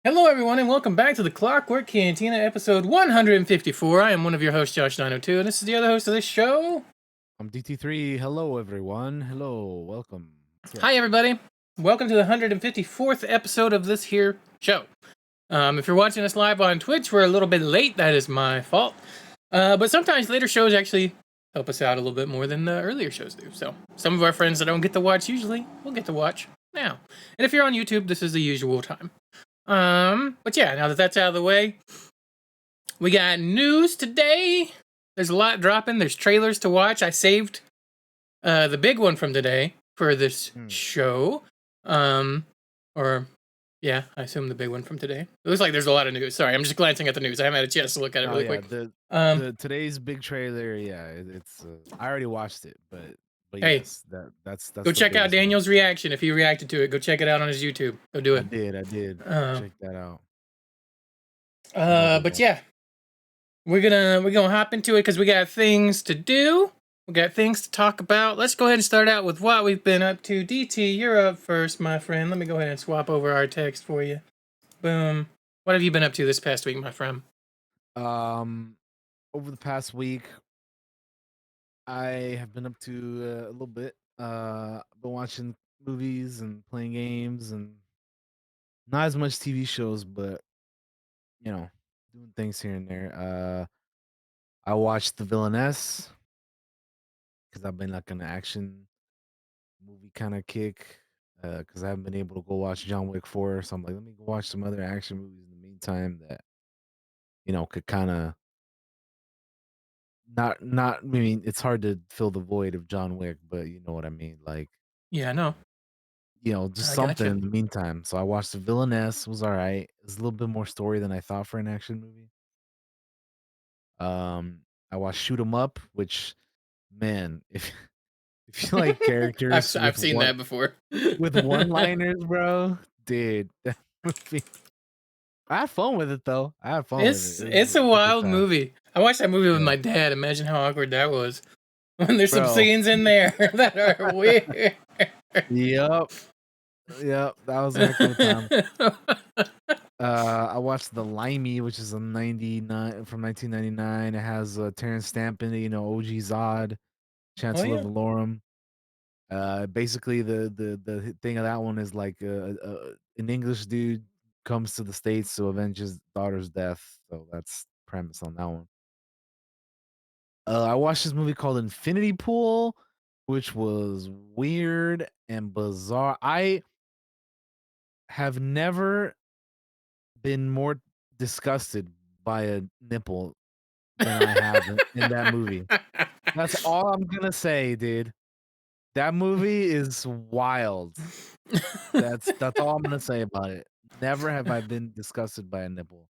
Hello, everyone, and welcome back to the Clockwork Cantina, episode 154. I am one of your hosts, Josh902, and this is the other host of this show. I'm DT3. Hello, everyone. Hello. Welcome. What's up? Hi, everybody. Welcome to the 154th episode of this here show. If you're watching us live on Twitch, we're a little bit late. That is my fault. But sometimes later shows actually help us out a little bit more than the earlier shows do. So some of our friends that don't get to watch usually will get to watch now. And if you're on YouTube, this is the usual time. But yeah, now that that's out of the way, we got news today. There's a lot dropping. There's trailers to watch. I saved the big one from today for this show. Or yeah, I assume the big one from today. It looks like there's a lot of news. Sorry, I'm just glancing at the news. I haven't had a chance to look at it really quick. The today's big trailer. Yeah, it's. I already watched it, but hey, yes, that's go check out Daniel's reaction if he reacted to it. Go check it out on his YouTube. Go do it. I did. Check that out. But yeah, we're gonna hop into it because we got things to do. We got things to talk about. Let's go ahead and start out with what we've been up to. DT, you're up first, my friend. Let me go ahead and swap over our text for you. Boom. What have you been up to this past week, my friend? Over the past week, I have been up to a little bit. Been watching movies and playing games and not as much TV shows, but doing things here and there. I watched The Villainess because I've been like an action movie kind of kick. Because I haven't been able to go watch John Wick 4, so I'm like, let me go watch some other action movies in the meantime that could kind of not. I mean, it's hard to fill the void of John Wick, but you know what I mean. Like, Yeah, no, just I something gotcha. in the meantime. So I watched The Villainess. Was all right. It was a little bit more story than I thought for an action movie. I watched Shoot 'Em Up, which, man, if you like characters I've seen that before. with one-liners, bro, dude, that movie. I had fun with it though. I had fun with it. It's a It was a good wild time. movie. I watched that movie with Yeah, my dad. Imagine how awkward that was. When there's some bro. scenes in there that are weird. Yep, yep. That was a heck of a time. I watched The Limey, which is a 99 from 1999. It has Terrence Stamp in it. OG Zod, Oh Chancellor yeah. Valorum. Basically, the thing of that one is like an English dude comes to the States to avenge his daughter's death. So that's premise on that one. I watched this movie called Infinity Pool, which was weird and bizarre. I have never been more disgusted by a nipple than I have in that movie. That's all I'm gonna say, dude. That movie is wild. That's all I'm gonna say about it. Never have I been disgusted by a nipple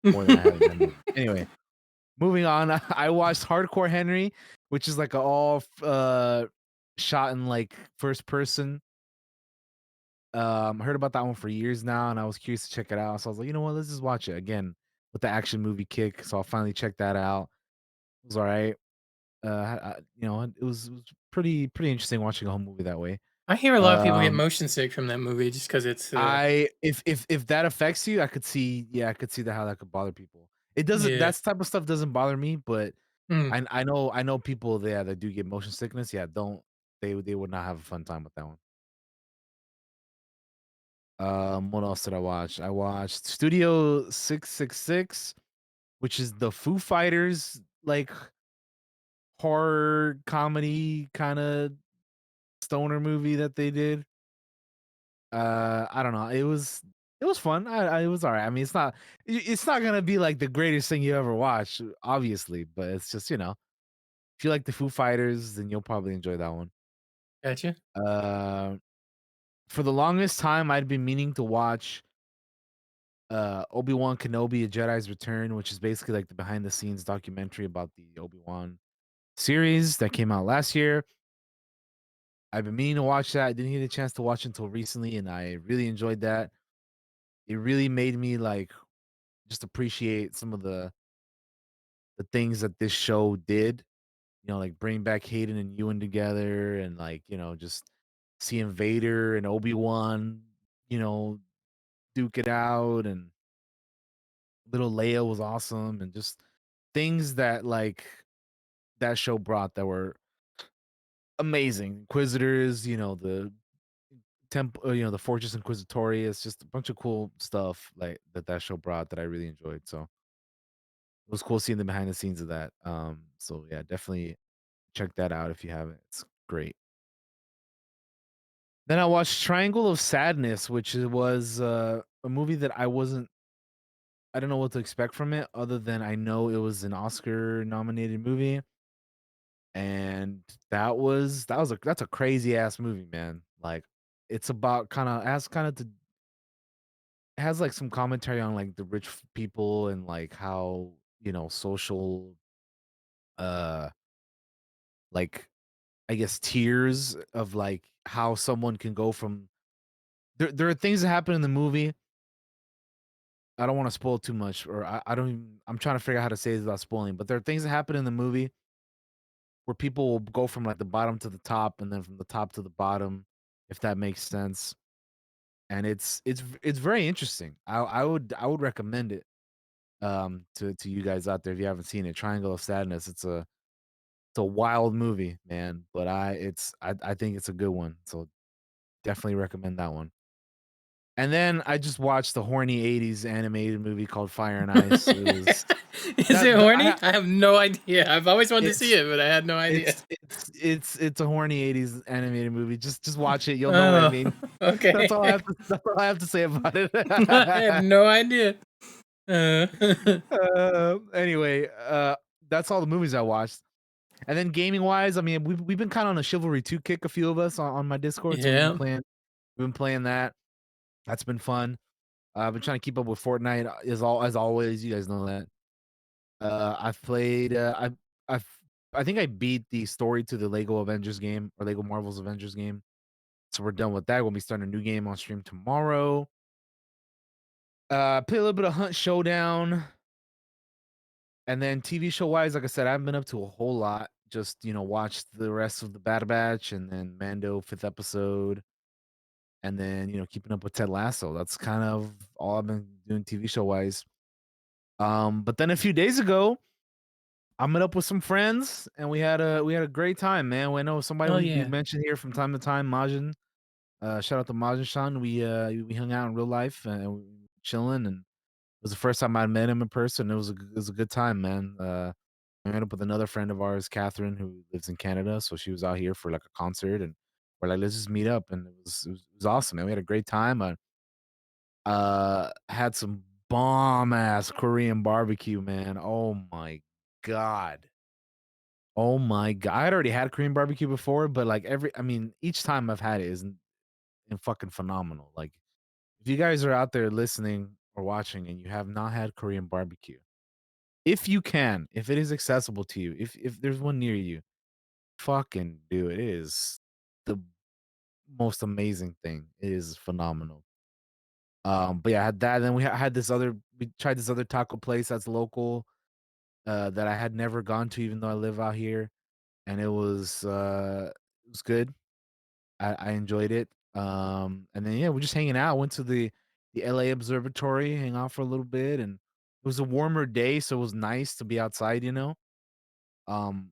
more than I have in that movie. Anyway, moving on, I watched Hardcore Henry, which is like a all shot in like first person. Heard about that one for years now, and I was curious to check it out. So I was like, you know what, let's just watch it again with the action movie kick. So I finally checked that out. It was all right. It was pretty interesting watching a whole movie that way. I hear a lot of people get Um, motion sick from that movie just because it's I if that affects you, I could see, yeah, I could see that how that could bother people. It doesn't yeah. that type of stuff doesn't bother me, but Mm. I know people there that do get motion sickness. Yeah, don't they would not have a fun time with that one. What else did I watch? I watched Studio 666, which is the Foo Fighters like horror comedy kind of stoner movie that they did. I don't know. It was fun. It was alright. I mean, it's not gonna be like the greatest thing you ever watch, obviously, but it's just, if you like the Foo Fighters, then you'll probably enjoy that one. Gotcha. Uh, for the longest time, I'd been meaning to watch Obi-Wan Kenobi: A Jedi's Return, which is basically like the behind the scenes documentary about the Obi-Wan series that came out last year. I've been meaning to watch that. I didn't get a chance to watch until recently, and I really enjoyed that. It really made me like just appreciate some of the things that this show did, like bring back Hayden and Ewan together and like, just seeing Vader and Obi-Wan, you know, duke it out and Little Leia was awesome, and just things that like that show brought that were amazing. Inquisitors, the temple, the Fortress Inquisitorius, just a bunch of cool stuff like that show brought that I really enjoyed. So it was cool seeing the behind the scenes of that. So yeah, definitely check that out if you haven't. It's great. Then I watched Triangle of Sadness, which was a movie that I don't know what to expect from it other than I know it was an Oscar nominated movie. And that's a crazy ass movie, man. Like it's about kind of to has like some commentary on like the rich people and like how, social uh like I guess tiers of like how someone can go from there are things that happen in the movie. I don't want to spoil too much, or I don't even, I'm trying to figure out how to say this without spoiling, but there are things that happen in the movie where people will go from like the bottom to the top and then from the top to the bottom, if that makes sense. And it's very interesting. I would recommend it to you guys out there if you haven't seen it. Triangle of Sadness. It's a wild movie, man, but I think it's a good one. So definitely recommend that one. And then I just watched the horny 80s animated movie called Fire and Ice. It was Is that it the, horny? I have no idea. I've always wanted to see it's it, but I had no idea. it's a horny 80s animated movie. Just watch it. You'll know what I Oh, mean. okay. That's all I have to say about it. I had no idea. Uh, Anyway, that's all the movies I watched. And then gaming wise, I mean, we've been kind of on a Chivalry 2 kick, a few of us on my Discord. So yeah. we've been playing that. That's been fun. I've been trying to keep up with Fortnite as always. You guys know that. I've played. I've I think I beat the story to the Lego Avengers game or Lego Marvel's Avengers game. So we're done with that. We'll be starting a new game on stream tomorrow. Play a little bit of Hunt Showdown. And then TV show wise, like I said, I haven't been up to a whole lot. Just, watched the rest of the Bad Batch and then Mando 5th episode. And then, keeping up with Ted Lasso. That's kind of all I've been doing TV show wise. But then a few days ago, I met up with some friends and we had a great time, man. We know somebody Oh we yeah. mentioned here from time to time, Majin. Shout out to Majin Shan. We hung out in real life and we were chilling, and it was the first time I met him in person. It was a good time, man. I met up with another friend of ours, Catherine, who lives in Canada. So she was out here for like a concert, and we're like, let's just meet up, and it was awesome, man. We had a great time. Had some bomb ass Korean barbecue, man. God. Oh my god. I had already had Korean barbecue before, but like I mean, each time I've had it is fucking phenomenal. Like if you guys are out there listening or watching and you have not had Korean barbecue, if you can, if it is accessible to you, if there's one near you, fucking do it. It is the most amazing thing. It is phenomenal. But yeah, I had that. Then we tried this other taco place that's local, that I had never gone to, even though I live out here, and it was good. I enjoyed it. And then yeah, we're just hanging out. Went to the LA Observatory, hang out for a little bit, and it was a warmer day, so it was nice to be outside. Um,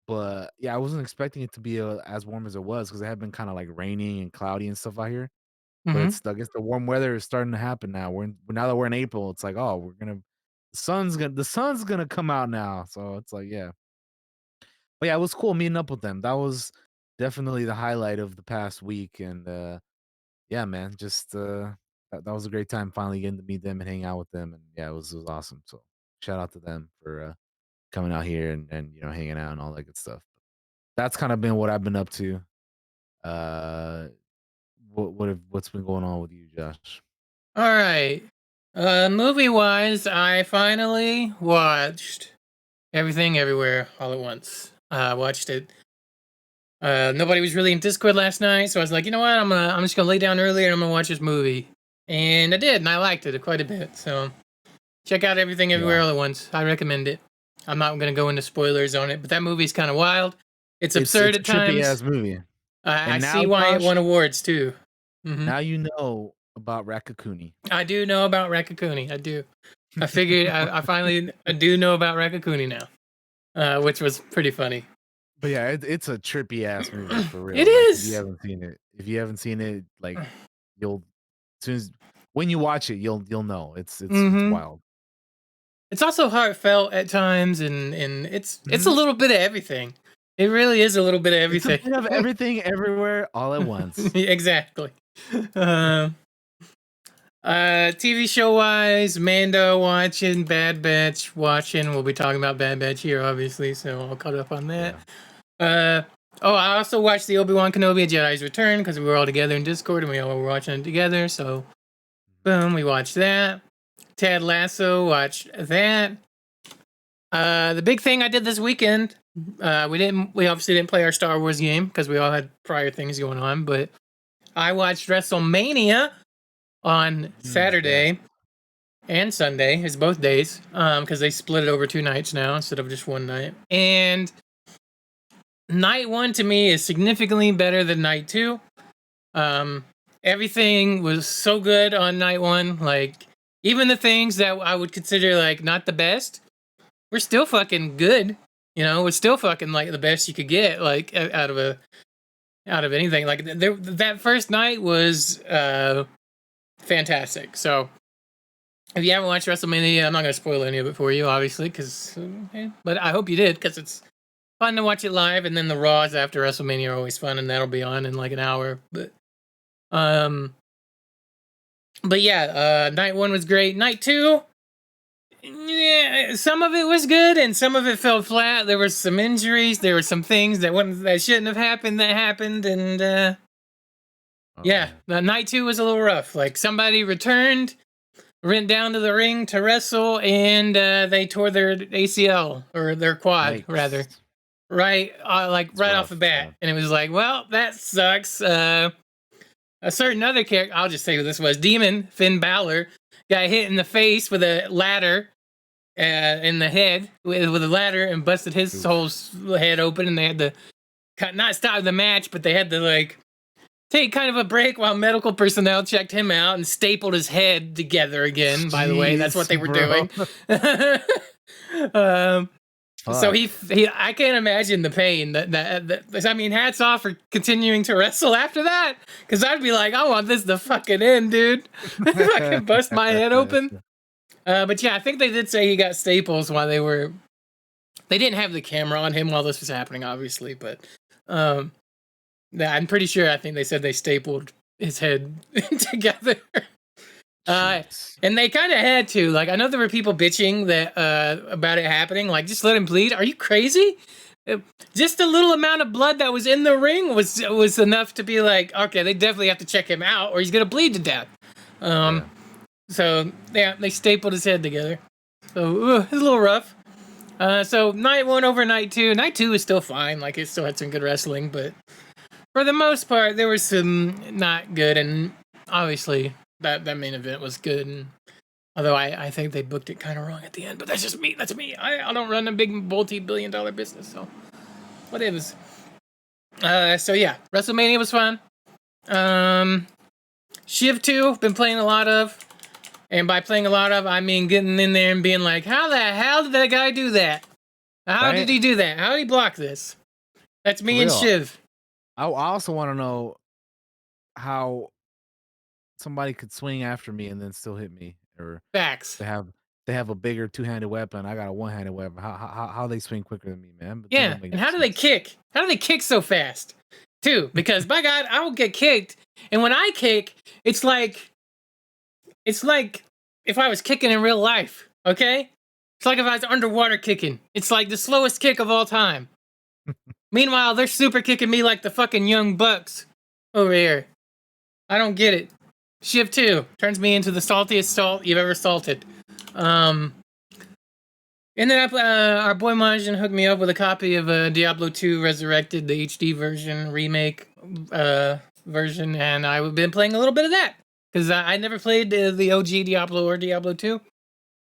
but yeah, I wasn't expecting it to be as warm as it was because it had been kind of like rainy and cloudy and stuff out here. But hmm I guess the warm weather is starting to happen now. Now that we're in April, it's like, oh, the sun's gonna come out now. So it's like, yeah. But yeah, it was cool meeting up with them. That was definitely the highlight of the past week. And yeah, man, just that was a great time finally getting to meet them and hang out with them. And yeah, it was awesome. So shout out to them for coming out here and hanging out and all that good stuff. That's kind of been what I've been up to. Uh what's been going on with you, Josh? All right. Movie wise, I finally watched Everything Everywhere All at Once. I watched it. Nobody was really in Discord last night, so I was like, you know what? I'm just gonna lay down early and I'm gonna watch this movie. And I did, and I liked it quite a bit. So check out Everything Everywhere Yeah. All at Once. I recommend it. I'm not gonna go into spoilers on it, but that movie's kind of wild. It's absurd It's a at trippy times. ass movie. I And now, see why it Josh, won awards too. now you know about Rakakuni. I do know about Raccacoonie. I do. I figured I finally do know about Raccacoonie now, which was pretty funny. But yeah, it's a trippy ass movie for real. It Like is. if you haven't seen it, like you'll as soon as when you watch it, you'll know. It's Mm-hmm. wild. It's also heartfelt at times, and it's a little bit of everything. It really is a little bit of It's a everything. bit of everything everywhere all at once. Exactly. TV show wise, Mando watching, Bad Batch watching. We'll be talking about Bad Batch here, obviously, so I'll caught up on that. Yeah. I also watched the Obi-Wan Kenobi: A Jedi's Return because we were all together in Discord and we all were watching it together. So, boom, we watched that. Ted Lasso, watched that. The big thing I did this weekend, we obviously didn't play our Star Wars game because we all had prior things going on, but I watched WrestleMania on Saturday and Sunday. It's both days because they split it over 2 nights now instead of just 1 night. And night 1 to me is significantly better than night 2. Everything was so good on night 1. Like, even the things that I would consider like not the best, we're still fucking good. You know, we're still fucking like the best you could get, like out of anything. Like that first night was fantastic. So if you haven't watched WrestleMania, I'm not gonna spoil any of it for you, obviously, but I hope you did because it's fun to watch it live. And then the Raws after WrestleMania are always fun, and that'll be on in like an hour. But yeah, night 1 was great. Night 2. Yeah, some of it was good and some of it fell flat. There were some injuries. There were some things that shouldn't have happened that happened, and night 2 was a little rough. Like somebody went down to the ring to wrestle, and they tore their ACL or their quad rather, right off the bat, and it was like, well, that sucks. A certain other character, I'll just say who this was. Demon Finn Balor got hit in the face with a ladder. In the head with a ladder and busted his whole head open, and they had to not stop the match, but they had to like take kind of a break while medical personnel checked him out and stapled his head together again. By the way, that's what they were doing. So I can't imagine the pain that I mean, hats off for continuing to wrestle after that, because I'd be like, I want this to fucking end, dude. Fucking bust my head open. But yeah, I think they did say he got staples while they didn't have the camera on him while this was happening, obviously, but I'm pretty sure, I think they said they stapled his head together. And they kind of had to. Like, I know there were people bitching that about it happening. Like, just let him bleed. Are you crazy? Just a little amount of blood that was in the ring was enough to be like, okay, they definitely have to check him out or he's gonna bleed to death. So yeah, they stapled his head together. So it's a little rough. So night 1 over night 2. Night 2 is still fine. Like, it still had some good wrestling, but for the most part, there was some not good. And obviously, that main event was good. And although I think they booked it kind of wrong at the end, but that's just me. That's me. I don't run a big multi-billion-dollar business, so whatever. So yeah, WrestleMania was fun. Shiv 2, been playing a lot of. And by playing a lot of, I mean getting in there and being like, how the hell did that guy do that? How did he do that? How did he block this? That's me and Shiv. I also want to know how somebody could swing after me and then still hit me, or facts. They have a bigger 2-handed weapon. I got a 1-handed weapon. How they swing quicker than me, man? Yeah, and how do they kick? How do they kick so fast? Too, because by God, I will get kicked, and when I kick, it's like if I was kicking in real life, okay? It's like if I was underwater kicking. It's like the slowest kick of all time. Meanwhile, they're super kicking me like the fucking Young Bucks over here. I don't get it. Shiv 2 turns me into the saltiest salt you've ever salted. And then our boy Majin hooked me up with a copy of Diablo 2 Resurrected, the HD version, remake version, and I've been playing a little bit of that. Because I never played the OG Diablo or Diablo 2.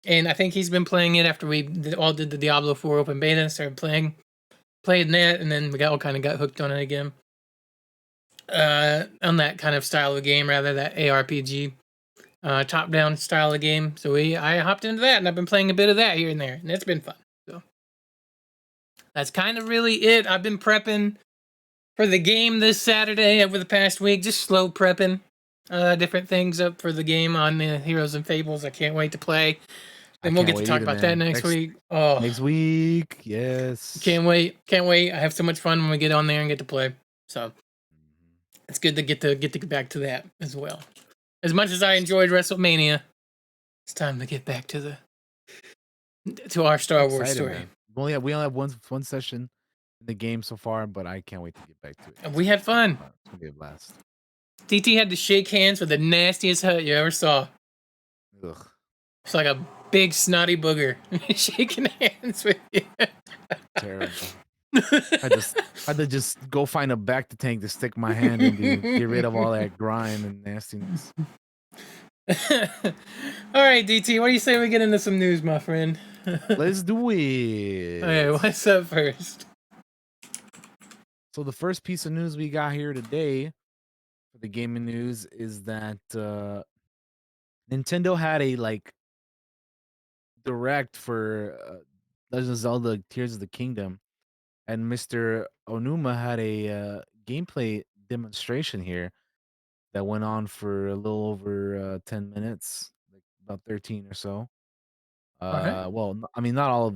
And I think he's been playing it after we all did the Diablo 4 open beta and started playing that, and then we all kind of got hooked on it again. On that kind of style of game, rather, that ARPG. top-down style of game. So I hopped into that, and I've been playing a bit of that here and there, and it's been fun. So that's kind of really it. I've been prepping for the game this Saturday over the past week, just slow prepping different things up for the game on the Heroes and Fables. I can't wait to play. And we'll get to talk about that next week. Oh, next week, yes. Can't wait. I have so much fun when we get on there and get to play. So it's good to get back to that as well. As much as I enjoyed WrestleMania, it's time to get back to our Star Wars story. Man. We only have one session in the game so far, but I can't wait to get back to it. We had fun. It's gonna be a blast. DT had to shake hands with the nastiest hut you ever saw. Ugh. It's like a big snotty booger shaking hands with you. Terrible. I had to just go find a back to tank to stick my hand into, get rid of all that grime and nastiness. All right, DT, what do you say we get into some news, my friend? Let's do it. Okay, what's up first? So the first piece of news we got here today for the gaming news is that Nintendo had a direct for Legend of Zelda Tears of the Kingdom, and Mr. Onuma had a gameplay demonstration here that went on for a little over 10 minutes, like about 13 or so. Well, I mean, not all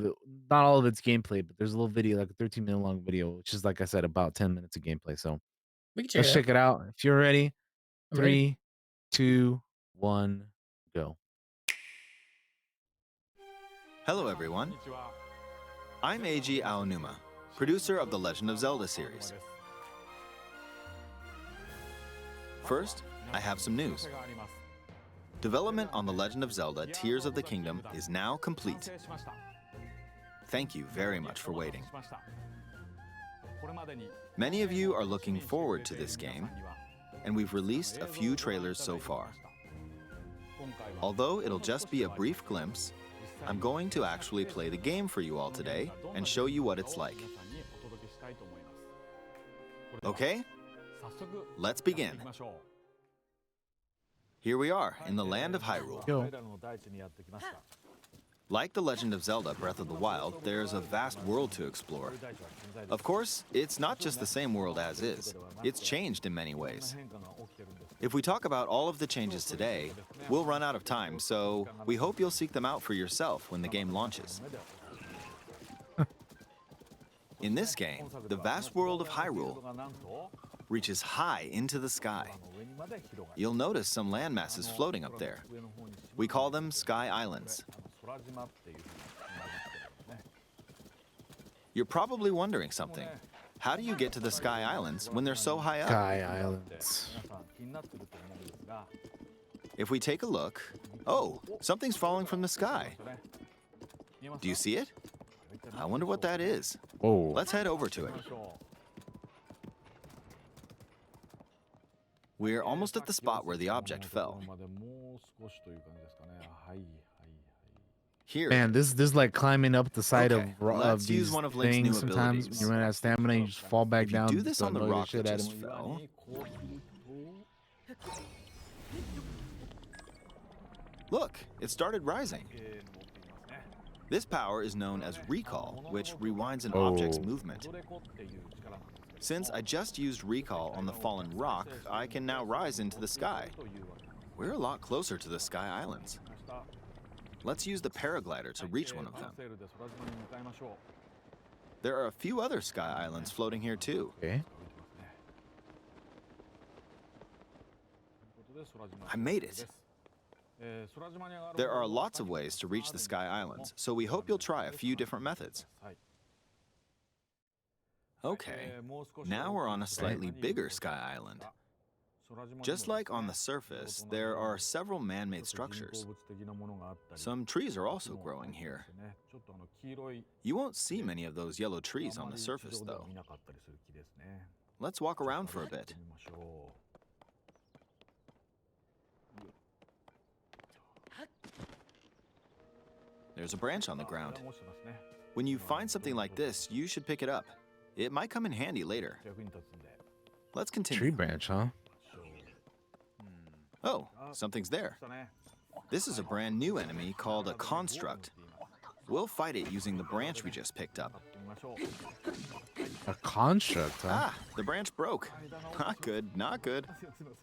of it's gameplay, but there's a little video, like a 13-minute long video, which is, like I said, about 10 minutes of gameplay. So let's check it out. If you're ready, 3, 2, 1, go. Hello, everyone. I'm Eiji Aonuma, producer of the Legend of Zelda series. First, I have some news. Development on The Legend of Zelda Tears of the Kingdom is now complete. Thank you very much for waiting. Many of you are looking forward to this game, and we've released a few trailers so far. Although it'll just be a brief glimpse, I'm going to actually play the game for you all today and show you what it's like. Okay? Let's begin. Here we are in the land of Hyrule. Go. Like The Legend of Zelda Breath of the Wild, there's a vast world to explore. Of course, it's not just the same world as is. It's changed in many ways. If we talk about all of the changes today, we'll run out of time, so we hope you'll seek them out for yourself when the game launches. In this game, the vast world of Hyrule reaches high into the sky. You'll notice some landmasses floating up there. We call them Sky Islands. You're probably wondering something. How do you get to the Sky Islands when they're so high up? Sky Islands. If we take a look, oh, something's falling from the sky. Do you see it? I wonder what that is. Oh. Let's head over to it. We're almost at the spot where the object fell. Here. Man, this is like climbing up the side Okay, of these use one of Link's new things. Sometimes abilities. when you run out of stamina, you just fall back If you down. do this on the annoy the rock shit that out of just me. fell, look, it started rising. This power is known as recall, which rewinds an object's movement. Since I just used recall on the fallen rock, I can now rise into the sky. We're a lot closer to the Sky Islands. Let's use the paraglider to reach one of them. There are a few other Sky Islands floating here too. Okay. I made it. There are lots of ways to reach the Sky Islands, so we hope you'll try a few different methods. Okay, now we're on a slightly bigger Sky Island. Just like on the surface, there are several man-made structures. Some trees are also growing here. You won't see many of those yellow trees on the surface, though. Let's walk around for a bit. There's a branch on the ground. When you find something like this, you should pick it up. It might come in handy later. Let's continue. Tree branch, huh? Oh, something's there. This is a brand new enemy called a construct. We'll fight it using the branch we just picked up. A construct, huh? Ah, the branch broke. Not good, not good.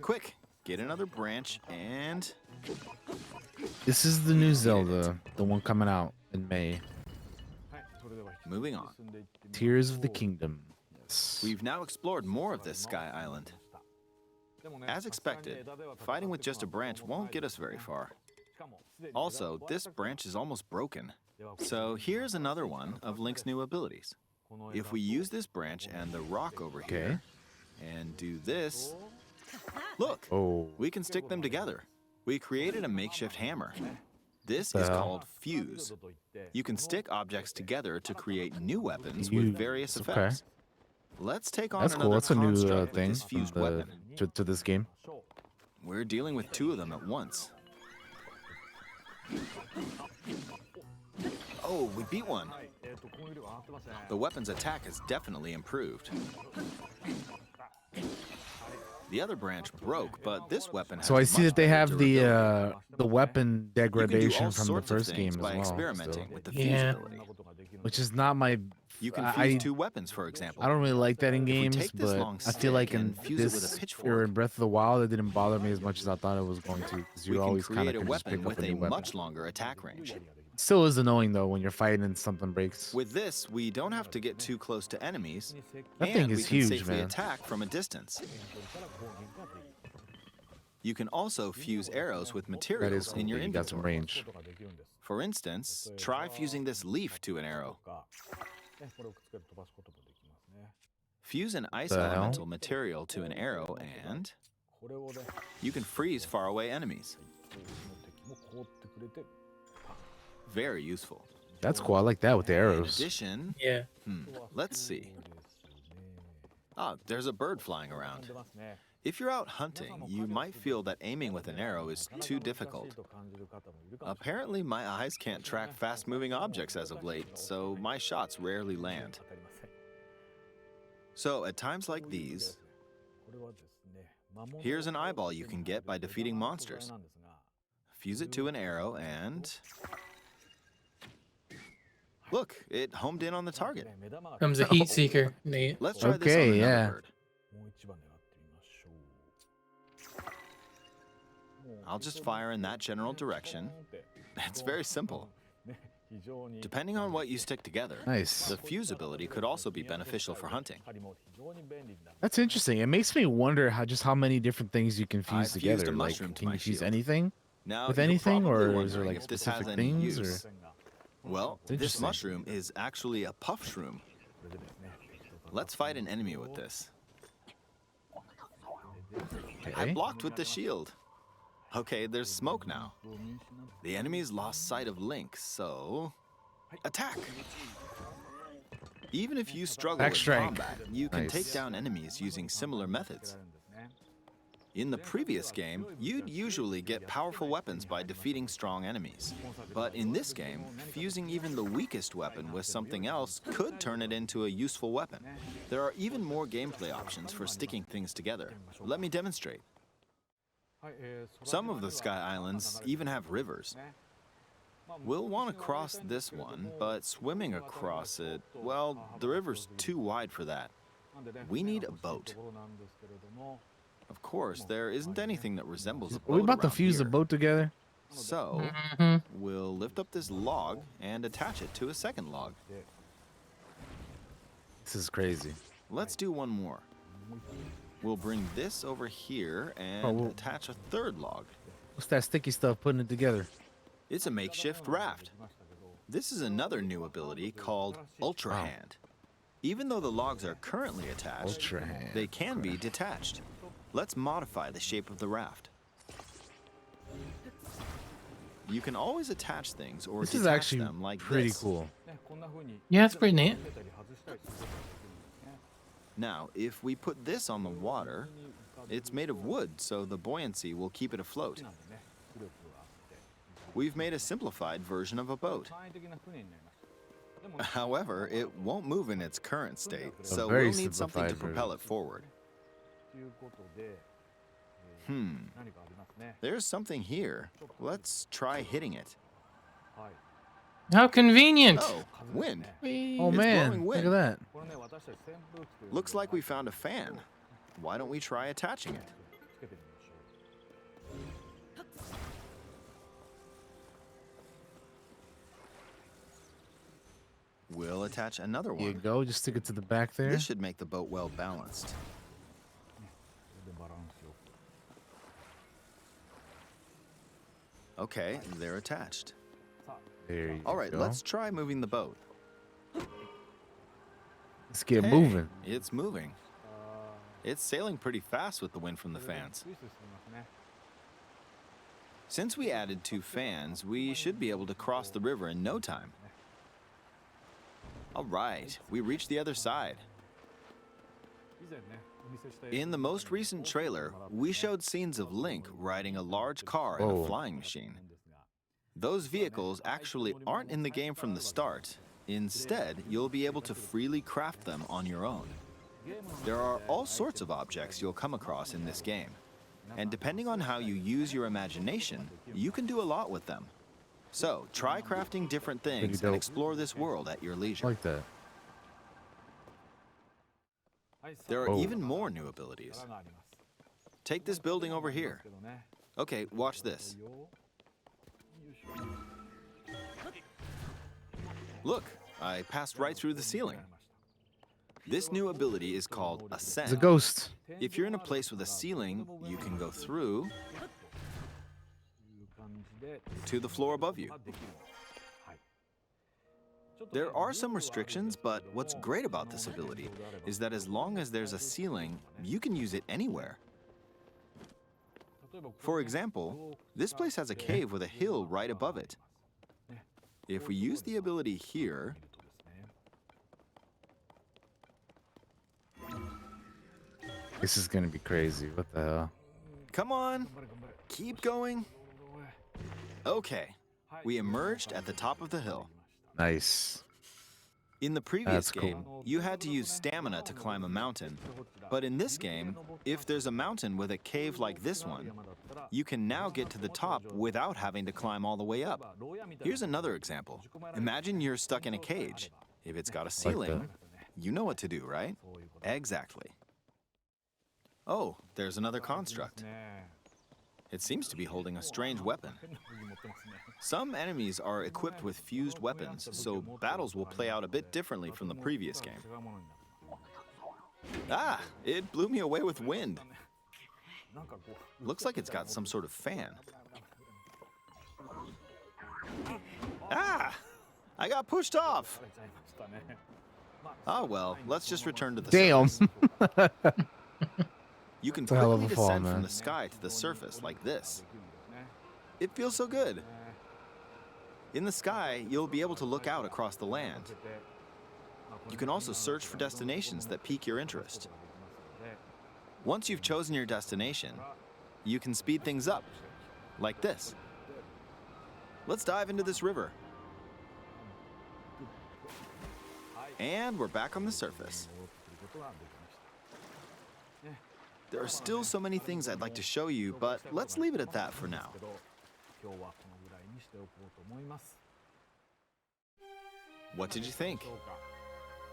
Quick, get another branch and... This is the new Zelda, the one coming out in May. Moving on. Tears of the Kingdom. Yes. We've now explored more of this sky island. As expected, fighting with just a branch won't get us very far. Also, this branch is almost broken. So here's another one of Link's new abilities. If we use this branch and the rock over here, and do this, look, we can stick them together. We created a makeshift hammer. This is called Fuse. You can stick objects together to create new weapons with various effects. Let's take on another That's a new construct with thing this fused weapon. to this game. We're dealing with two of them at once. Oh, we beat one. The weapon's attack has definitely improved. The other branch broke, but this weapon has So I see that they have the the weapon degradation from the first game as by well. experimenting still. with the fuse ability. Which is not my. You can fuse two weapons, for example. I don't really like that in If we games, take this but long I feel like stick in and fuse it with a this pitchfork, or in Breath of the Wild, it didn't bother me as much as I thought it was going to. Because we you can always kind create of a can just weapon pick up with a a new weapon. much longer attack range. Still is annoying though when you're fighting and something breaks. With this, we don't have to get too close to enemies, That and thing we is can huge, safely man. attack from a distance. You can also fuse arrows with That materials is cool. in your You got some inventory. range. For instance, try fusing this leaf to an arrow. Fuse an ice The hell? elemental material to an arrow and you can freeze faraway enemies. Very useful. That's cool. I like that with the In arrows. addition, Yeah. let's see. Ah, there's a bird flying around. If you're out hunting, you might feel that aiming with an arrow is too difficult. Apparently, my eyes can't track fast-moving objects as of late, so my shots rarely land. So, at times like these, here's an eyeball you can get by defeating monsters. Fuse it to an arrow and... Look, it homed in on the target. Comes a heat seeker, Nate. Let's try this on Okay, another yeah. bird. I'll just fire in that general direction. It's very simple. Depending on what you stick together, Nice. the fuse ability could also be beneficial for hunting. That's interesting. It makes me wonder how many different things you can I fuse fused together. a Like, mushroom to can my you fuse shield. anything Now, with you're anything, probably or is there wondering like if this has specific any things? use. Or Well, this Interesting. mushroom is actually a puff shroom. Let's fight an enemy with this. I okay. blocked with the shield. Okay, there's smoke now. The enemy's lost sight of Link, so... Attack! Even if you struggle Back with strike. combat, you can Nice. take down enemies using similar methods. In the previous game, you'd usually get powerful weapons by defeating strong enemies. But in this game, fusing even the weakest weapon with something else could turn it into a useful weapon. There are even more gameplay options for sticking things together. Let me demonstrate. Some of the Sky Islands even have rivers. We'll want to cross this one, but swimming across it, well, the river's too wide for that. We need a boat. Of course, there isn't anything that resembles a boat Are we about to around fuse a here. boat together? So, we'll lift up this log and attach it to a second log. This is crazy. Let's do one more. We'll bring this over here and well- attach a third log. What's that sticky stuff putting it together? It's a makeshift raft. This is another new ability called Ultra Wow. Hand. Even though the logs are currently attached, Ultra Hand. they can be detached. Let's modify the shape of the raft. You can always attach things or This detach is actually them like pretty this. cool. Yeah, it's pretty neat. Now, if we put this on the water, it's made of wood, so the buoyancy will keep it afloat. We've made a simplified version of a boat. However, it won't move in its current state, so very we'll need something to simplified propel it forward. There's something here. Let's try hitting it. How convenient. Oh, wind. Oh It's man, blowing look wind. at that. Looks like we found a fan. Why don't we try attaching it? We'll attach another Here you one. go. Just stick it to the back there. This should make the boat well balanced. Okay, they're attached. There you All right, go. let's try moving the boat. Let's get Hey, moving. It's moving. It's sailing pretty fast with the wind from the fans. Since we added 2 fans, we should be able to cross the river in no time. All right, we reached the other side. In the most recent trailer, we showed scenes of Link riding a large car and Whoa. a flying machine. Those vehicles actually aren't in the game from the start. Instead, you'll be able to freely craft them on your own. There are all sorts of objects you'll come across in this game. And depending on how you use your imagination, you can do a lot with them. So, try crafting different things and dope. explore this world at your leisure. Like that. There are Oh. even more new abilities. Take this building over here. Okay, watch this. Look, I passed right through the ceiling. This new ability is called It's a Ascend. ghost. If you're in a place with a ceiling, you can go through to the floor above you. There are some restrictions, but what's great about this ability is that as long as there's a ceiling, you can use it anywhere. For example, this place has a cave with a hill right above it. If we use the ability here, This is gonna be crazy. What the hell? come on, keep going. Okay, we emerged at the top of the hill. Nice. In the previous That's game, you had to use stamina to climb a mountain. But in this game, if there's a mountain with a cave like this one, you can now get to the top without having to climb all the way up. Here's another example. Imagine you're stuck in a cage. If it's got a ceiling, you know what to do, right? Exactly. Oh, there's another construct. It seems to be holding a strange weapon. Some enemies are equipped with fused weapons, so battles will play out a bit differently from the previous game. Ah, it blew me away with wind. Looks like it's got some sort of fan. Ah, I got pushed off. Oh well, let's just return to the Damn. surface. You can It's a hell of quickly a fall, descend from man. the sky to the surface like this. It feels so good. In the sky, you'll be able to look out across the land. You can also search for destinations that pique your interest. Once you've chosen your destination, you can speed things up, like this. Let's dive into this river. And we're back on the surface. There are still so many things I'd like to show you, but let's leave it at that for now. What did you think?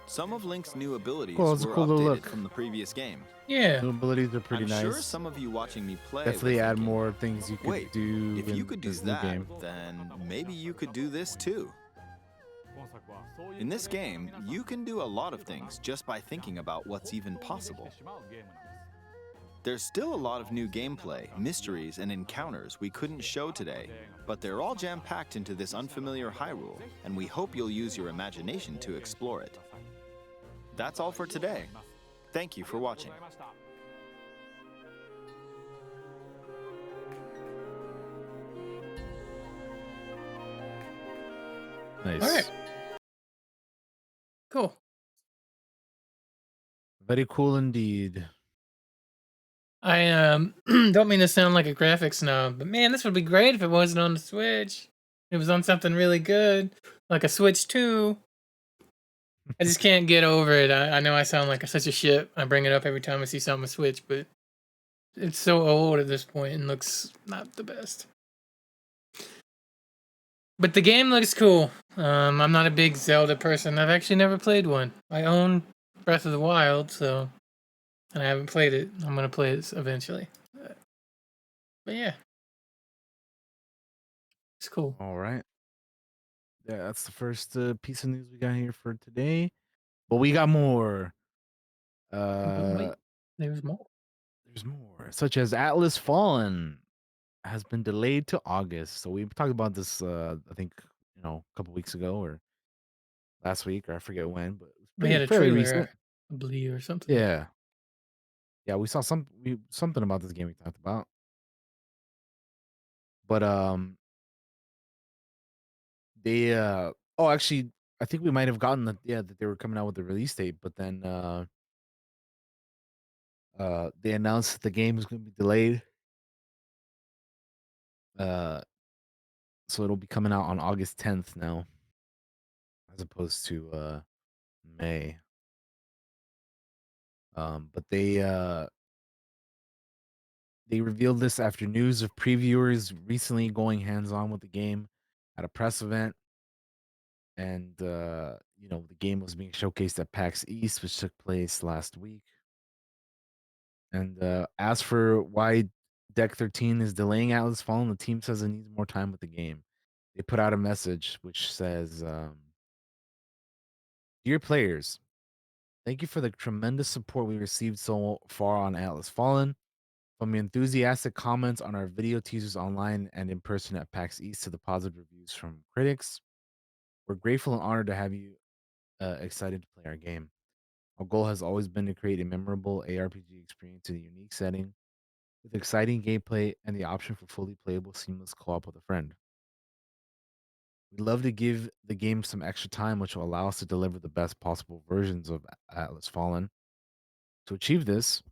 Some of Link's new abilities Well, it's a were cool little updated look. from the previous game. Yeah. The abilities are pretty I'm nice. sure some of you watching me play Definitely were add thinking, more things you could Wait, do. if you in could do this new that, game. then maybe you could do this too. In this game, you can do a lot of things just by thinking about what's even possible. There's still a lot of new gameplay, mysteries, and encounters we couldn't show today, but they're all jam-packed into this unfamiliar Hyrule, and we hope you'll use your imagination to explore it. That's all for today. Thank you for watching. Nice. All right. Cool. Very cool indeed. I don't mean to sound like a graphics snob, but man, this would be great if it wasn't on the Switch. It was on something really good, like a Switch 2. I just can't get over it. I know I sound like such a shit. I bring it up every time I see something with Switch, but It's so old at this point and looks not the best. But the game looks cool. I'm not a big Zelda person. I've actually never played one. I own Breath of the Wild, so and I haven't played it. I'm gonna play it eventually. But yeah, it's cool. All right. Yeah, that's the first piece of news we got here for today. But we got more. But wait, Uh, there's more. there's more, such as Atlas Fallen has been delayed to August. So we talked about this, I think, a couple weeks ago or last week, or I forget when, but it was We had a fairly recent. trailer, I believe, or something. Yeah, yeah, we saw something about this game we talked about, but they oh, actually, I think we might have gotten that they were coming out with the release date, but then they announced that the game was going to be delayed. Uh, so it'll be coming out on August 10th now, as opposed to May. But they revealed this after news of previewers recently going hands-on with the game at a press event, and the game was being showcased at PAX East, which took place last week. And as for why Deck 13 is delaying Atlas Fallen, the team says it needs more time with the game. They put out a message which says, "Dear players, thank you for the tremendous support we received so far on Atlas Fallen. From the enthusiastic comments on our video teasers online and in person at PAX East to the positive reviews from critics, we're grateful and honored to have you excited to play our game. Our goal has always been to create a memorable ARPG experience in a unique setting with exciting gameplay and the option for fully playable seamless co-op with a friend. We'd love to give the game some extra time, which will allow us to deliver the best possible versions of Atlas Fallen. To achieve this,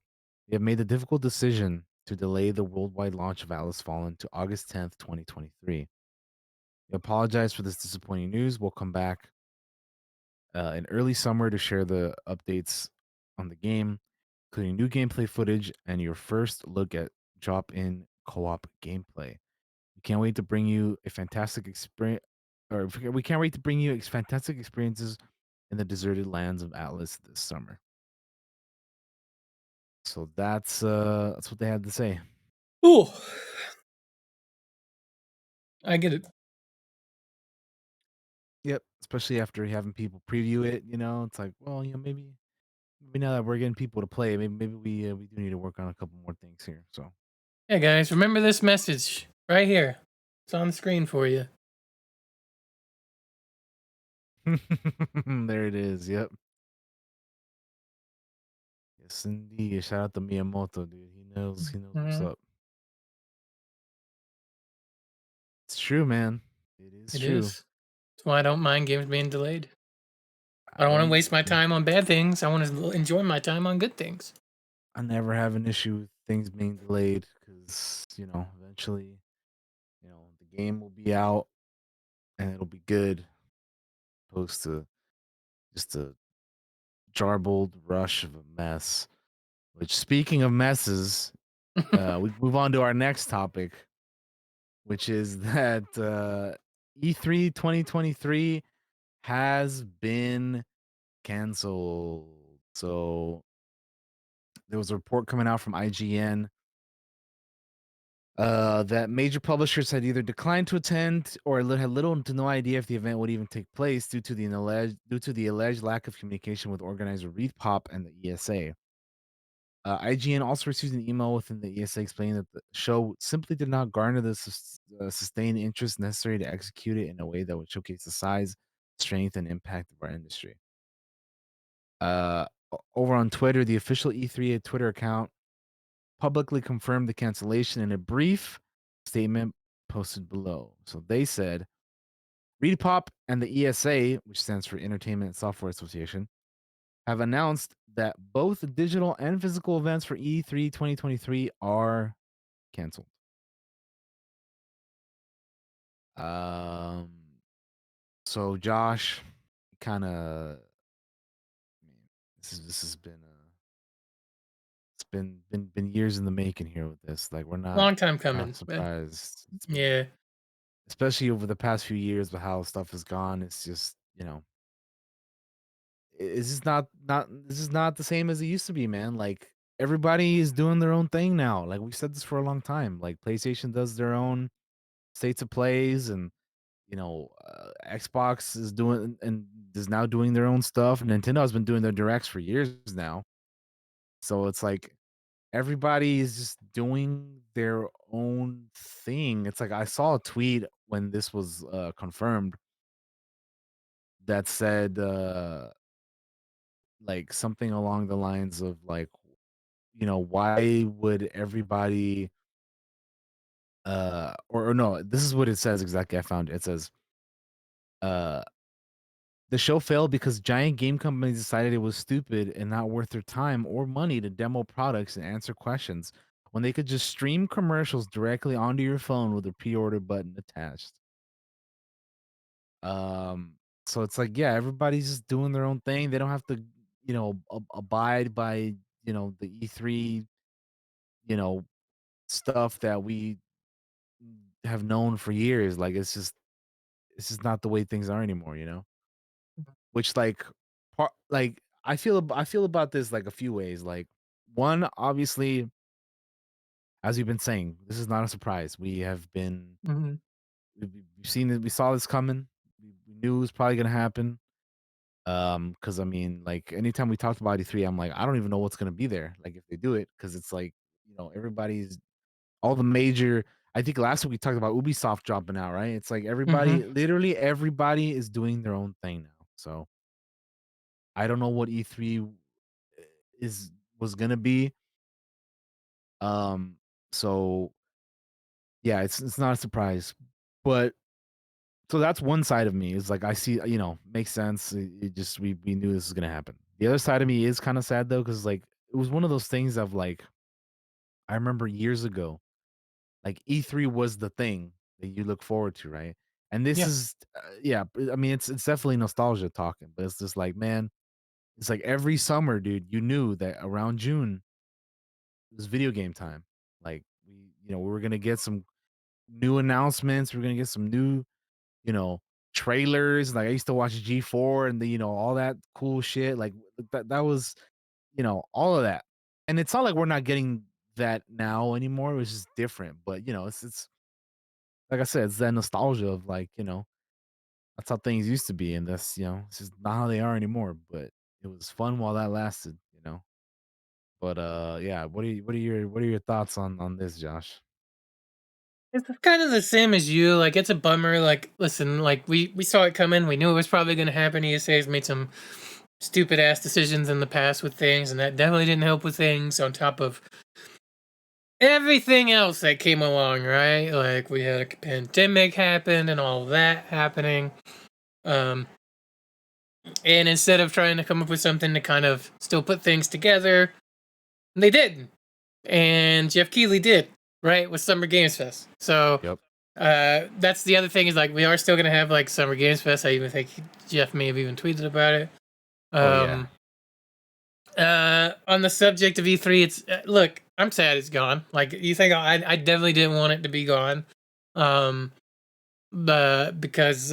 we have made the difficult decision to delay the worldwide launch of Atlas Fallen to August 10th, 2023. We apologize for this disappointing news. We'll come back in early summer to share the updates on the game, including new gameplay footage and your first look at drop-in co-op gameplay. We can't wait to bring you a fantastic experience, or we can't wait to bring you fantastic experiences in the deserted lands of Atlas this summer." So that's what they had to say. Ooh, I get it. Yep, especially after having people preview it, it's like, well, maybe now that we're getting people to play, maybe we do need to work on a couple more things here. So Yeah, guys, remember this message right here. It's on the screen for you. there it is. Yep. Yes, indeed. Shout out to Miyamoto, dude. He knows what's Mhm. up. It's true, man. It is It true. is. That's why I don't mind games being delayed. I I don't want to don't waste my either. time on bad things. I want to enjoy my time on good things. I never have an issue with things being delayed because eventually, the game will be out and it'll be good, opposed to just a jarbled rush of a mess. Which, speaking of messes, we move on to our next topic, which is that E3 2023 has been canceled. So there was a report coming out from IGN that major publishers had either declined to attend or had little to no idea if the event would even take place due to the alleged lack of communication with organizer ReedPop and the ESA. IGN also received an email within the ESA explaining that the show simply did not garner the sustained interest necessary to execute it in a way that would showcase the size, strength, and impact of our industry. Over on Twitter, the official E3 Twitter account publicly confirmed the cancellation in a brief statement posted below. So they said, ReedPop and the ESA, which stands for Entertainment and Software Association, have announced that both digital and physical events for E3 2023 are canceled. Um, so Josh, kind of, this has been been years in the making here with this. Like we're Long time not coming. But surprised. It's been, yeah. especially over the past few years with how stuff has gone. It's just, this is not the same as it used to be, man. Like everybody is doing their own thing now. Like we've said this for a long time. Like PlayStation does their own states of plays, and Xbox is doing and is now doing their own stuff. Nintendo has been doing their directs for years now. So it's like everybody is just doing their own thing. It's like I saw a tweet when this was confirmed that said like something along the lines of like, why would everybody or no, this is what it says exactly. I found it. It says uh the show failed because giant game companies decided it was stupid and not worth their time or money to demo products and answer questions when they could just stream commercials directly onto your phone with a pre-order button attached. Um, so it's like, yeah, everybody's just doing their own thing. They don't have to, abide by, the E3, you know, stuff that we have known for years. Like it's just not the way things are anymore. Which like I feel about this like a few ways. Like one, obviously, as we've been saying, this is not a surprise. We have been Mhm. we've seen it, we saw this coming. We knew it was probably gonna happen. Because I mean, like anytime we talked about E3, I'm like, I don't even know what's gonna be there. Like if they do it, because it's like, everybody's all the major I think last week we talked about Ubisoft dropping out, right? It's like Mhm. literally everybody is doing their own thing now. So I don't know what E3 is was gonna be. Um, so yeah, it's not a surprise. But so that's one side of me is like I see, makes sense. It just we knew this was gonna happen. The other side of me is kind of sad though, because like it was one of those things of like I remember years ago, like E3 was the thing that you look forward to, right? And this Yeah. is yeah, I mean it's definitely nostalgia talking, but it's just like, man, it's like every summer, dude, you knew that around June it was video game time. Like we were gonna get some new announcements. We're gonna get some new, you know, trailers. Like I used to watch G4 and all that cool shit. Like that was, all of that. And it's not like we're not getting that now anymore. It's just different. But it's like I said, it's that nostalgia of like, that's how things used to be. And that's, it's just not how they are anymore. But it was fun while that lasted. But yeah, what are your thoughts on this, Josh? It's kind of the same as you. Like, it's a bummer. Like, listen, like we saw it coming. We knew it was probably going to happen. ESA's made some stupid ass decisions in the past with things, and that definitely didn't help with things. On top of everything else that came along, right? Like, we had a pandemic happen and all that happening. Um, and instead of trying to come up with something to kind of still put things together, they didn't. And Jeff Keighley did, right, with Summer Games Fest. So Yep. that's the other thing is like we are still gonna have like Summer Games Fest. I even think Jeff may have even tweeted about it. Oh yeah. Um, on the subject of E3, it's look, I'm sad it's gone. Like you think I definitely didn't want it to be gone. But because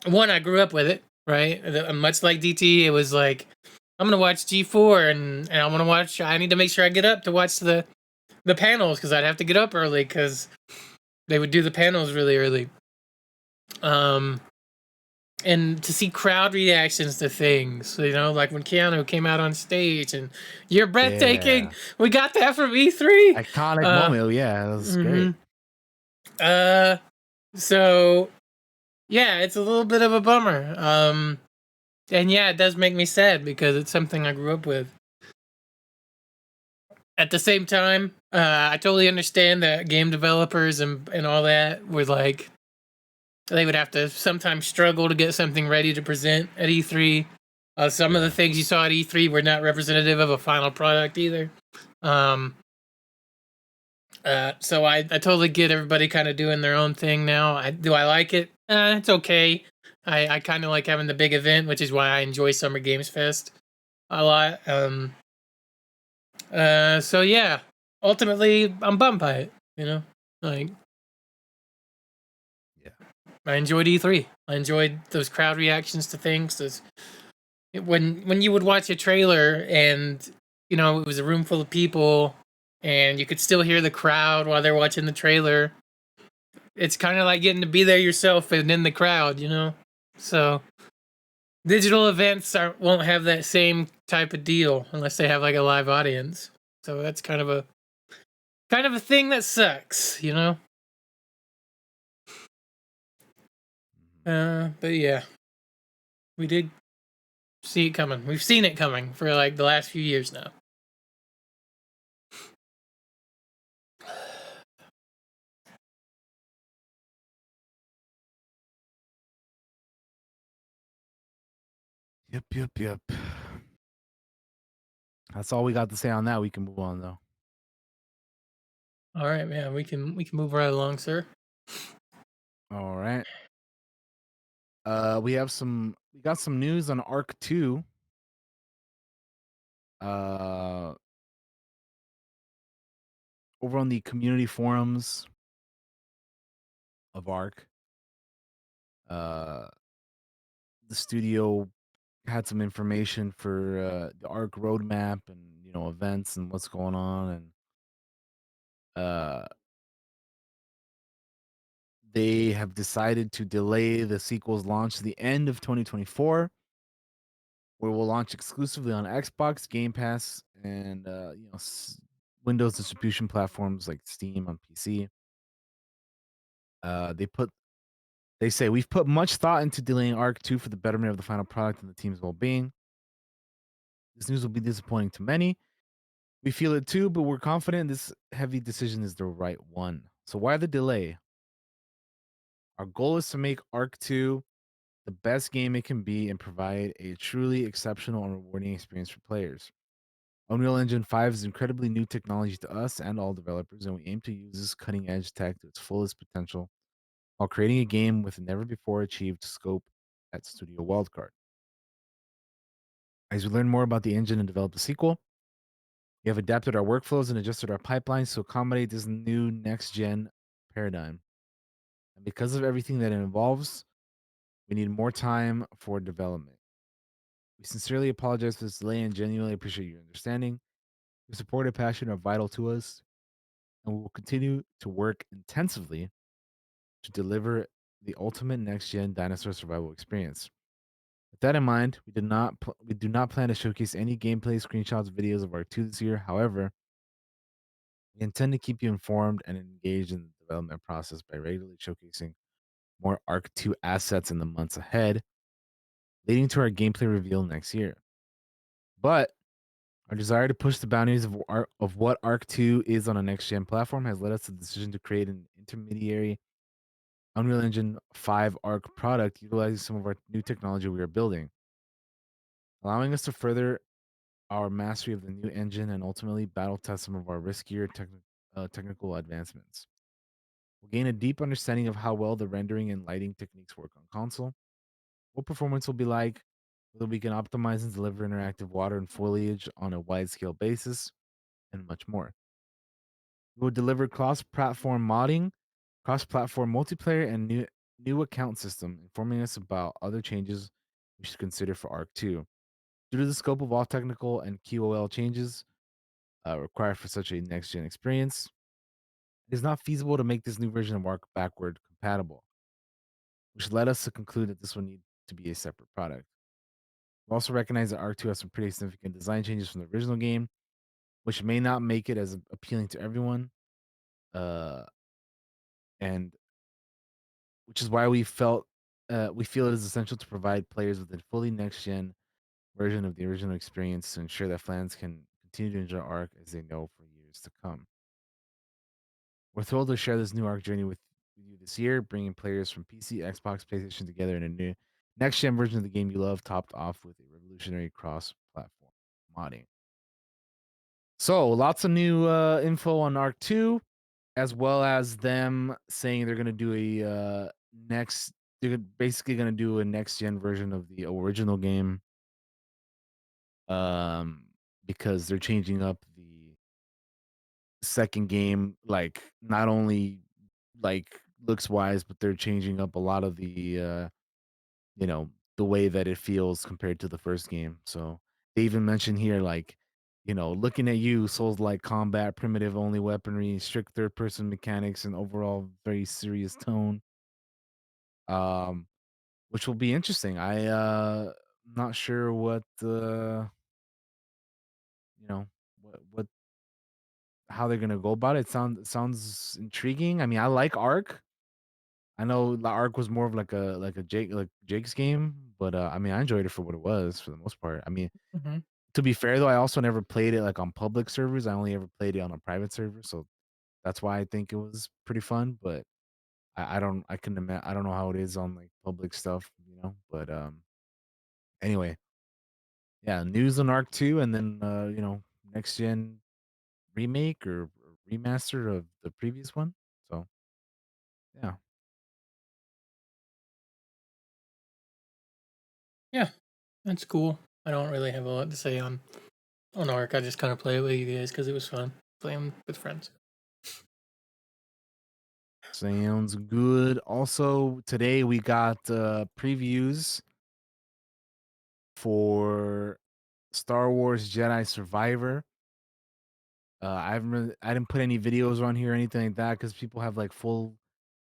one, I grew up with it, right? Much like DT, it was like I'm gonna watch G4 and I want to watch. I need to make sure I get up to watch the panels because I'd have to get up early because they would do the panels really early. Um, and to see crowd reactions to things, like when Keanu came out on stage and "You're breathtaking," Yeah. we got that from E3. Iconic Uh, moment. Yeah, that was hmm great. uh, so yeah, it's a little bit of a bummer. And yeah, it does make me sad because it's something I grew up with. At the same time, I totally understand that game developers and all that were like they would have to sometimes struggle to get something ready to present at E3. Some of the Yeah. things you saw at E3 were not representative of a final product either. Um, so I totally get everybody kind of doing their own thing now. Do I like it? It's okay. I kind of like having the big event, which is why I enjoy Summer Games Fest a lot. So yeah, ultimately, I'm bummed by it. You know, like Yeah. I enjoyed E3. I enjoyed those crowd reactions to things. When you would watch a trailer and you know it was a room full of people and you could still hear the crowd while they're watching the trailer. It's kind of like getting to be there yourself and in the crowd, you know. So digital events won't have that same type of deal unless they have like a live audience. So that's kind of a thing that sucks, you know. But yeah, we did see it coming. We've seen it coming for like the last few years now. Yep. That's all we got to say on that. We can move on though. All right, man. We can move right along, sir. All right. We got some news on Arc 2. Over on the community forums of Arc. The studio had some information for the Arc roadmap and events and what's going on, and they have decided to delay the sequel's launch to the end of 2024, where we'll launch exclusively on Xbox, Game Pass, and Windows distribution platforms like Steam on PC. They say we've put much thought into delaying Arc 2 for the betterment of the final product and the team's well-being. This news will be disappointing to many. We feel it too, but we're confident this heavy decision is the right one. So why the delay? Our goal is to make Arc 2 the best game it can be and provide a truly exceptional and rewarding experience for players. Unreal Engine 5 is incredibly new technology to us and all developers, and we aim to use this cutting edge tech to its fullest potential while creating a game with a never before achieved scope at Studio Wildcard. As we learn more about the engine and develop the sequel, we have adapted our workflows and adjusted our pipelines to accommodate this new next gen paradigm. And because of everything that it involves, we need more time for development. We sincerely apologize for this delay and genuinely appreciate your understanding. Your support and passion are vital to us, and we will continue to work intensively to deliver the ultimate next gen dinosaur survival experience. With that in mind, we do not plan to showcase any gameplay, screenshots, videos of Arc 2 this year. However, we intend to keep you informed and engaged in the development process by regularly showcasing more Arc 2 assets in the months ahead, leading to our gameplay reveal next year. But our desire to push the boundaries of what Arc 2 is on a next gen platform has led us to the decision to create an intermediary Unreal Engine 5 Arc product utilizing some of our new technology we are building, allowing us to further our mastery of the new engine and ultimately battle test some of our riskier technical advancements. We'll gain a deep understanding of how well the rendering and lighting techniques work on console, what performance will be like, whether we can optimize and deliver interactive water and foliage on a wide scale basis, and much more. We will deliver cross-platform modding, cross-platform multiplayer, and new account system, informing us about other changes we should consider for Arc 2. Due to the scope of all technical and QoL changes required for such a next-gen experience, it is not feasible to make this new version of Arc backward compatible, which led us to conclude that this will need to be a separate product. We also recognize that Arc 2 has some pretty significant design changes from the original game, which may not make it as appealing to everyone. And which is why we feel it is essential to provide players with a fully next gen version of the original experience to ensure that fans can continue to enjoy Arc as they know for years to come. We're thrilled to share this new Arc journey with you this year, bringing players from PC, Xbox, PlayStation together in a new next gen version of the game you love, topped off with a revolutionary cross platform modding. So, lots of new info on Arc 2, as well as them saying they're going to do a they're basically going to do a next gen version of the original game, um because they're changing up second game, like not only like looks wise, but they're changing up a lot of the you know, the way that it feels compared to the first game. So they even mention here, like, looking at you, Souls like combat, primitive only weaponry, strict third person mechanics, and overall very serious tone. Um, which will be interesting. Not sure what you know what how they're gonna go about it. Sounds intriguing. I mean, I like Ark. I know the Ark was more of like a Jake's game, but I mean, I enjoyed it for what it was for the most part. I mean, Mhm. to be fair though, I also never played it like on public servers. I only ever played it on a private server, so that's why I think it was pretty fun. But I couldn't imagine. I don't know how it is on like public stuff, But anyway, yeah, news on Arc 2, and then next gen remake or remaster of the previous one. So yeah, Yeah, that's cool. I don't really have a lot to say on Ark. I just kind of play it with you guys because it was fun playing with friends. sounds good. Also, today we got previews for Star Wars Jedi Survivor. I didn't put any videos on here or anything like that because people have like full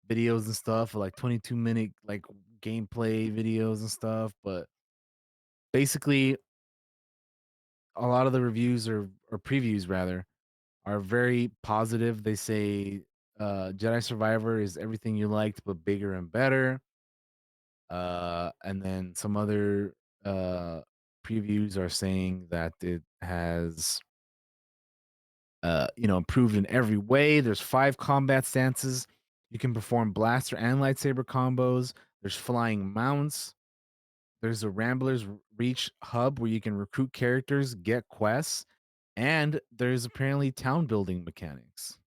videos and stuff, or like 22-minute like gameplay videos and stuff. But basically, a lot of the reviews or previews rather are very positive. They say Jedi Survivor is everything you liked but bigger and better. And then some other previews are saying that it has improved in every way. There's 5 combat stances. You can perform blaster and lightsaber combos. There's flying mounts. There's a Ramblers Reach hub where you can recruit characters, get quests, and there's apparently town building mechanics,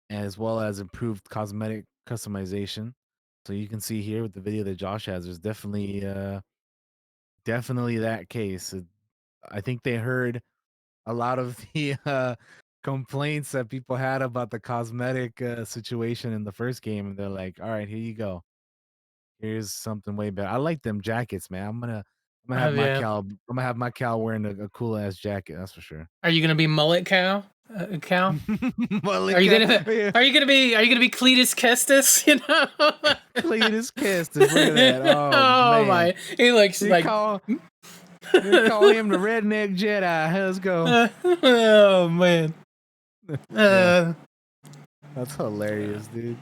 as well as improved cosmetic customization. So you can see here with the video that Josh has, there's definitely that case. I think they heard a lot of the complaints that people had about the cosmetic situation in the first game, and they're like, "All right, here you go. Here's something way better." I like them jackets, man. I'm gonna have Oh my yeah. Cal. I'm gonna have my Cal wearing a cool ass jacket. That's for sure. Are you gonna be mullet cow? Cow? Mullet Cal. Yeah. Are you gonna be Cletus Kestis? You know. Cletus Kestis. Look at that. Oh Oh man. my! He looks You like. call you call him the redneck Jedi. Let's go. Oh man. Yeah. Uh, That's hilarious, dude.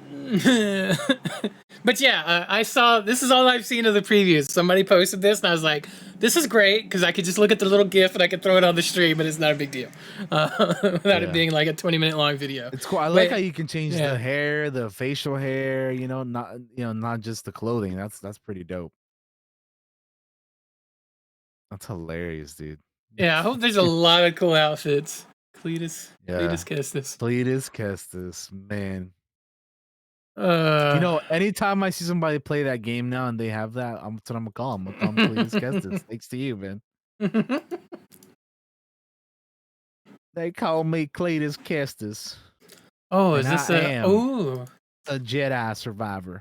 but yeah, I saw this is all I've seen of the previews. Somebody posted this, and I was like, "This is great" because I could just look at the little GIF and I could throw it on the stream, and it's not a big deal, without it Yeah. being like a 20-minute long video. It's cool. I like But how you can change yeah, the hair, the facial hair, not just the clothing. That's pretty dope. That's hilarious, dude. yeah, I hope there's a lot of cool outfits. Cletus Yeah. Kestis. Cletus Kestis, man. Uh, Anytime I see somebody play that game now and they have that, that's what I'm gonna call him. I'm gonna call him Cletus Kestis. Thanks to you, man. They call me Cletus Kestis. oh, And is this I am oh? a Jedi survivor.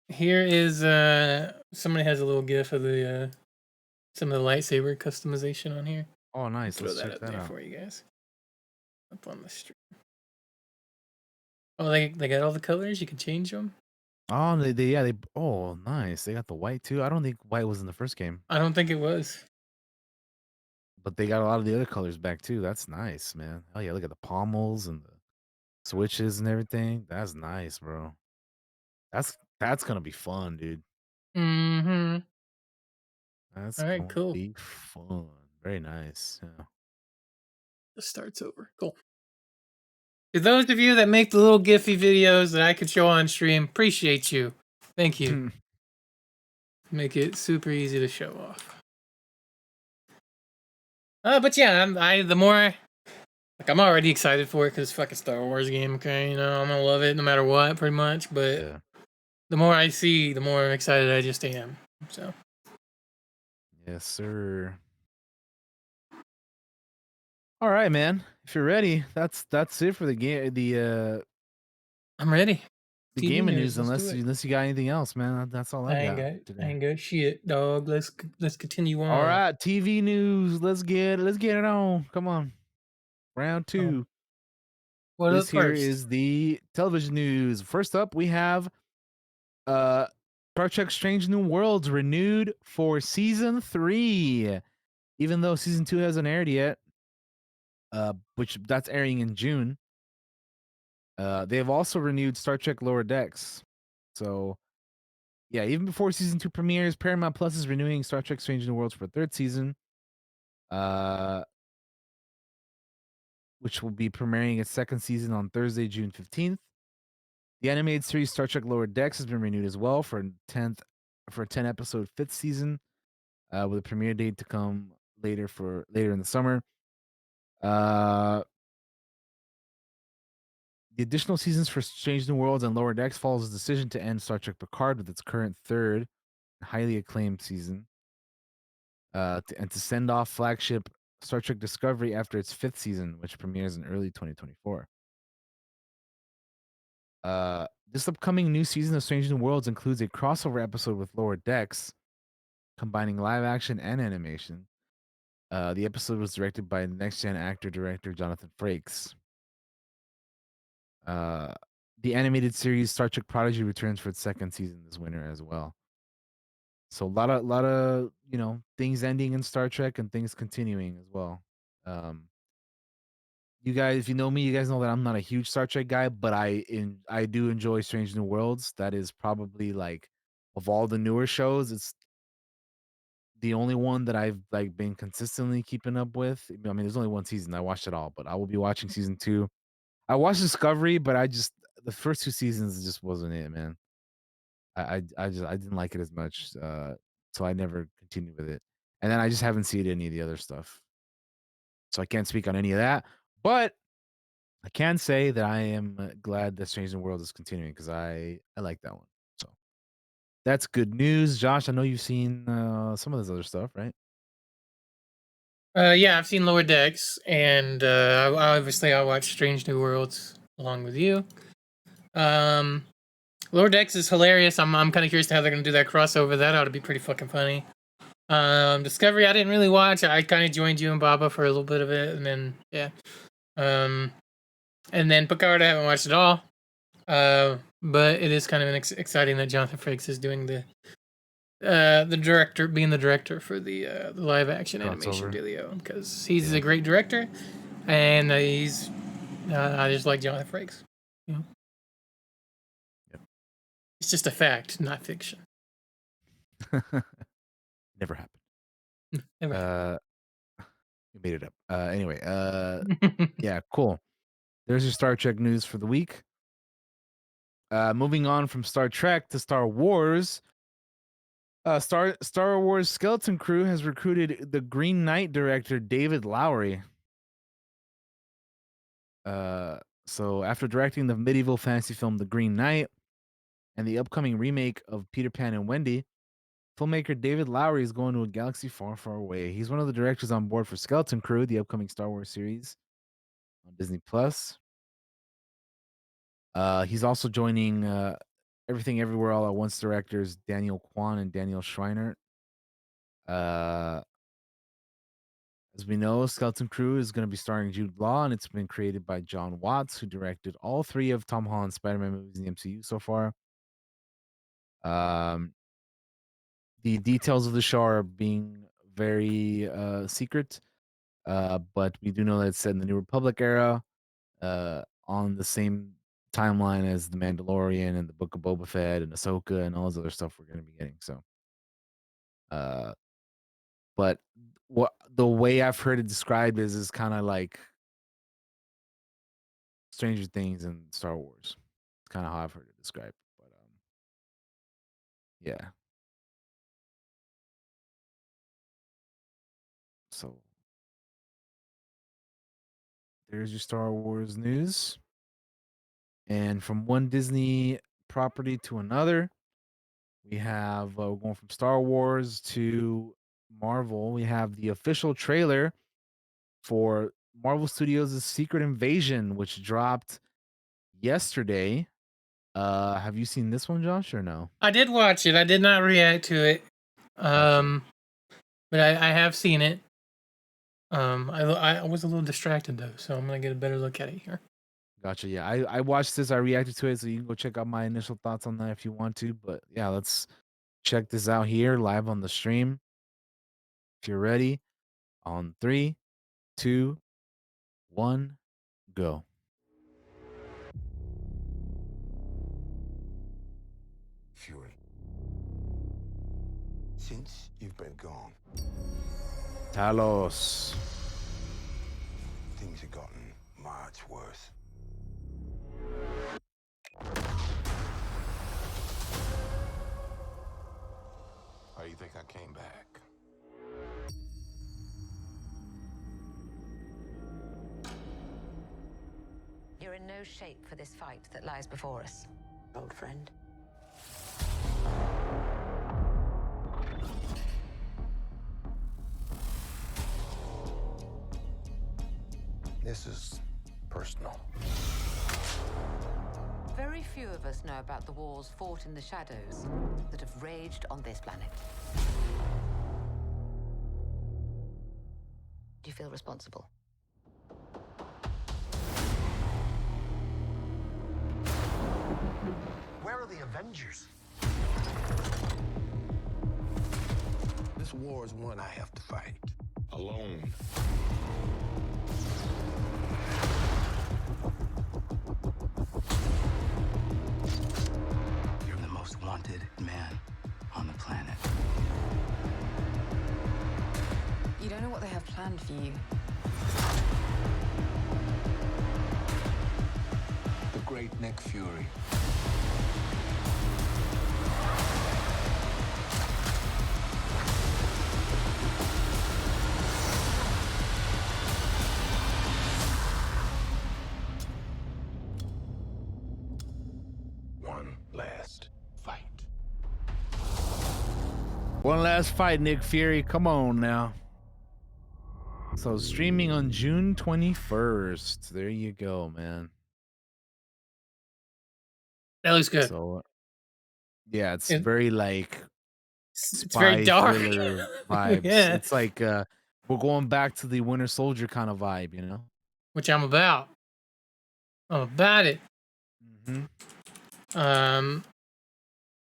Here is somebody has a little GIF of the some of the lightsaber customization on here. Oh, nice. Throw Let's that check up that there out. for you guys. Up on the stream. Oh, they got all the colors. You can change them. Oh, oh, nice. They got the white too. I don't think white was in the first game. I don't think it was. But they got a lot of the other colors back too. That's nice, man. Oh yeah, look at the pommels and the switches and everything. That's nice, bro. That's gonna be fun, dude. Mm-hmm. That's All right, going to cool. be fun. Very nice. Yeah. This starts over. Cool. To those of you that make the little Giphy videos that I could show on stream, appreciate you. Thank you. Make it super easy to show off. But yeah, I'm already excited for it because it's fucking Star Wars game. Okay, I'm gonna love it no matter what, pretty much. But Yeah. the more I see, the more excited I just am. So Yes, sir. All right, man. If you're ready, that's it for the game. I'm ready. The TV gaming news. news. Let's do Unless it. you got anything else, man. That's all I got I today. ain't got shit, dog. Let's continue All on. right, TV news. Let's get it on. Come on, round Oh, 2. what This up here first? is the television news. First up, we have uh Star Trek Strange New Worlds renewed for season 3. Even though season 2 hasn't aired yet, which that's airing in June. They have also renewed Star Trek Lower Decks. So, yeah, even before season 2 premieres, Paramount Plus is renewing Star Trek Strange New Worlds for a 3rd season. Which will be premiering its 2nd season on Thursday, June 15th. The animated series Star Trek Lower Decks has been renewed as well for a 10 episode 5th season, with a premiere date to come later in the summer. The additional seasons for Strange New Worlds and Lower Decks follows a decision to end Star Trek Picard with its current 3rd highly acclaimed season, and to send off flagship Star Trek Discovery after its 5th season, which premieres in early 2024. This upcoming new season of Strange New Worlds includes a crossover episode with Lower Decks, combining live action and animation. The episode was directed by Next Gen actor-director Jonathan Frakes. The animated series Star Trek Prodigy returns for its 2nd season this winter as well. So a lot of things ending in Star Trek and things continuing as well. You guys, if you know me, you guys know that I'm not a huge Star Trek guy, but I do enjoy Strange New Worlds. That is probably like, of all the newer shows, it's the only one that I've like been consistently keeping up with. I mean, there's only one season. I watched it all, but I will be watching season 2. I watched Discovery, but the first 2 seasons just wasn't it, man. I didn't like it as much, so I never continued with it. And then I just haven't seen any of the other stuff, so I can't speak on any of that. But I can say that I am glad that Strange New World is continuing because I like that one. So that's good news, Josh. I know you've seen some of this other stuff, right? Yeah, I've seen Lower Decks, and obviously I watched Strange New Worlds along with you. Lower Decks is hilarious. I'm kind of curious to how they're gonna do that crossover. That ought to be pretty fucking funny. Discovery I didn't really watch. I kind of joined you and Baba for a little bit of it, and then yeah. And then Picard I haven't watched at all. But it is kind of exciting that Jonathan Frakes is doing the director, being the director for the live action animation Crossover. dealio, because he's a great director, and he's I just like Jonathan Frakes. You know? Yep. It's just a fact, not fiction. Never happened. Never You made it up. Anyway, yeah, cool. There's your Star Trek news for the week. Moving on from Star Trek to Star Wars. Star Wars Skeleton Crew has recruited the Green Knight director David Lowery. So after directing the medieval fantasy film The Green Knight and the upcoming remake of Peter Pan and Wendy, filmmaker David Lowery is going to a galaxy far, far away. He's one of the directors on board for Skeleton Crew, the upcoming Star Wars series on Disney Plus. He's also joining Everything Everywhere All at Once directors Daniel Kwan and Daniel Schreiner. As we know, Skeleton Crew is going to be starring Jude Law, and it's been created by John Watts, who directed all 3 of Tom Holland's Spider-Man movies in the MCU so far. The details of the show are being very secret, but we do know that it's set in the New Republic era, on the same timeline as The Mandalorian and the Book of Boba Fett and Ahsoka and all this other stuff we're going to be getting. So, but what the way I've heard it described is kind of like Stranger Things and Star Wars. It's kind of how I've heard it described. But yeah. So there's your Star Wars news. And from one Disney property to another, we have going from Star Wars to Marvel. We have the official trailer for Marvel Studios' Secret Invasion, which dropped yesterday. Have you seen this one, Josh, or no? I did watch it. I did not react to it. Gotcha. But I have seen it. I was a little distracted though, so I'm gonna get a better look at it here. Gotcha. Yeah, I watched this. I reacted to it, so you can go check out my initial thoughts on that if you want to. But yeah, let's check this out here live on the stream. If you're ready, on 3, 2, 1, go. Fury. Since you've been gone, Talos. things have gotten much worse. How do you think I came back? You're in no shape for this fight that lies before us, old friend. This is personal. Very few of us know about the wars fought in the shadows that have raged on this planet. Do you feel responsible? Where are the Avengers? This war is one I have to fight. Alone. You're the most wanted man on the planet. You don't know what they have planned for you. The great Nick Fury. One last fight. One last fight, Nick Fury. Come on now. So streaming on June 21st. There you go, man. That looks good. So yeah, it's It- very like It's very spy dark. thriller vibes. Yeah. It's like we're going back to the Winter Soldier kind of vibe, you know? Which I'm about. I'm about it. Mm-hmm.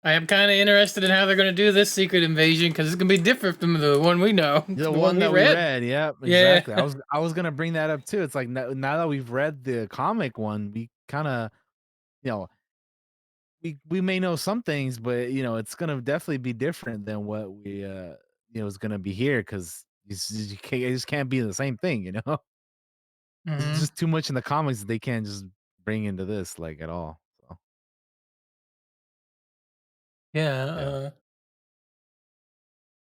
I am kind of interested in how they're going to do this Secret Invasion because it's going to be different from the one we know. The one that we read. Yep, Yeah. exactly. I was gonna bring that up too. It's like now that we've read the comic one, we kind of, you know, we may know some things, but you know, it's gonna definitely be different than what we you know is gonna be here because you just can't be the same thing, you know. Mhm. There's just too much in the comics that they can't just bring into this like at all. So Yeah.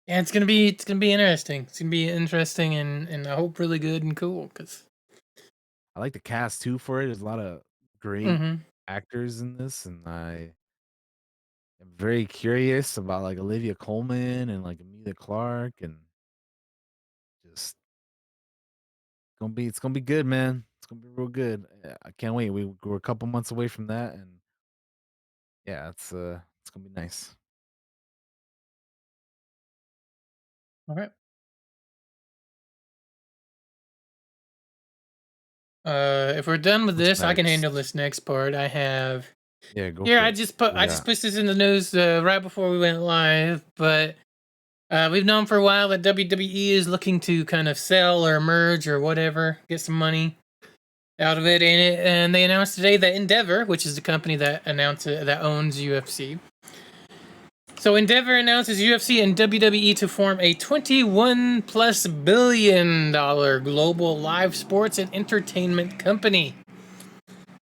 Yeah, it's gonna be interesting. It's gonna be interesting and I hope really good and cool because. I like the cast too for it. There's a lot of great actors in this, and I am very curious about like Olivia Colman and like Emilia Clarke, and just it's gonna be good, man. It's gonna be real good. I can't wait. We're a couple months away from that, and yeah, it's gonna be nice. All right. If we're done with What's this, I can next? handle this next part. I have Yeah, go here. for I it. just What do you pushed got? this in the news right before we went live, but we've known for a while that WWE is looking to kind of sell or merge or whatever, get some money out of it, and they announced today that Endeavor, which is the company that owns UFC. So Endeavor announces UFC and WWE to form a $21+ billion global live sports and entertainment company.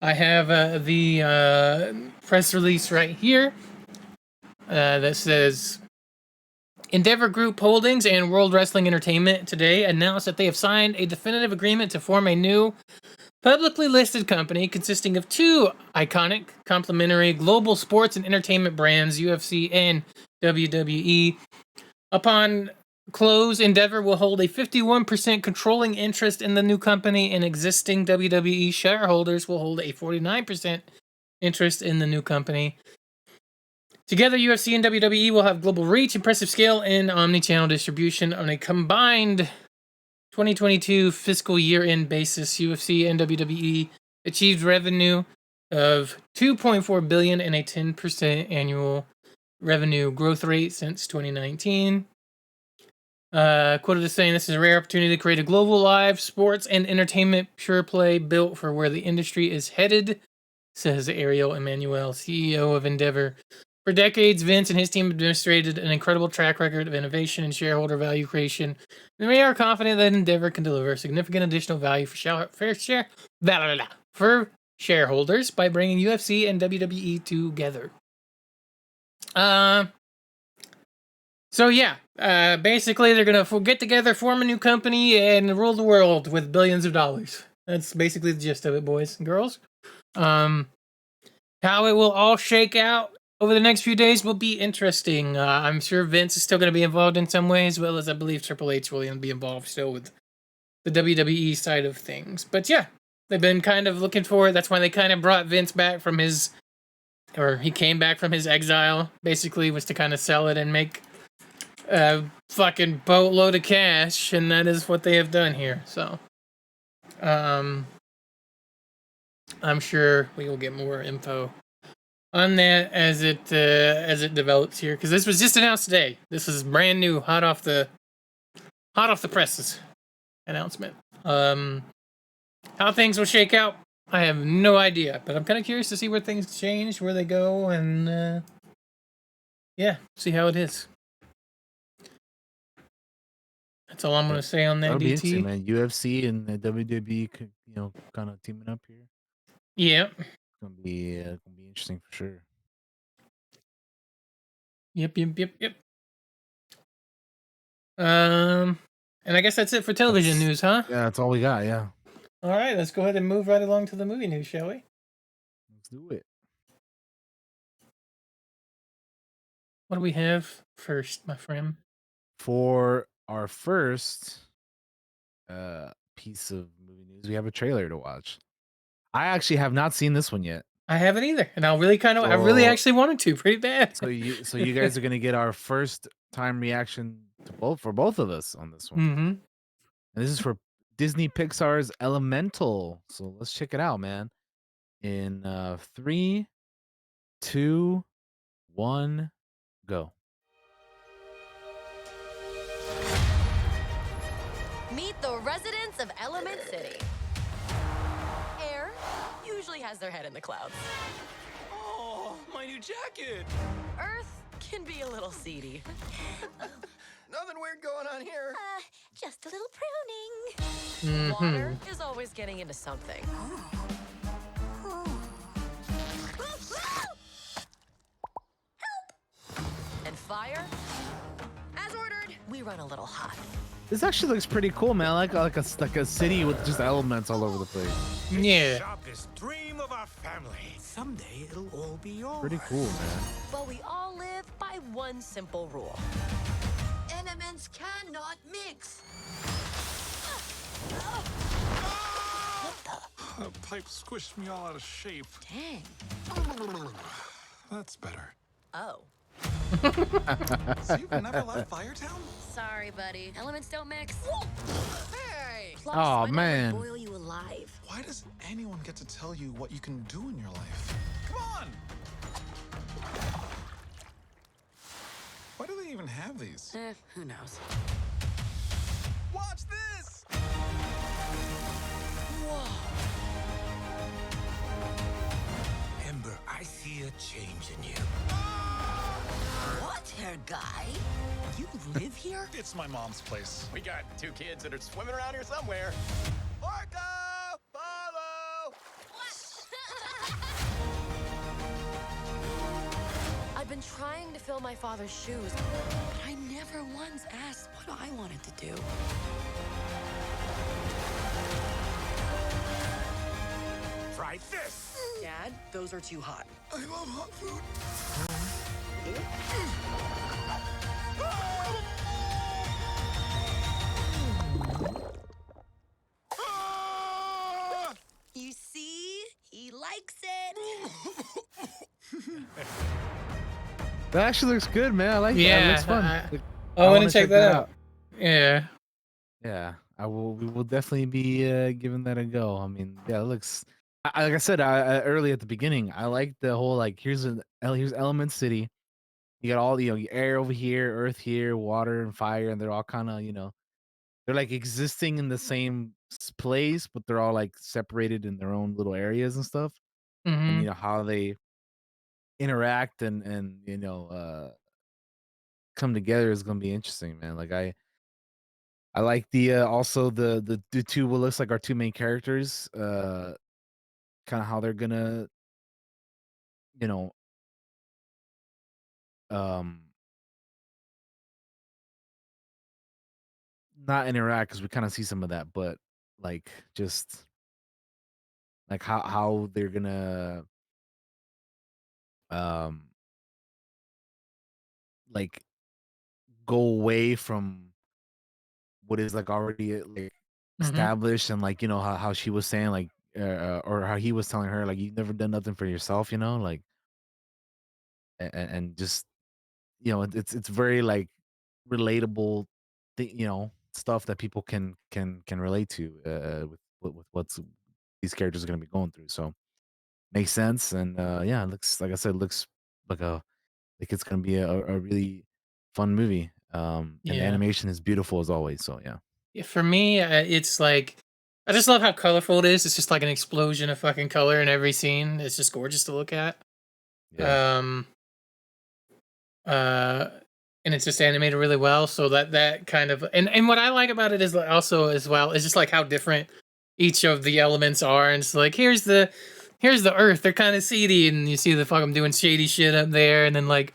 I have the press release right here that says Endeavor Group Holdings and World Wrestling Entertainment today announced that they have signed a definitive agreement to form a new publicly listed company consisting of two iconic, complementary global sports and entertainment brands, UFC and WWE. Upon close, Endeavor will hold a 51% controlling interest in the new company, and existing WWE shareholders will hold a 49% interest in the new company. Together, UFC and WWE will have global reach, impressive scale, and omni-channel distribution on a combined 2022 fiscal year-end basis. UFC and WWE achieved revenue of $2.4 billion and a 10% annual revenue growth rate since 2019. Quoted as saying, "This is a rare opportunity to create a global live sports and entertainment pure play built for where the industry is headed," says Ariel Emanuel, CEO of Endeavor. "For decades, Vince and his team have demonstrated an incredible track record of innovation and shareholder value creation, and we are confident that Endeavor can deliver significant additional value for shareholders by bringing UFC and WWE together." So yeah, basically they're gonna get together, form a new company, and rule the world with billions of dollars. That's basically the gist of it, boys and girls. How it will all shake out over the next few days will be interesting. I'm sure Vince is still going to be involved in some ways, as well as I believe Triple H will be involved still with the WWE side of things. But yeah, they've been kind of looking for it. That's why they kind of brought Vince back from he came back from his exile, basically, was to kind of sell it and make a fucking boatload of cash, and that is what they have done here. So, I'm sure we will get more info on that as it develops here, because this was just announced today. This is brand new, hot off the presses announcement. How things will shake out, I have no idea, but I'm kind of curious to see where things change, where they go, and yeah, see how it is. That's all I'm gonna say on that. That'll be DT, interesting, man. UFC and the WWE, kind of teaming up here. yeah, It's gonna be interesting for sure. yep. And I guess that's it for television news, huh? Yeah, that's all we got. Yeah, All right, let's go ahead and move right along to the movie news, shall we? let's do it. What do we have first, my friend? For our first piece of movie news, we have a trailer to watch. I actually have not seen this one yet. I haven't either, and I really actually wanted to, pretty bad. So you guys are gonna get our first time reaction to both of us on this one. Mm-hmm. And this is for Disney Pixar's Elemental. So let's check it out, man. In 3, 2, 1, go. Meet the residents of Element City. Air usually has their head in the clouds. Oh, my new jacket! Earth can be a little seedy. Nothing weird going on here. Just a little pruning. Water is always getting into something. And fire, as ordered, we run a little hot. This actually looks pretty cool, man. Like a city with just elements all over the place. Yeah. Sharpest dream of our family. Someday it'll all be yours. Pretty cool, man. But we all live by one simple rule. Elements cannot mix. The pipe squished me all out of shape. Dang. That's better. Oh. So you've never left Firetown? Sorry, buddy. Elements don't mix. Hey! Plus, Aw, why not man. boil you alive? Why does anyone get to tell you what you can do in your life? Come on! Why do they even have these? Who knows? Watch this! Whoa. Ember, I see a change in you. What, hair guy? You live here? It's my mom's place. We got 2 kids that are swimming around here somewhere. Orca! Follow! I've been trying to fill my father's shoes, but I never once asked what I wanted to do. Try this. Dad, those are too hot. I love hot food. That actually looks good, man. I like that. It looks fun. Yeah, Like, I I want want to to check check that that out. out. Yeah. Yeah, I will. We will definitely be giving that a go. I mean, yeah, it looks. Like I said early at the beginning, I like the whole like here's Element City. You got all air over here, earth here, water and fire, and they're all kind of they're like existing in the same place, but they're all like separated in their own little areas and stuff. And Hmm. how they interact and come together is gonna be interesting, man. Like I like the also the two what looks like our two main characters, kind of how they're gonna, you know, um not interact because we kind of see some of that, but like just like how they're gonna um like go away from what is like already like Hmm. established and like how she was saying like or how he was telling her like you've never done nothing for yourself, like and just it's very like relatable stuff that people can relate to with what's these characters are going to be going through, so makes sense. And yeah, it looks like I said, looks like it's going to be a really fun movie, and the Yeah. animation is beautiful as always, so yeah. Yeah, for me, it's like I just love how colorful it is. It's just like an explosion of fucking color in every scene. It's just gorgeous to look at. Yeah. Um, uh, and it's just animated really well. So that kind of and what I like about it is also as well is just like how different each of the elements are. And it's like here's the Earth. They're kind of seedy, and you see the fucking doing shady shit up there, and then like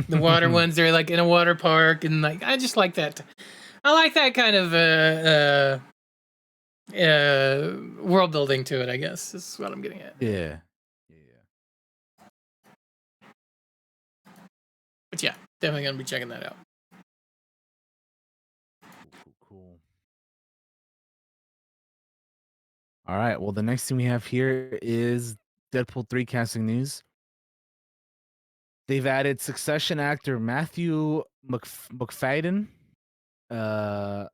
the water ones, they're like in a water park, and like I just like that. I like that kind of world building to it, I guess is what I'm getting at. Yeah. Yeah. But yeah, definitely gonna be checking that out. Cool. All right. Well, the next thing we have here is Deadpool 3 casting news. They've added Succession actor Matthew McFadden. Uh,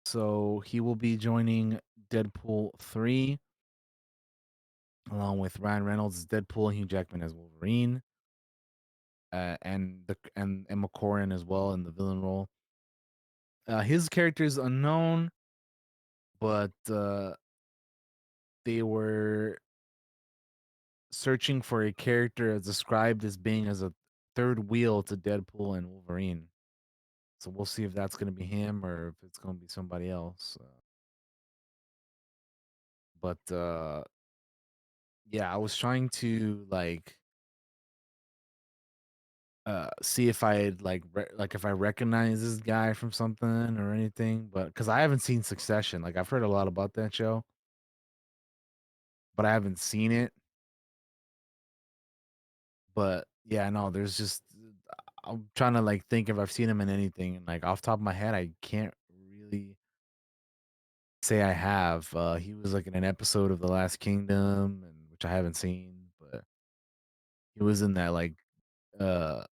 so he will be joining Deadpool 3 along with Ryan Reynolds as Deadpool and Hugh Jackman as Wolverine. And Emma Corrin as well in the villain role. His character is unknown, but they were searching for a character as described as being as a third wheel to Deadpool and Wolverine. So we'll see if that's going to be him or if it's going to be somebody else. But yeah, I was trying to like see if I had like if I recognize this guy from something or anything, but because I haven't seen Succession, like I've heard a lot about that show, but I haven't seen it. But yeah, no, there's just I'm trying to like think if I've seen him in anything, and like off the top of my head, I can't really say I have. He was like in an episode of The Last Kingdom, and which I haven't seen, but he was in that like uh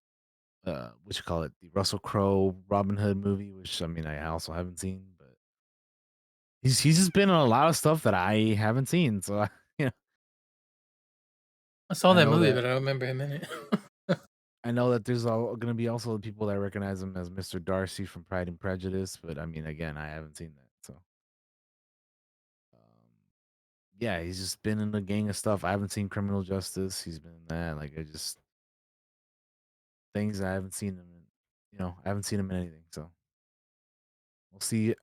what you call it, the Russell Crowe Robin Hood movie, which I mean I also haven't seen, but he's just been in a lot of stuff that I haven't seen. So you know, I saw I that know movie, that but I don't remember him in it. I know that there's gonna be also people that recognize him as Mr. Darcy from Pride and Prejudice, but I mean again, I haven't seen that. So um, yeah, he's just been in a gang of stuff. I haven't seen Criminal Justice. He's been in that. Like I just things I haven't seen him in. I haven't seen him in anything. So we'll see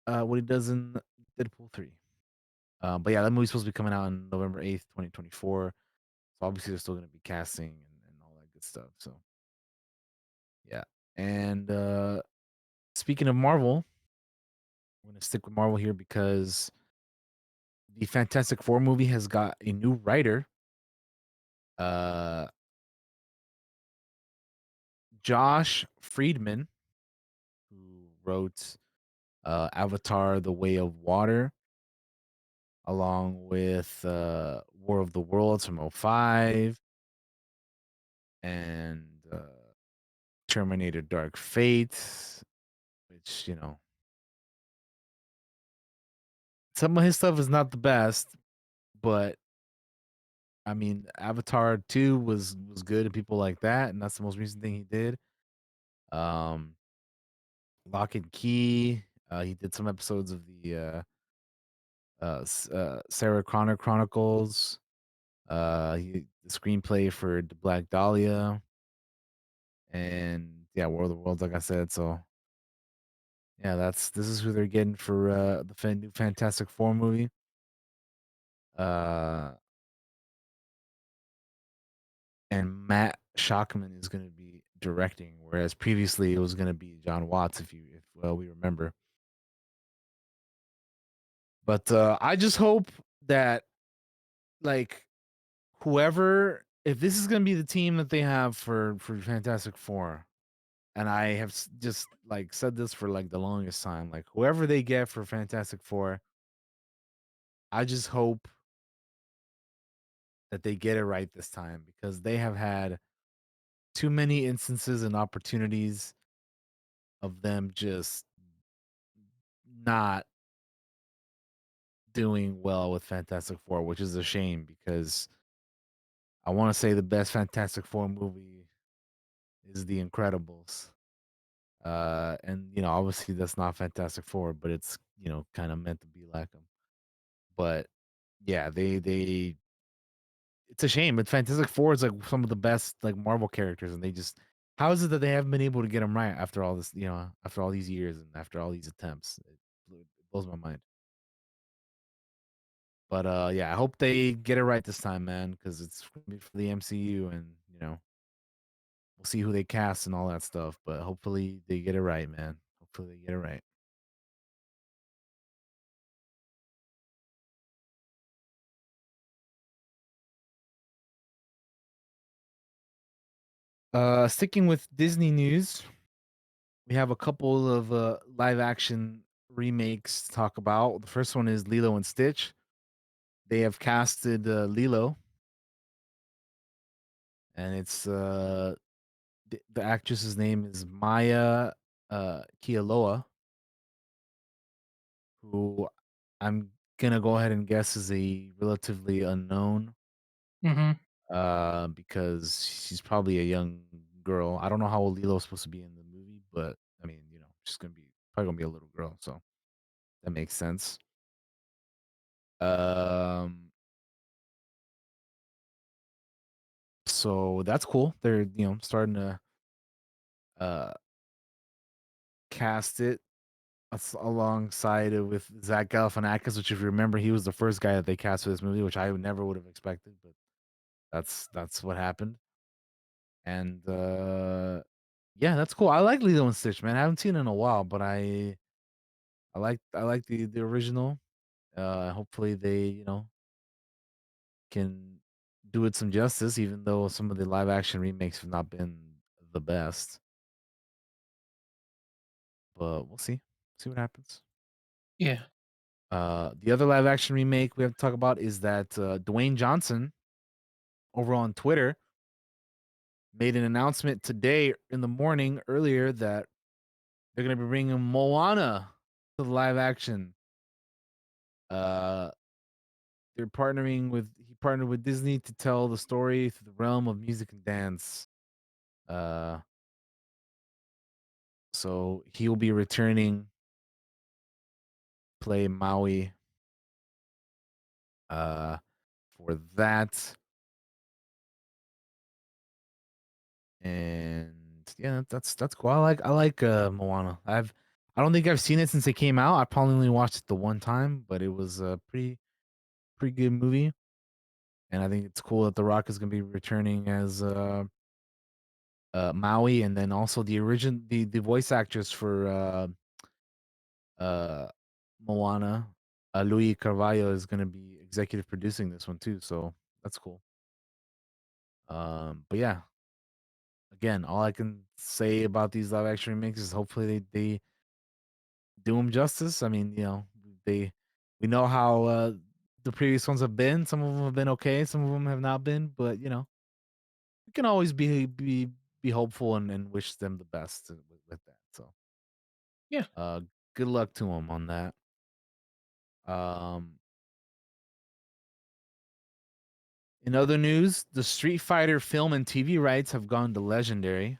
what he does in Deadpool 3. But yeah, that movie's supposed to be coming out on November 8th, 2024. So obviously they're still gonna be casting and all that good stuff. So yeah. And speaking of Marvel, we're gonna stick with Marvel here because the Fantastic Four movie has got a new writer. Uh Josh Friedman, who wrote Avatar: The Way of Water, along with War of the Worlds from '05, and Terminator Dark Fate, which, some of his stuff is not the best, but I mean, Avatar 2 was good and people like that, and that's the most recent thing he did. Um, Lock and Key, he did some episodes of the Sarah Connor Chronicles. The screenplay for The Black Dahlia, and yeah, World of Worlds, like I said. So yeah, this is who they're getting for the new Fantastic Four movie. Uh, and Matt Shockman is going to be directing, whereas previously it was going to be John Watts, if well we remember. But I just hope that, like, whoever, if this is going to be the team that they have for Fantastic Four, and I have just like said this for like the longest time, like whoever they get for Fantastic Four, I just hope that they get it right this time, because they have had too many instances and opportunities of them just not doing well with Fantastic Four, which is a shame, because I want to say the best Fantastic Four movie is The Incredibles. And obviously that's not Fantastic Four, but it's kind of meant to be like them. But yeah, they it's a shame. But Fantastic Four is like some of the best like Marvel characters, and they just, how is it that they haven't been able to get them right after all this, after all these years and after all these attempts? It blows my mind. But yeah, I hope they get it right this time, man, because it's gonna be for the MCU, and we'll see who they cast and all that stuff. But hopefully they get it right, man. Hopefully they get it right. Sticking with Disney news, we have a couple of live action remakes to talk about. The first one is Lilo and Stitch. They have casted Lilo, and it's the actress's name is Maya Kialoa, who I'm gonna go ahead and guess is a relatively unknown, Mm-hmm. because she's probably a young girl. I don't know how old Lilo's supposed to be in the movie, but I mean, she's probably gonna be a little girl, so that makes sense. Um, so that's cool. They're starting to uh cast it alongside it with Zach Galifianakis, which, if you remember, he was the first guy that they cast for this movie, which I never would have expected, but that's what happened. And yeah, that's cool. I like Lilo and Stitch, man. I haven't seen it in a while, but I like the original. Hopefully they can do it some justice, even though some of the live action remakes have not been the best. But we'll see what happens. Yeah. The other live action remake we have to talk about is that Dwayne Johnson over on Twitter made an announcement today in the morning earlier that they're going to be bringing Moana to the live action. Uh, he partnered with Disney to tell the story through the realm of music and dance. Uh, so he will be returning, play Maui, uh, for that. And yeah, that's cool. I like Moana. I don't think I've seen it since it came out. I probably only watched it the one time, but it was a pretty good movie. And I think it's cool that The Rock is gonna be returning as Maui, and then also the voice actress for uh Moana, Louis Carvalho, is gonna be executive producing this one too. So that's cool. But yeah, again, all I can say about these live action remakes is hopefully they do them justice. I mean, they we know how the previous ones have been. Some of them have been okay, some of them have not been, but we can always be hopeful and wish them the best with that. So Yeah. good luck to them on that. Um, in other news, the Street Fighter film and TV rights have gone to Legendary,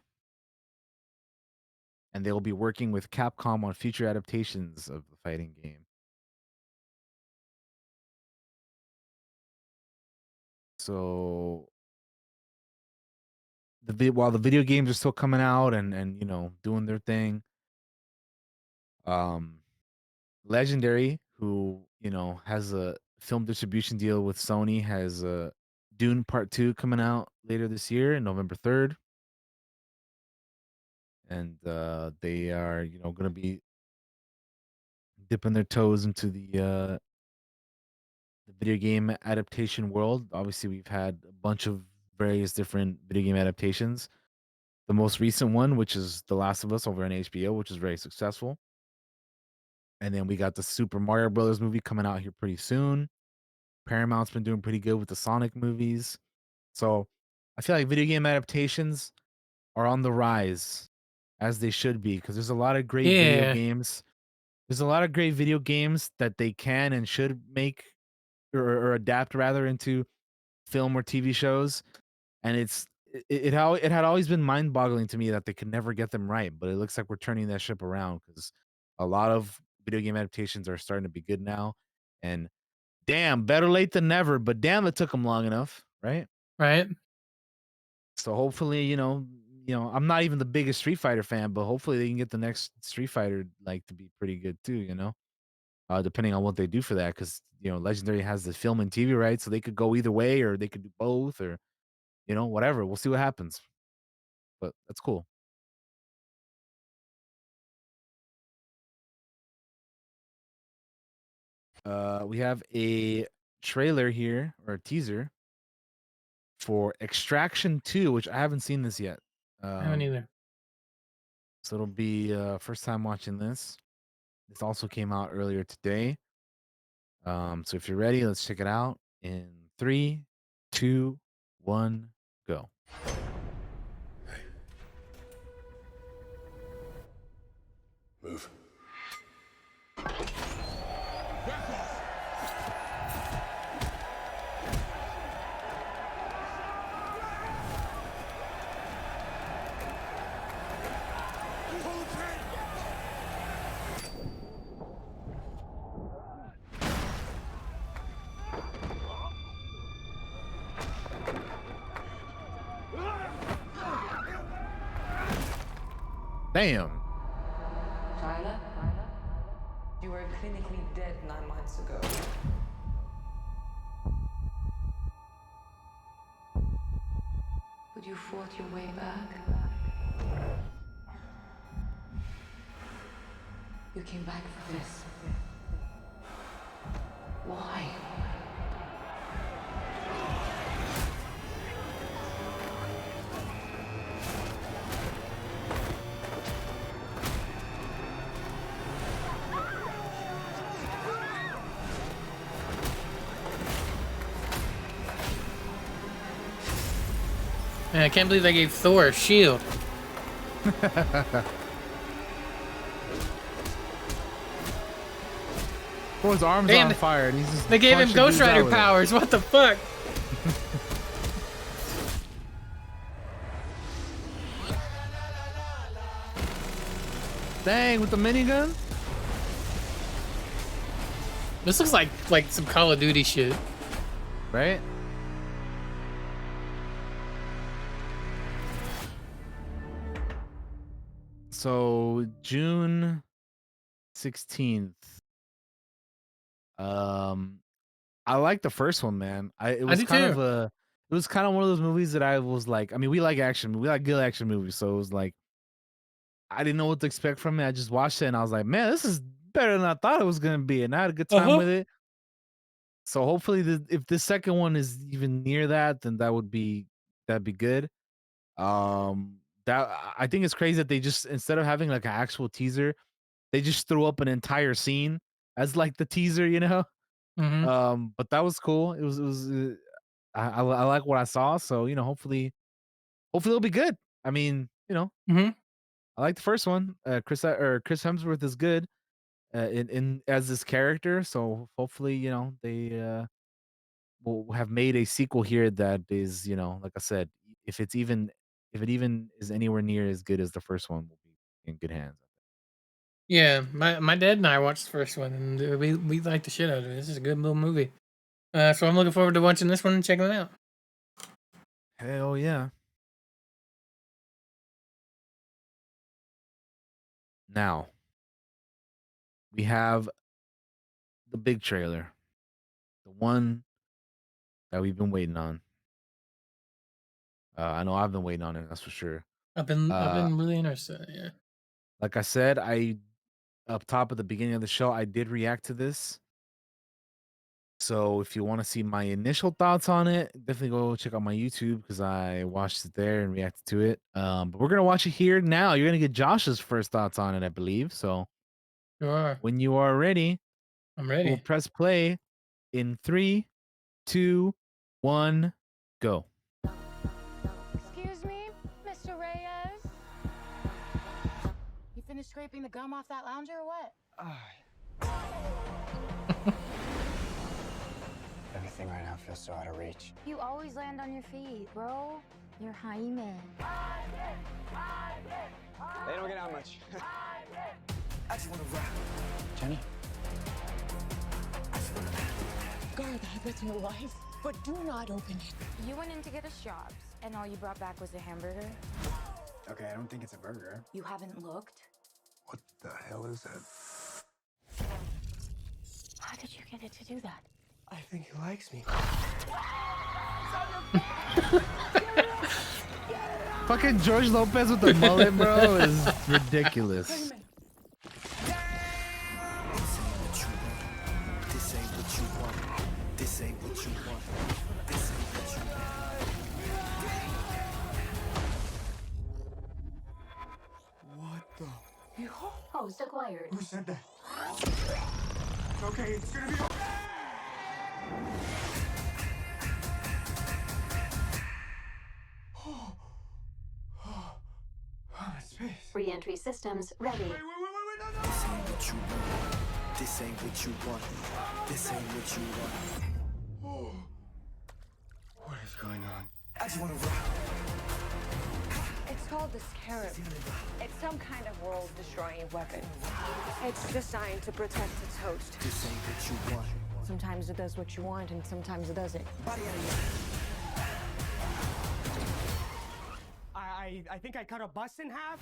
and they will be working with Capcom on future adaptations of the fighting game. So while the video games are still coming out and doing their thing, um, Legendary, who has a film distribution deal with Sony, has Dune Part 2 coming out later this year, November 3rd, and they are going to be dipping their toes into the video game adaptation world. Obviously, we've had a bunch of various different video game adaptations. The most recent one, which is The Last of Us over on HBO, which is very successful. And then we got the Super Mario Brothers movie coming out here pretty soon. Paramount's been doing pretty good with the Sonic movies. So I feel like video game adaptations are on the rise, as they should be, because there's a lot of great video Yeah. games. There's a lot of great video games that they can and should make or adapt rather into film or TV shows. And it had always been mind-boggling to me that they could never get them right, but it looks like we're turning that ship around because a lot of video game adaptations are starting to be good now. And damn, better late than never, but damn, it took them long enough, right? Right. So hopefully, I'm not even the biggest Street Fighter fan, but hopefully they can get the next Street Fighter like to be pretty good too. Depending on what they do for that, because Legendary has the film and TV rights, so they could go either way, or they could do both, or whatever. We'll see what happens, but that's cool. We have a trailer here or a teaser for Extraction 2, which I haven't seen this yet. I haven't either. So it'll be first time watching this. This also came out earlier today. So if you're ready, let's check it out in 3, 2, 1, go. Move. Damn. Tyler? You were clinically dead 9 months ago. But you fought your way back. You came back for this. Why? Man, I can't believe they gave Thor a shield. His arms are Damn, on fire. And he's just They gave him punching Ghost dudes out Rider with it. powers. What the fuck? Dang, with the minigun? This looks like some Call of Duty shit. Right? So June 16th. I like the first one, man. It I was do kind of too. it was kind of one of those movies that I was like, I mean, we like action, we like good action movies, so it was like I didn't know what to expect from it. I just watched it and I was like, man, this is better than I thought it was gonna be, and I had a good time Uh-huh. with it. So hopefully, if the second one is even near that, then that'd be good. That I think it's crazy that they just instead of having like an actual teaser, they just threw up an entire scene as like the teaser. Mm-hmm. But that was cool. It was I like what I saw. So hopefully hopefully it'll be good. I mean, Hmm. I like the first one. Chris Hemsworth is good in as this character, so hopefully they will have made a sequel here that is like I said, if it even is anywhere near as good as the first one, will be in good hands. Yeah, my dad and I watched the first one, and we liked the shit out of it. This is a good little movie. So I'm looking forward to watching this one and checking it out. Hell yeah! Now we have the big trailer, the one that we've been waiting on. I know I've been waiting on it. That's for sure. I've Uh, been really interested. Yeah. like I said, I up top at the beginning of the show, I did react to this. So if you want to see my initial thoughts on it, definitely go check out my YouTube because I watched it there and reacted to it. But we're gonna watch it here now. You're gonna get Josh's first thoughts on it, I believe. So Sure. when you are ready, I'm we'll ready. press play in 3, 2, 1, go. Excuse me, Mr. Reyes? You finished scraping the gum off that lounger or what? Everything right now feels so out of reach. You always land on your feet, bro. You're Jaime. They don't get out much. I just want to rock. Jenny? God, that's your life. But do not open it. You went in to get us jobs, and all you brought back was a hamburger? Okay, I don't think it's a burger. You haven't looked? What the hell is that? How did you get it to do that? I think he likes me. Fucking George Lopez with the mullet, bro, is ridiculous. What the? Host acquired. Who said that? It's okay, it's gonna be okay! Space. Re-entry systems ready. Wait, no! This ain't what you want. This ain't what you want. This ain't what you want. What is going on? I just wanna rock. It's called the Scarab. It's some kind of world-destroying weapon. It's designed to protect its host. This ain't what you want. Sometimes it does what you want, and sometimes it doesn't. Body out of I think I cut a bus in half.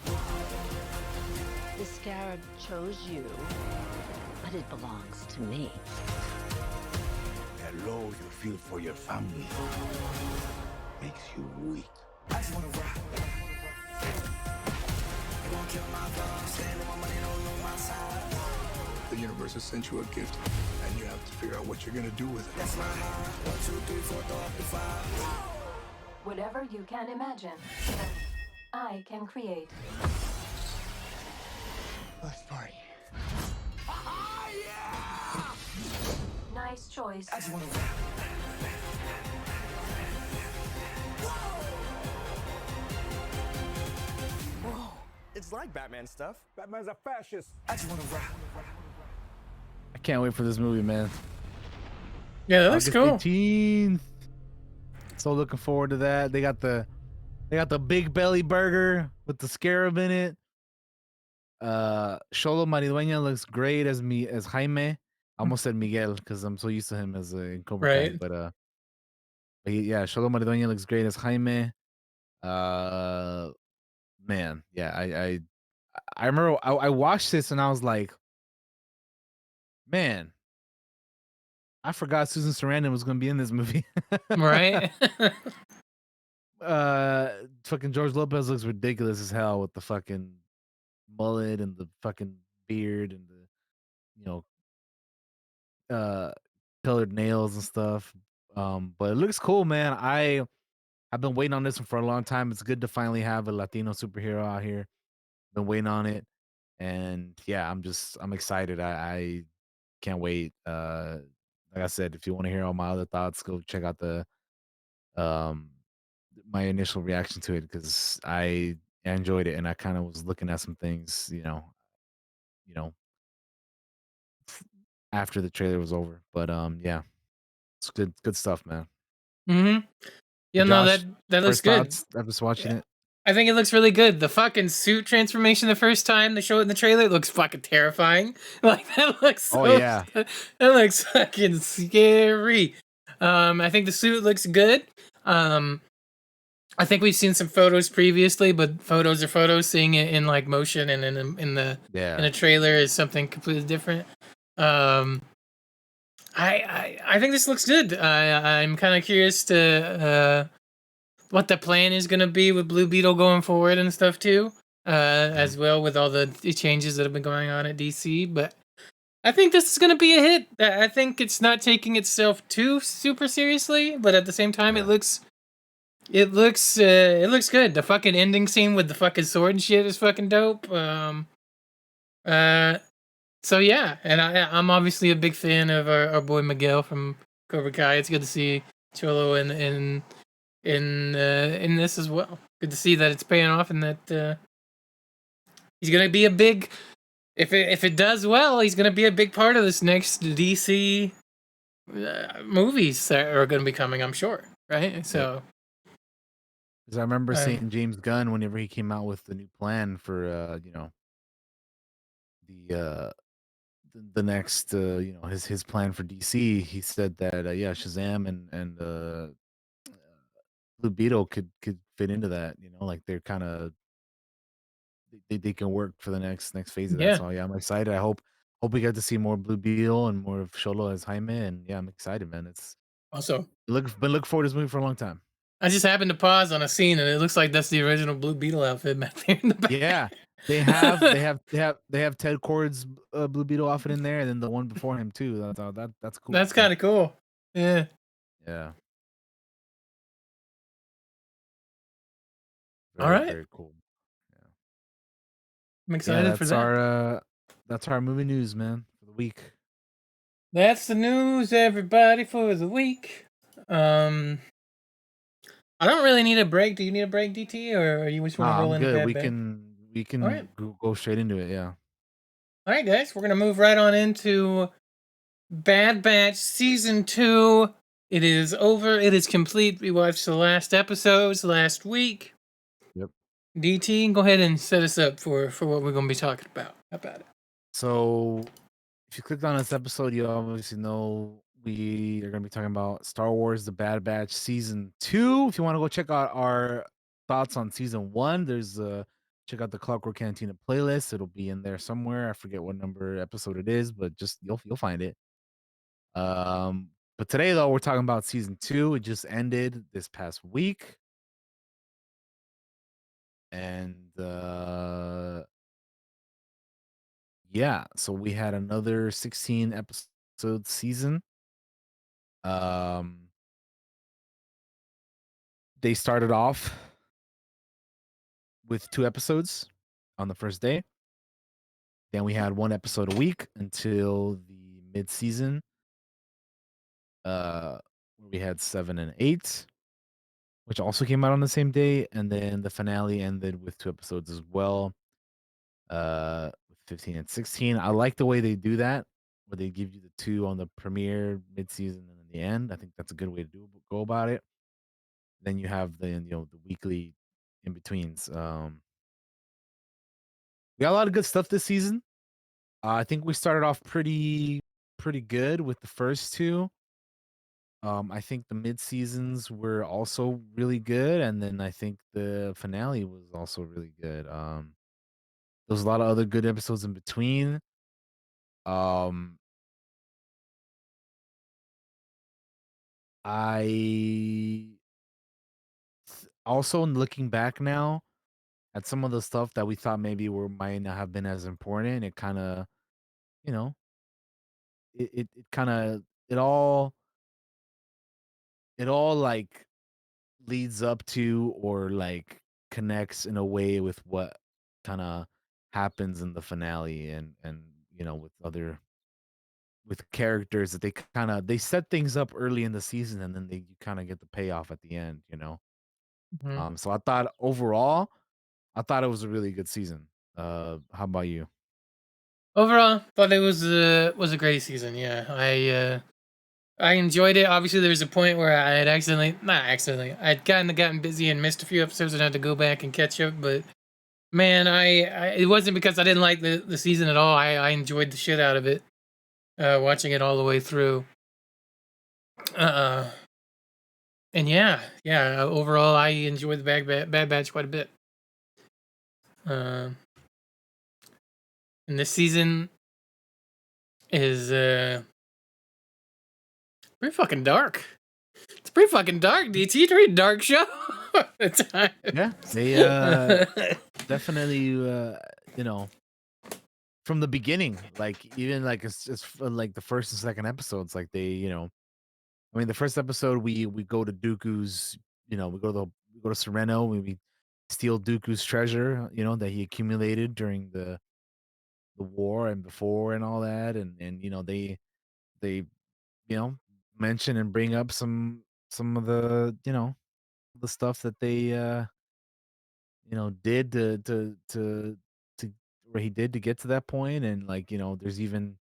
The Scarab chose you, but it belongs to me. That low you feel for your family makes you weak. I just wanna rock. You gon' kill my vibe, stand on my money, don't know my side. The universe has sent you a gift, and you have to figure out what you're gonna do with it. That's my high. 1, 2, 3, 4, throw up the 5. Whatever you can imagine, I can create. Let's party. Nice choice. I just wanna rock. Whoa. It's like Batman stuff. Batman's a fascist. I just wanna rock. I can't wait for this movie, man. Yeah, that looks August cool. 18th. So looking forward to that. They got the big belly burger with the scarab in it. Xolo Maridueña looks great as Jaime. I almost said Miguel because I'm so used to him as in Cobra Kai. Right. But yeah, Xolo Maridueña looks great as Jaime. Man, yeah, I remember I watched this and I was like, man, I forgot Susan Sarandon was gonna be in this movie. Right. Fucking George Lopez looks ridiculous as hell with the fucking mullet and the fucking beard and the colored nails and stuff. But it looks cool, man. I've been waiting on this one for a long time. It's good to finally have a Latino superhero out here. Been waiting on it, and yeah, I'm excited. I can't wait. Like I said, if you want to hear all my other thoughts, go check out the um my initial reaction to it because I enjoyed it and I kind of was looking at some things, you know, after the trailer was over. But yeah, it's good stuff, man. Mm-hmm. But Yeah, no, that Josh, that looks first good. thoughts after just watching Yeah. it? I think it looks really good. The fucking suit transformation the first time they show it in the trailer it looks fucking terrifying. Like that looks Oh so yeah. that looks fucking scary. I think the suit looks good. Um, I think we've seen some photos previously, but photos are photos. Seeing it in like motion and in Yeah. a trailer is something completely different. Um, I think this looks good. I'm kind of curious to what the plan is going to be with Blue Beetle going forward and stuff too, as well with all the changes that have been going on at DC. But I think this is going to be a hit. I think it's not taking itself too super seriously, but at the same time, Yeah. it looks good. The fucking ending scene with the fucking sword and shit is fucking dope. Uh, so yeah, and I'm obviously a big fan of our boy Miguel from Cobra Kai. It's good to see Cholo in this as well. Good to see that it's paying off and that he's gonna be a big. If it does well, he's gonna be a big part of this next DC movies that are gonna be coming. I'm sure, right? So. Because I remember Uh, seeing James Gunn whenever he came out with the new plan for the the next his plan for DC. He said that yeah, Shazam and Blue Beetle could fit into that. Like they're kind of they can work for the next phase of that. yeah. So yeah, I'm excited. I hope we get to see more Blue Beetle and more of Sholo as Jaime. And yeah, I'm excited, man. It's Also, been looking forward to this movie for a long time. I just happened to pause on a scene, and it looks like that's the original Blue Beetle outfit back there in the back. Yeah, they have Ted Cord's Blue Beetle outfit in there, and then the one before him too. That's cool. That's kind of cool. Yeah. Yeah, All very right. very cool. Yeah, I'm yeah. excited for that. That's our movie news, man, for the week. That's the news, everybody, for the week. I don't really need a break. Do you need a break, DT, or you just want to Nah, roll I'm into good. Bad We Batch? All can right. go straight into it. Yeah. All right, guys. We're gonna move right on into Bad Batch season 2. It is over. It is complete. We watched the last episodes last week. Yep. DT, go ahead and set us up for what we're gonna be talking about. How about it? So if you clicked on this episode, you obviously know we are going to be talking about Star Wars: The Bad Batch season 2. If you want to go check out our thoughts on season 1, there's check out the Clockwork Cantina playlist. It'll be in there somewhere. I forget what number episode it is, but just you'll find it. But today though, we're talking about season 2. It just ended this past week. And yeah, so we had another 16 episode season. Um, they started off with 2 episodes on the first day. Then we had 1 episode a week until the mid-season, where we had 7 and 8, which also came out on the same day, and then the finale ended with 2 episodes as well, with 15 and 16. I like the way they do that, where they give you the 2 on the premiere, mid-season, and then the end. I think that's a good way to go about it. Then you have the weekly in betweens. We got a lot of good stuff this season. I think we started off pretty good with the first 2. I think the mid seasons were also really good, and then I think the finale was also really good. There was a lot of other good episodes in between. Um, I also looking back now at some of the stuff that we thought maybe were might not have been as important. It kind of you know it kind of it all like leads up to or like connects in a way with what kind of happens in the finale and with characters that they set things up early in the season and then you kind of get the payoff at the end. Mhm. So I thought overall, I thought it was a really good season. How about you? Overall, thought it was a great season. Yeah, I enjoyed it. Obviously, there was a point where I had not accidentally, I'd kind of gotten busy and missed a few episodes and had to go back and catch up. But man, it wasn't because I didn't like the season at all. I enjoyed the shit out of it, watching it all the way through. Uh, and yeah. Overall, I enjoyed the Bad Batch quite a bit. Uh, and this season is pretty fucking dark. It's pretty fucking dark, DT. It's a pretty dark show at times. Yeah, they definitely you know, from the beginning, like even like it's for, like the first and second episodes, like they, I mean, the first episode we go to Dooku's, we go to Sereno, we steal Dooku's treasure, that he accumulated during the war and before and all that, and they mention and bring up some of the stuff that they did to where he did to get to that point, and like there's even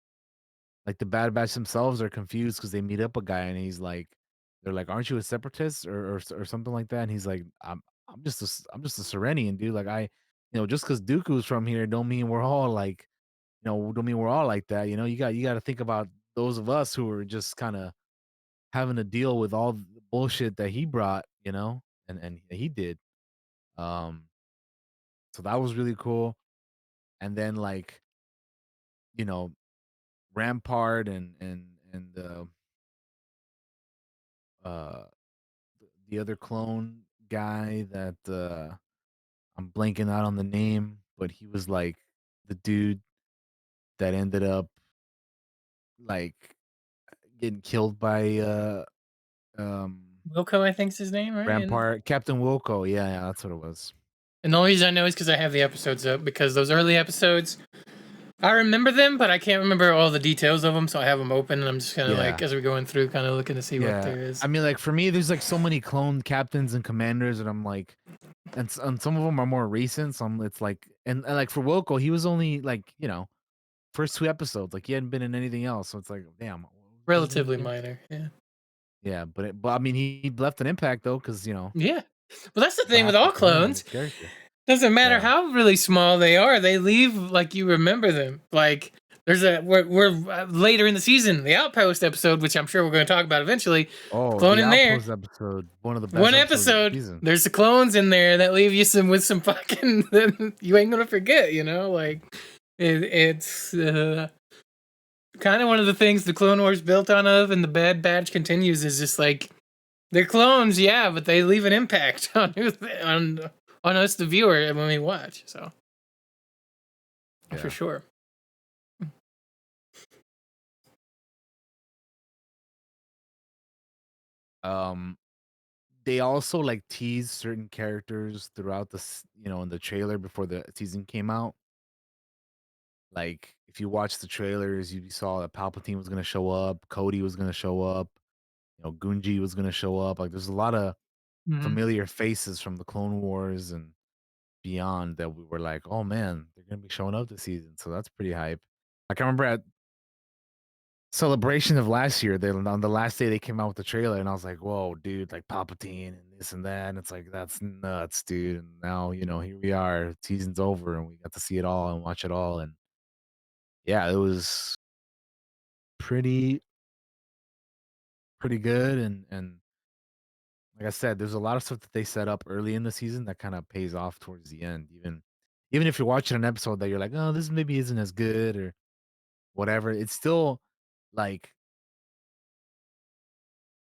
like the Bad Batch themselves are confused because they meet up a guy and he's like, they're like, "Aren't you a separatist or something like that?" And he's like, I'm just a Serenian, dude. Like just because Dooku's from here don't mean we're all like, don't mean we're all like that. You got to think about those of us who are just kind of having to deal with all the bullshit that he brought, and he did. Um, so that was really cool. And then like, you know, Rampart and uh the other clone guy that I'm blanking out on the name, but he was like the dude that ended up like getting killed by um Wilco, I think's his name, right? And Rampart, Captain Wilco. Yeah, that's what it was. the only reason I know is because I have the episodes up. Because those early episodes, I remember them, but I can't remember all the details of them. So I have them open, and I'm just kind of like, Yeah. as we're going through, kind of looking to see what Yeah. there is. I mean, like for me, there's like so many clone captains and commanders, and I'm like, and some of them are more recent. Some it's like, and like for Wilco, he was only like, first two episodes, like he hadn't been in anything else. So it's like, damn, what was his name Relatively again? minor, yeah. Yeah, but I mean, he left an impact though, because Yeah. Well, that's the what thing with all happened to him as clones. a character. Doesn't matter Yeah. how really small they are, they leave like you remember them. Like we're later in the season, the Outpost episode, which I'm sure we're going to talk about eventually. Oh, Clone the in there, Outpost episode, one of the best one episodes of the episode. season. There's the clones in there that leave you with some fucking that you ain't gonna forget. Like it's kind of one of the things the Clone Wars built and the Bad Batch continues is just like they're clones, yeah, but they leave an impact on us, the viewer, when we watch. So for Yeah. sure. Um, they also like teased certain characters throughout in the trailer before the season came out. Like if you watch the trailers, you saw that Palpatine was gonna show up, Cody was gonna show up, Gunji was gonna show up. Like there's a lot of Mhm. familiar faces from the Clone Wars and beyond that we were like, oh man, they're gonna be showing up this season. So that's pretty hype. Like I remember at Celebration of last year, they on the last day they came out with the trailer, and I was like, "Whoa, dude! Like Palpatine and this and that." And it's like that's nuts, dude. And now here we are. Season's over, and we got to see it all and watch it all. And yeah, it was pretty pretty good. And like I said, there's a lot of stuff that they set up early in the season that kind of pays off towards the end. Even if you're watching an episode that you're like, "Oh, this maybe isn't as good" or whatever, it's still like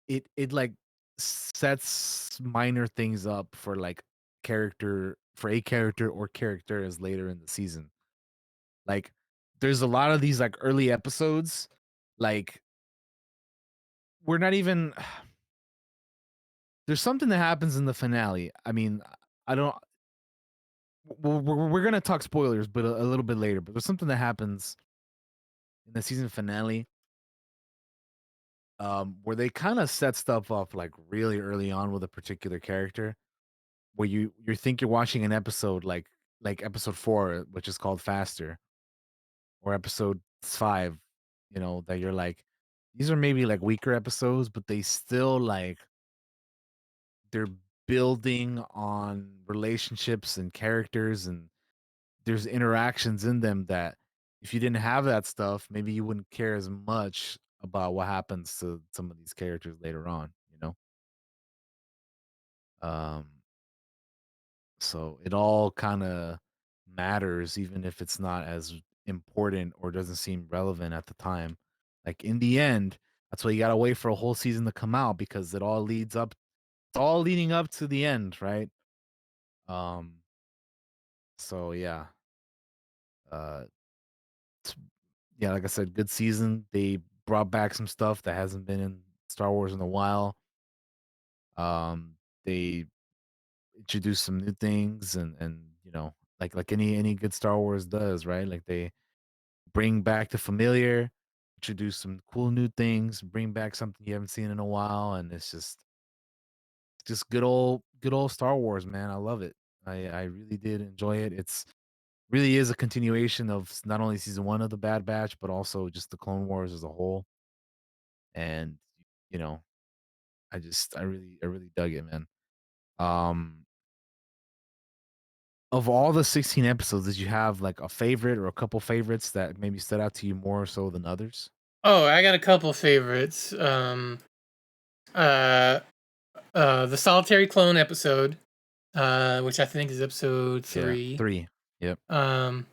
it like sets minor things up for like a character or characters later in the season. Like there's a lot of these like early episodes, like we're not even there's something that happens in the finale. I mean, I don't we're gonna talk spoilers, but a little bit later. But there's something that happens in the season finale, where they kind of set stuff up like really early on with a particular character, where you think you're watching an episode like episode 4, which is called Faster, or episode 5, that you're like, these are maybe like weaker episodes, but they still like they're building on relationships and characters, and there's interactions in them that if you didn't have that stuff, maybe you wouldn't care as much about what happens to some of these characters later on. Um, so it all kind of matters, even if it's not as important or doesn't seem relevant at the time. Like in the end, that's why you gotta wait for a whole season to come out, because it's all leading up to the end, right? Um, so yeah. Uh t- yeah, like I said, good season. They brought back some stuff that hasn't been in Star Wars in a while. They introduced some new things, and like any good Star Wars does, right? Like they bring back the familiar, introduce some cool new things, bring back something you haven't seen in a while, and it's just good old Star Wars, man. I love it. I really did enjoy it. It's really is a continuation of not only season 1 of the Bad Batch, but also just the Clone Wars as a whole. And you know, I really dug it, man. Um of all the 16 episodes, did you have like a favorite or a couple favorites that maybe stood out to you more so than others? Oh, I got a couple favorites. Uh, the solitary clone episode, which I think is episode Yeah, 3. 3. Yep. Um,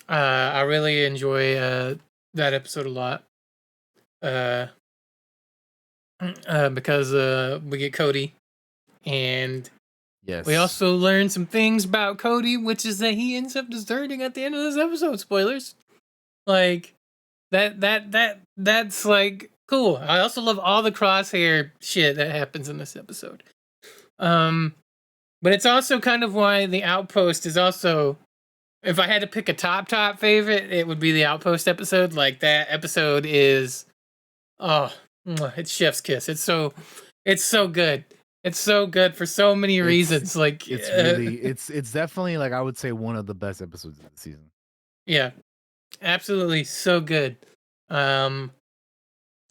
I really enjoy that episode a lot. Uh, because we get Cody, and we Yes. also learn some things about Cody, which is that he ends up deserting at the end of this episode. Spoilers. Like that's like cool. I also love all the crosshair shit that happens in this episode. Um, but it's also kind of why the Outpost is also. If I had to pick a top favorite, it would be the Outpost episode. Like that episode is, oh, it's chef's kiss. It's so good. It's so good for so many It's reasons. Like, it's really it's definitely like I would say one of the best episodes of the season. yeah, absolutely so good. Um,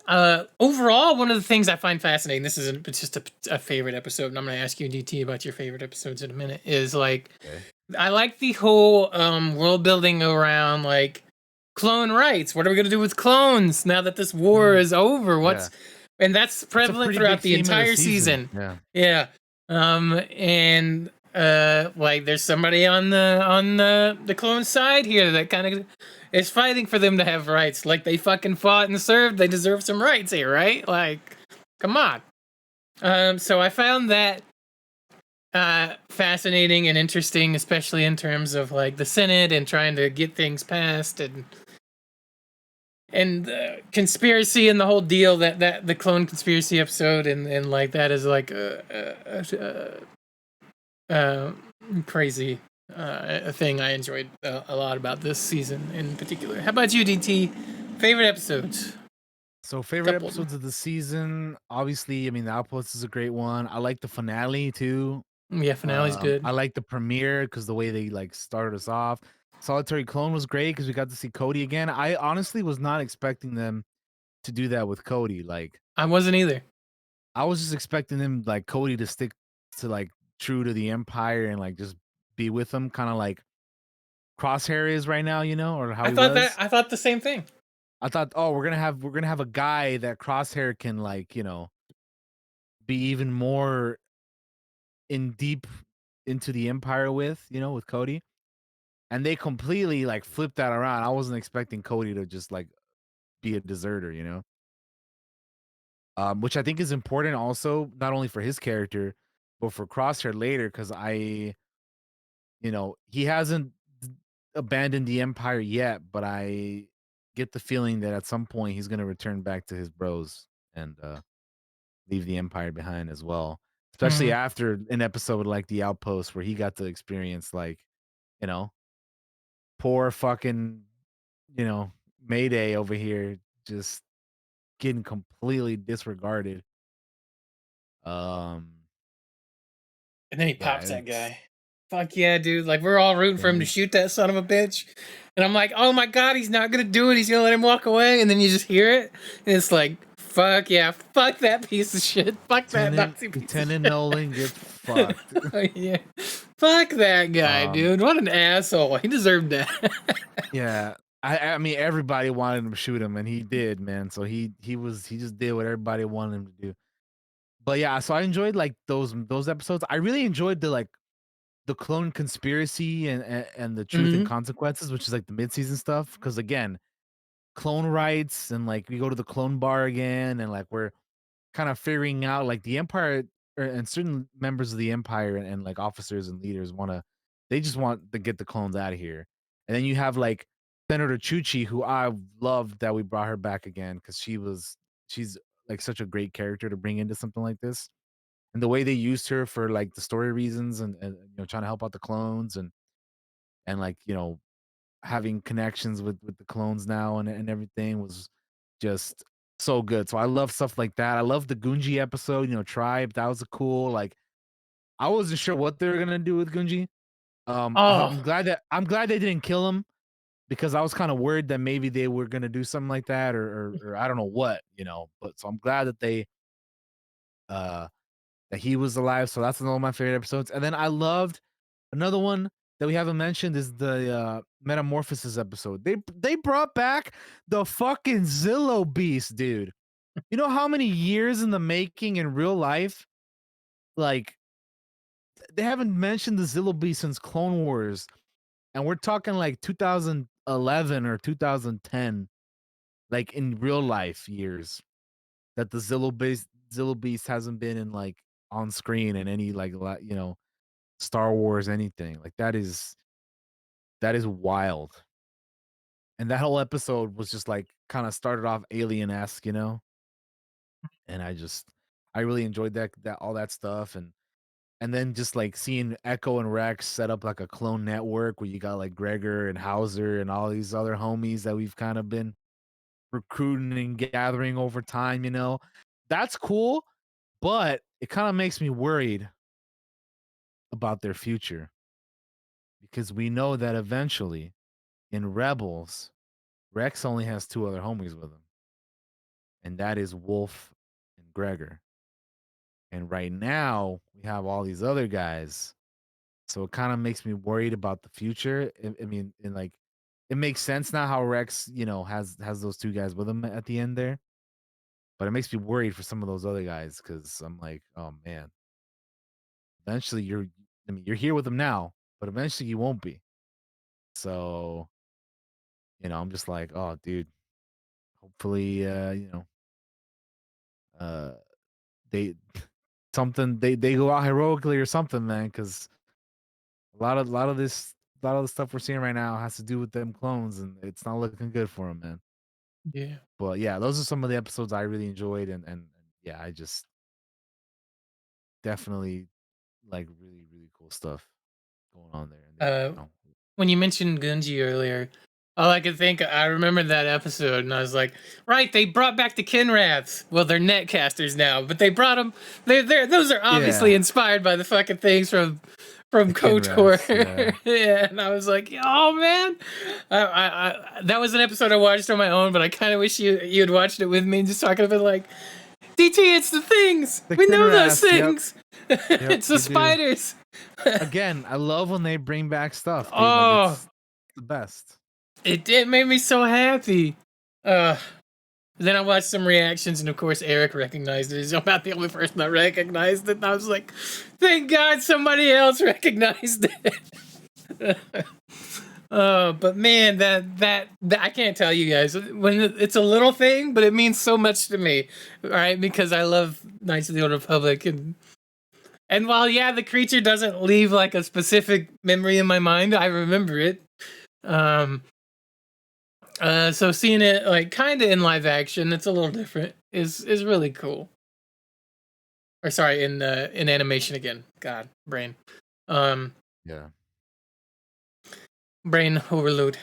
Overall, one of the things I find fascinating, this is it's just a favorite episode, and I'm going to ask you, DT, about your favorite episodes in a minute, is like, Okay. I like the whole world building around like clone rights. What are we going to do with clones now that this war is over? Yeah. And that's It's a prevalent pretty big throughout the theme of the entire season. season. Yeah. Yeah. And like there's somebody on the clone side here that kind of is fighting for them to have rights. Like they fucking fought and served, they deserve some rights here, right? Like, come on. So I found that fascinating and interesting, especially in terms of like the Senate and trying to get things passed, and conspiracy and the whole deal, that the clone conspiracy episode, and like that is like uh, crazy a thing I enjoyed a lot about this season in particular. How about you, DT? Favorite episodes? So favorite Couple of them. episodes of the season, obviously, I mean, the Outpost is a great one. I like the finale too. Yeah, finale's good. I like the premiere because the way they like started us off. Solitary Clone was great because we got to see Cody again. I honestly was not expecting them to do that with Cody. Like I wasn't either. I was just expecting them like Cody to stick to like true to the Empire and like just be with them, kind of like Crosshair is right now, or how he was. I thought the same thing. I thought, oh, we're gonna have a guy that Crosshair can like, be even more in deep into the Empire with Cody. And they completely like flipped that around. I wasn't expecting Cody to just like be a deserter. Which I think is important also, not only for his character, but for Crosshair later, because he hasn't abandoned the Empire yet, but I get the feeling that at some point he's gonna return back to his bros and leave the Empire behind as well. Especially Mhm. after an episode like The Outpost where he got to experience like, you know, poor fucking, you know, Mayday over here just getting completely disregarded. Um And then he Yeah, pops that guy. Fuck yeah, dude. Like, we're all rooting for him to shoot that son of a bitch. And I'm like, oh my God, he's not going to do it. He's going to let him walk away. And then you just hear it. And it's like, fuck yeah. Fuck that piece of shit. Fuck that Nazi piece Lieutenant of shit. Nolan gets fucked. Yeah. Fuck that guy, dude. What an asshole. He deserved that. Yeah. I mean, everybody wanted him to shoot him, and he did, man. So he just did what everybody wanted him to do. But yeah, so I enjoyed like those episodes. I really enjoyed the clone conspiracy and the truth and Mhm. consequences, which is like the mid-season stuff. Because again, clone rights and like we go to the clone bar again, and like we're kind of figuring out like the Empire and certain members of the Empire and like officers and leaders they just want to get the clones out of here. And then you have like Senator Chuchi, who I loved that we brought her back again because she's like such a great character to bring into something like this. And the way they used her for like the story reasons and trying to help out the clones and like having connections with the clones now and everything was just so good. So I love stuff like that. I love the Gunji episode, Tribe. That was a cool, like I wasn't sure what they were gonna do with Gunji. Oh. I'm glad they didn't kill him because I was kind of worried that maybe they were gonna do something like that or I don't know what, But so I'm glad that uh that he was alive. So that's another one of my favorite episodes. And then I loved another one that we haven't mentioned is the Metamorphosis episode. They brought back the fucking Zillow Beast, dude. You know how many years in the making in real life? Like they haven't mentioned the Zillow Beast since Clone Wars, and we're talking like 2011 or 2010, like in real life years that the Zillow Beast hasn't been in like on screen in any like Star Wars anything. Like that is wild. And that whole episode was just like kind of started off alien-esque. And I really enjoyed that all that stuff and then just like seeing Echo and Rex set up like a clone network where you got like Gregor and Hauser and all these other homies that we've kind of been recruiting and gathering over time. That's cool, but it kind of makes me worried about their future because we know that eventually in Rebels, Rex only has two other homies with him, and that is Wolf and Gregor. And right now, we have all these other guys. So it kind of makes me worried about the future. I mean, and like, it makes sense now how Rex, has those two guys with him at the end there. But it makes me worried for some of those other guys because I'm like, oh man, eventually you're here with them now, but eventually you won't be. So, I'm just like, oh, dude, hopefully, uh, they they go out heroically or something, man, because a lot of the stuff we're seeing right now has to do with them clones, and it's not looking good for them, man. Yeah. But yeah, those are some of the episodes I really enjoyed, and yeah, I just definitely like really really cool stuff going on there. And When you mentioned Gunji earlier, all I could think, I remember that episode, and I was like, right, they brought back the Kinraths. Well, they're netcasters now, but they brought them. Those are obviously inspired by the fucking things from KOTOR. Yeah, and I was like, oh man, that was an episode I watched on my own, but I kind of wish you had watched it with me and just talking about like, DT, it's the things. We know those things. It's the spiders. Again, I love when they bring back stuff, dude. Oh, like it's the best. It made me so happy. Then I watched some reactions, and of course Eric recognized it. I'm not the only person that recognized it. And I was like, thank God somebody else recognized it. But man, that I can't tell you guys when it's a little thing, but it means so much to me, right? Because I love Knights of the Old Republic, and while the creature doesn't leave like a specific memory in my mind, I remember it. So seeing it like kind of in live action, it's a little different. Is really cool. Or sorry, in animation again. God, brain. Yeah. Brain overload.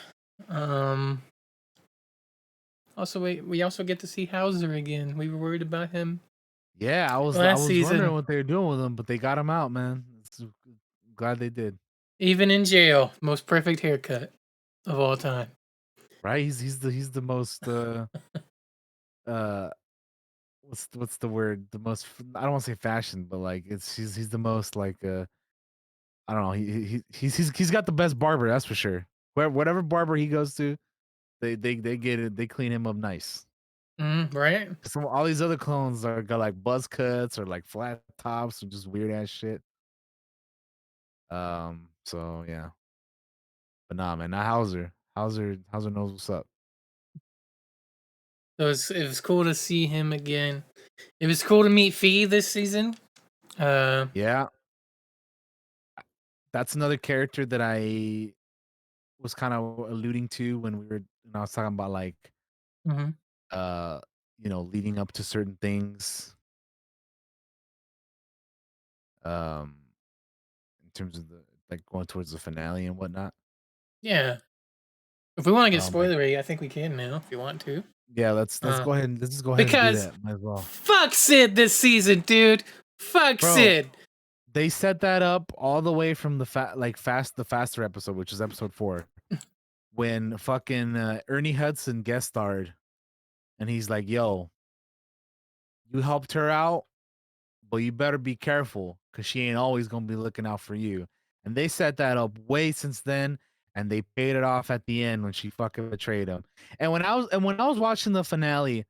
Also, we also get to see Hauser again. We were worried about him. Yeah, I was Last wondering season. what they were doing with him, but they got him out, man. glad they did. Even in jail, most perfect haircut of all time. Right? He's the most uh what's the word? The most I don't want to say fashion, but like he's the most like I don't know. He's got the best barber, that's for sure. Whatever barber he goes to, they get it. They clean him up nice. Right? Some all these other clones are got like buzz cuts or like flat tops or just weird ass shit. So yeah. But nah, man, not Hauser. Hauser knows what's up. So it was cool to see him again. It was cool to meet Fee this season. Yeah. That's another character that I was kind of alluding to when I was talking about like Mhm. leading up to certain things. Um in terms of the like going towards the finale and whatnot. Yeah. If we want to get Like spoilery, I think we can now. If you want to. yeah, let's Uh, go ahead and do because that. Might as well. fuck Sid this season, dude. Fuck Bro, Sid. they set that up all the way from the faster episode, which is episode 4, when fucking Ernie Hudson guest starred, and he's like, "Yo, you helped her out, but you better be careful, cause she ain't always gonna be looking out for you." And they set that up way since then, and they paid it off at the end when she fucking betrayed him. And when I was watching the finale,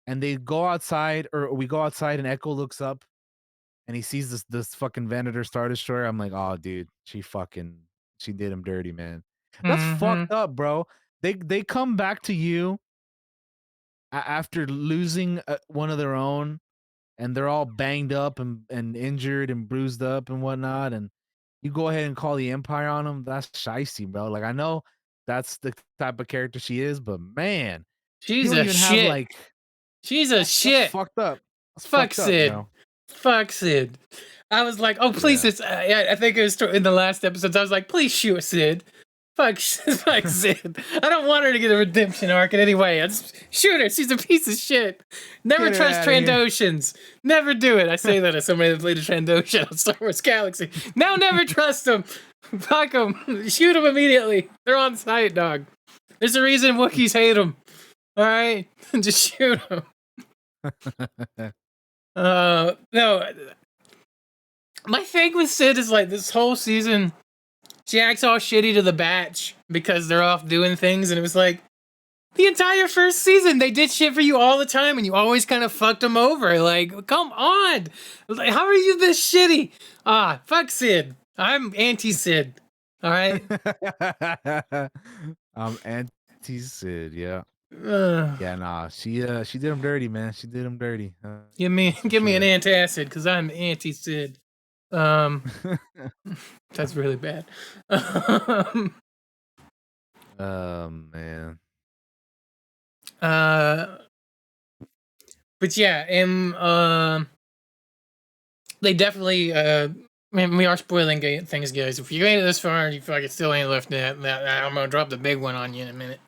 and they go outside, or we go outside, and Echo looks up and he sees this fucking Venator Star Destroyer, I'm like, oh, dude, she did him dirty, man. That's Mm-hmm. fucked up, bro. They come back to you after losing one of their own, and they're all banged up and injured and bruised up and whatnot, and you go ahead and call the Empire on them. That's shicey, bro. Like I know that's the type of character she is, but man, you She's don't a even have shit. like She's a that's shit. fucked up. That's Fuck fucked up, Sid. bro. Fuck Sid. I was like, oh, please. Yeah. I think it was in the last episodes. I was like, please shoot Sid. Fuck, fuck Sid. I don't want her to get a redemption arc in any way. I just shoot her. She's a piece of shit. Never Get her trust outta here. Trandoshans. Never do it. I say that as somebody that played a Trandoshan on Star Wars Galaxy. Now never trust them. Fuck them. Shoot them immediately. They're on site, dog. There's a reason Wookiees hate them. All right? Just shoot them. No. My thing with Sid is like this whole season, she acts all shitty to the batch because they're off doing things, and it was like the entire first season they did shit for you all the time, and you always kind of fucked them over. Like, come on, like, how are you this shitty? Fuck Sid. I'm anti-Sid. All right. I'm anti-Sid, yeah. Yeah, nah. She did him dirty, man. She did him dirty. Give me an sure. antacid because I'm anti-Sid. That's really bad. Man. But yeah, they definitely man, we are spoiling things, guys. If you made it this far and you fucking still ain't left that, I'm gonna drop the big one on you in a minute.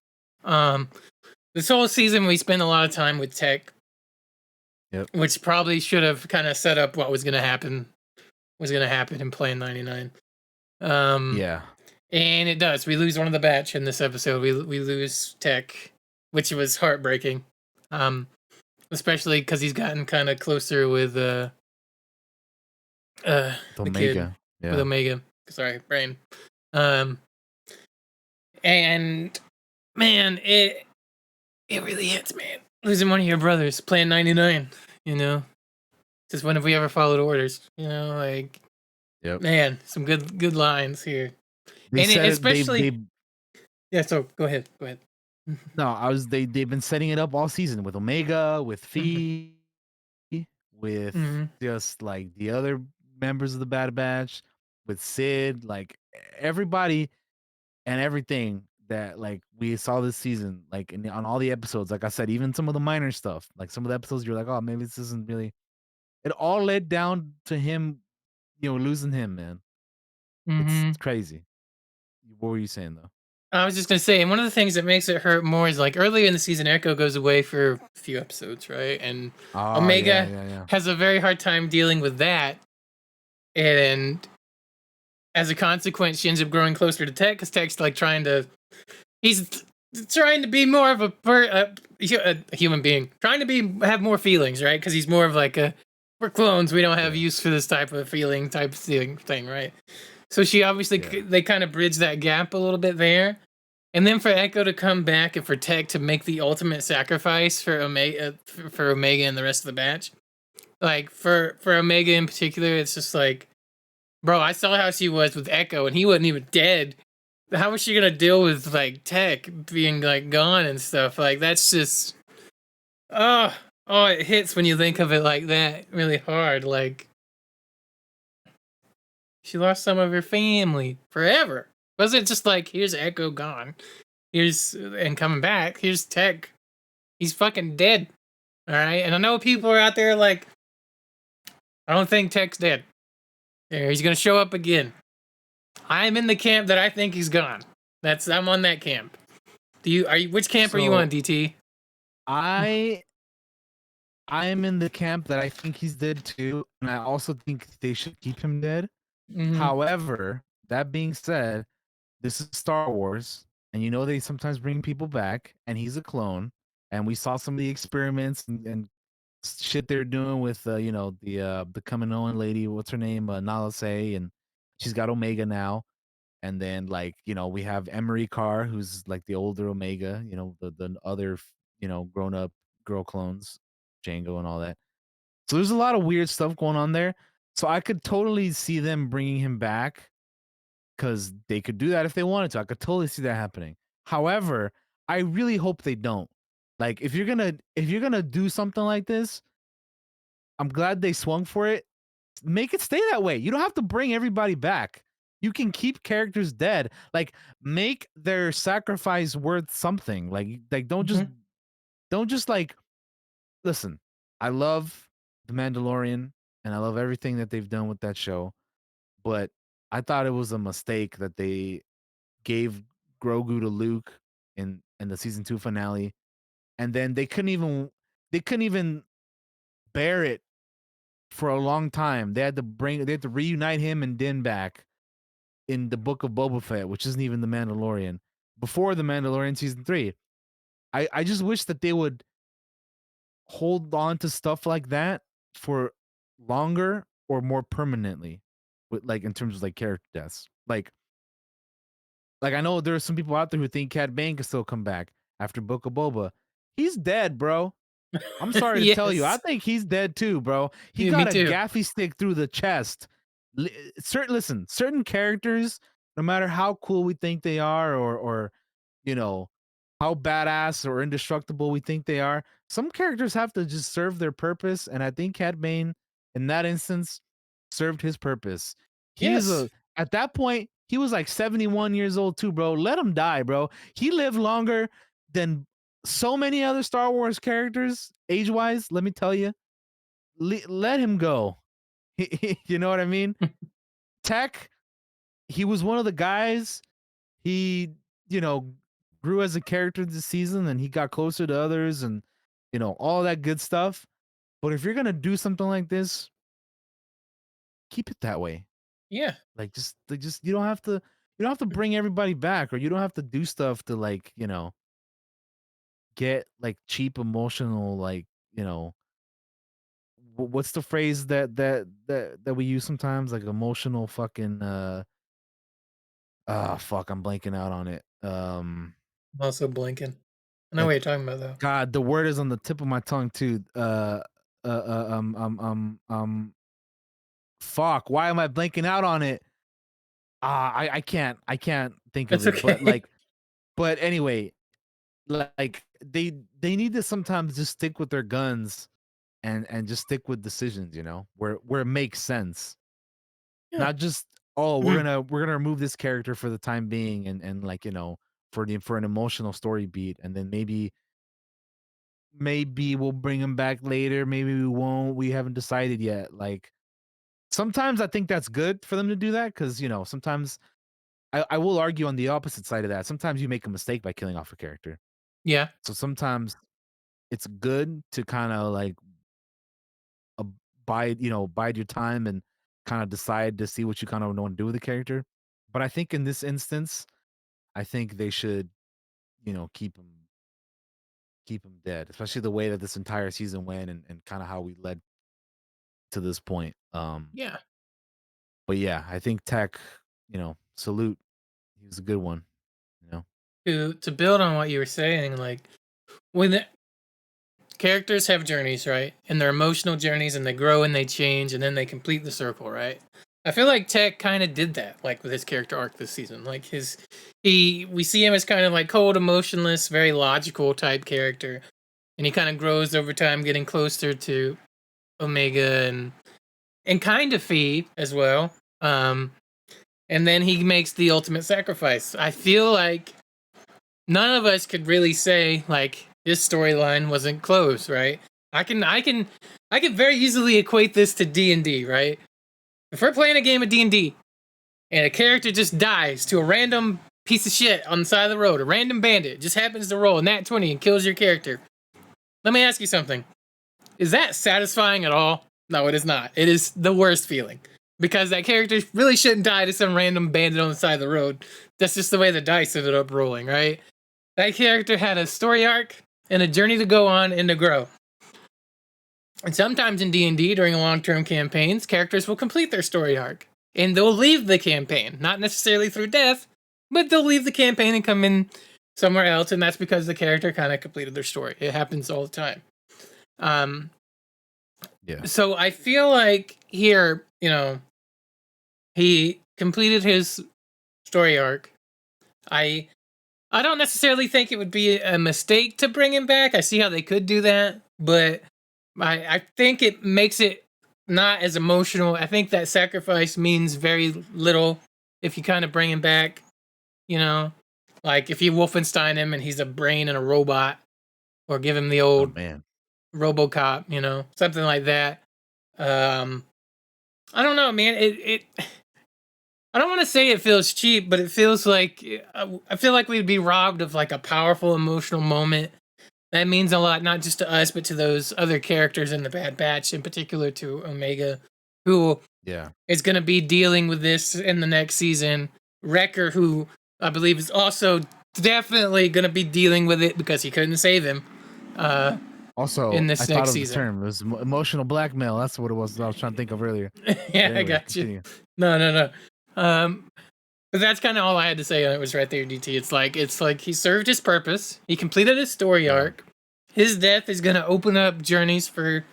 This whole season we spent a lot of time with Tech. Yep. Which probably should have kind of set up what was gonna happen in Plan 99. Yeah. And it does. We lose one of the batch in this episode. We lose Tech, which was heartbreaking. Especially because he's gotten kind of closer with the Omega. kid, Yeah. with Omega. Sorry, brain. And man, it really hits, man. Losing one of your brothers, Plan 99. You know, just when have we ever followed orders? You know, like, yep. Man, some good lines here. They and said especially, yeah. So go ahead. No, they've been setting it up all season with Omega, with Fee, with just like the other members of the Bad Batch, with Sid, like everybody and everything that like we saw this season, like on all the episodes. Like I said, even some of the minor stuff, like some of the episodes, you're like, oh, maybe this isn't really. It all led down to him, losing him, man. It's crazy. What were you saying though? I was just gonna say, and one of the things that makes it hurt more is like earlier in the season, Echo goes away for a few episodes, right? And Omega has a very hard time dealing with that. and as a consequence, she ends up growing closer to Tech because Tech's like he's trying to be more of a human being, trying to have more feelings, right? Because he's more of like we're clones, we don't have use for this type of feeling type thing, right? So she obviously they kind of bridge that gap a little bit there, and then for Echo to come back and for Tech to make the ultimate sacrifice for Omega and the rest of the batch, like for Omega in particular, it's just like, bro, I saw how she was with Echo, and he wasn't even dead. How was she gonna deal with like Tech being like gone and stuff? Like that's just, oh, it hits when you think of it like that really hard. Like she lost some of her family forever. Wasn't it just like, here's Echo gone, here's and coming back, here's Tech, he's fucking dead. All right, and I know people are out there like, I don't think Tech's dead. He's gonna show up again. I'm in the camp that I think he's gone. I'm on that camp. Which camp are you on, DT? I am in the camp that I think he's dead too, and I also think they should keep him dead. Mm-hmm. However, that being said, this is Star Wars, and you know they sometimes bring people back, and he's a clone, and we saw some of the experiments and shit they're doing with the Kaminoan lady, what's her name, Nala Se, and she's got Omega now. And then we have Emery Carr, who's like the older Omega, the other grown up girl clones, Django and all that. So there's a lot of weird stuff going on there. So I could totally see them bringing him back because they could do that if they wanted to. I could totally see that happening. However, I really hope they don't. Like if you're gonna do something like this, I'm glad they swung for it. Make it stay that way. You don't have to bring everybody back. You can keep characters dead. Like make their sacrifice worth something. Like don't just like listen. I love The Mandalorian and I love everything that they've done with that show, but I thought it was a mistake that they gave Grogu to Luke in the season 2 finale, and then they couldn't even bear it for a long time. They had to reunite him and Din back in the book of Boba Fett, which isn't even the Mandalorian. Before the Mandalorian season 3. I just wish that they would hold on to stuff like that for longer or more permanently, with like in terms of like character deaths. Like I know there are some people out there who think Cad Bane can still come back after Book of Boba. He's dead, bro. I'm sorry to tell you. I think he's dead too, bro. He got a gaffy stick through the chest. Certain characters, no matter how cool we think they are, or how badass or indestructible we think they are, some characters have to just serve their purpose. And I think Cad Bane, in that instance, served his purpose. At that point, he was like 71 years old too, bro. Let him die, bro. He lived longer than so many other Star Wars characters, age-wise. Let me tell you, let him go. You know what I mean? Tech, he was one of the guys. He, grew as a character this season, and he got closer to others, and all that good stuff. But if you're gonna do something like this, keep it that way. Yeah. Just you don't have to bring everybody back, or you don't have to do stuff to get like cheap emotional, what's the phrase that we use sometimes, like emotional fucking fuck, I'm blanking out on it. I'm also blanking. I know what you're talking about though. God, the word is on the tip of my tongue too. Fuck, why am I blanking out on it? I can't think of It's it. okay. But anyway, like they need to sometimes just stick with their guns and just stick with decisions, where it makes sense. Yeah. Not just, oh, we're gonna remove this character for the time being, and for an emotional story beat, and then maybe we'll bring him back later, maybe we won't, we haven't decided yet. Like sometimes I think that's good for them to do that, because sometimes I will argue on the opposite side of that. Sometimes you make a mistake by killing off a character. Yeah. So sometimes it's good to kind of like bide your time and kind of decide to see what you kind of want to do with the character. But I think in this instance, I think they should, keep him dead, especially the way that this entire season went and kind of how we led to this point. Yeah. But yeah, I think Tech, salute. He was a good one. To build on what you were saying, like when the characters have journeys, right? And they're emotional journeys and they grow and they change and then they complete the circle, right? I feel like Tech kind of did that, like with his character arc this season. Like we see him as kind of like cold, emotionless, very logical type character, and he kind of grows over time, getting closer to Omega and kind of Fee as well. And then he makes the ultimate sacrifice. I feel like none of us could really say like this storyline wasn't closed, right? I can very easily equate this to D&D, right? If we're playing a game of D&D and a character just dies to a random piece of shit on the side of the road, a random bandit just happens to roll a nat 20 and kills your character. Let me ask you something. Is that satisfying at all? No, it is not. It is the worst feeling. Because that character really shouldn't die to some random bandit on the side of the road. That's just the way the dice ended up rolling, right? That character had a story arc and a journey to go on and to grow. And sometimes in D&D, during long-term campaigns, characters will complete their story arc. And they'll leave the campaign. Not necessarily through death, but they'll leave the campaign and come in somewhere else. And that's because the character kind of completed their story. It happens all the time. Yeah. So I feel like here, he completed his story arc. I don't necessarily think it would be a mistake to bring him back. I see how they could do that, but I think it makes it not as emotional. I think that sacrifice means very little if you kind of bring him back, like if you Wolfenstein him and he's a brain and a robot, or give him the old RoboCop, something like that. I don't know, man. It I don't want to say it feels cheap, but it feels like I feel like we'd be robbed of like a powerful emotional moment that means a lot, not just to us, but to those other characters in the Bad Batch, in particular to Omega, who is going to be dealing with this in the next season. Wrecker, who I believe is also definitely going to be dealing with it because he couldn't save him. Also, in this I thought next of the season. term. It was emotional blackmail. That's what it was. I was trying to think of earlier. Yeah, Anyway, I got continue. you. No. But that's kind of all I had to say on it. Was right there, DT. It's like he served his purpose. He completed his story arc. His death is going to open up journeys for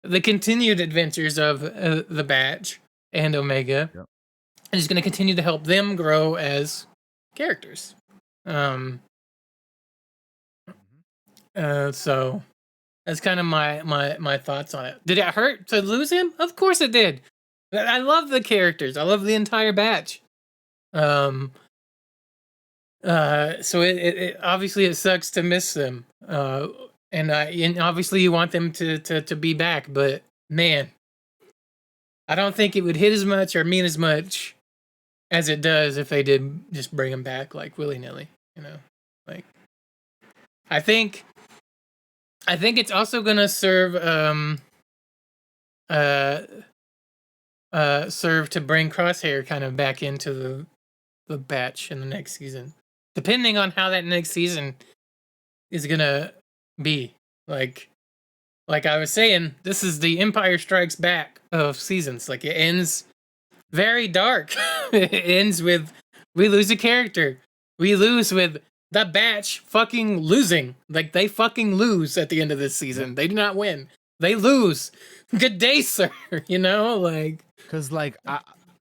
the continued adventures of the Batch and Omega, and he's going to continue to help them grow as characters. So that's kind of my thoughts on it. Did it hurt to lose him? Of course it did. I love the characters. I love the entire Batch. So it obviously it sucks to miss them. And obviously you want them to be back, but man, I don't think it would hit as much or mean as much as it does if they did just bring them back like willy-nilly, like I think it's also gonna serve serve to bring Crosshair kind of back into the Batch in the next season, depending on how that next season is gonna be. Like I was saying, this is the Empire Strikes Back of seasons. Like it ends very dark. It ends with we lose a character. We lose with the Batch fucking losing. Like they fucking lose at the end of this season. They do not win. They lose. Good day, sir. Because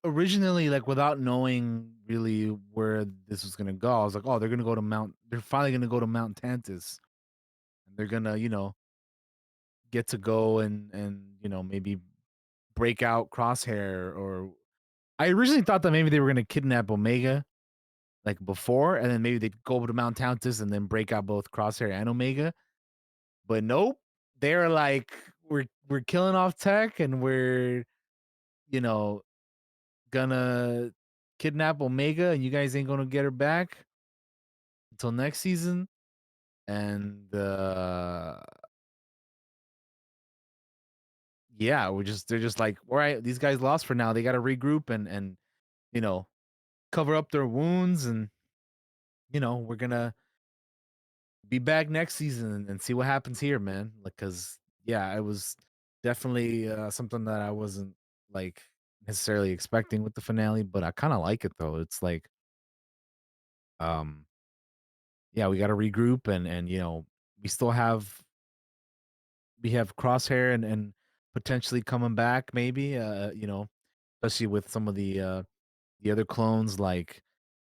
originally, like without knowing really where this was gonna go, I was like, oh, they're finally gonna go to Mount Tantus, and they're gonna get to go and maybe break out Crosshair. Or I originally thought that maybe they were gonna kidnap Omega like before, and then maybe they'd go over to Mount Tantus and then break out both Crosshair and Omega. But nope, they're like, we're killing off Tech, and we're gonna kidnap Omega, and you guys ain't gonna get her back until next season. And yeah, they're just like, all right, these guys lost for now. They got to regroup and you know cover up their wounds, and we're gonna be back next season and see what happens here, man. Like, cause yeah, it was definitely something that I wasn't like necessarily expecting with the finale, but I kind of like it though. It's like, um, yeah, we got to regroup and we still have Crosshair and potentially coming back, maybe. Especially with some of the other clones like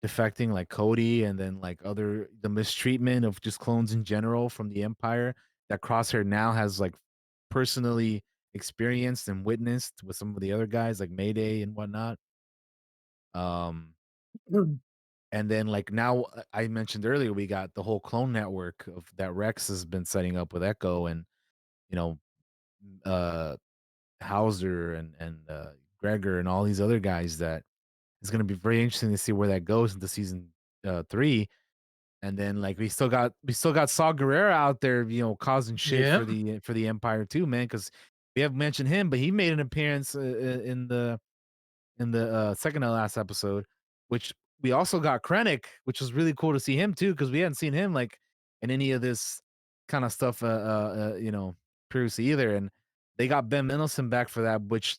defecting, like Cody, and then like the mistreatment of just clones in general from the Empire that Crosshair now has like personally experienced and witnessed with some of the other guys like Mayday and whatnot. Um, and then like now I mentioned earlier, we got the whole clone network of that Rex has been setting up with Echo and you know uh Hauser and Gregor and all these other guys that it's going to be very interesting to see where that goes into season 3. And then like we still got Saw Gerrera out there, causing shit Yeah. for the Empire too, man. Because we haven't mentioned him, but he made an appearance in the second to last episode, which we also got Krennic, which was really cool to see him too, because we hadn't seen him like in any of this kind of stuff, previously either. And they got Ben Mendelsohn back for that, which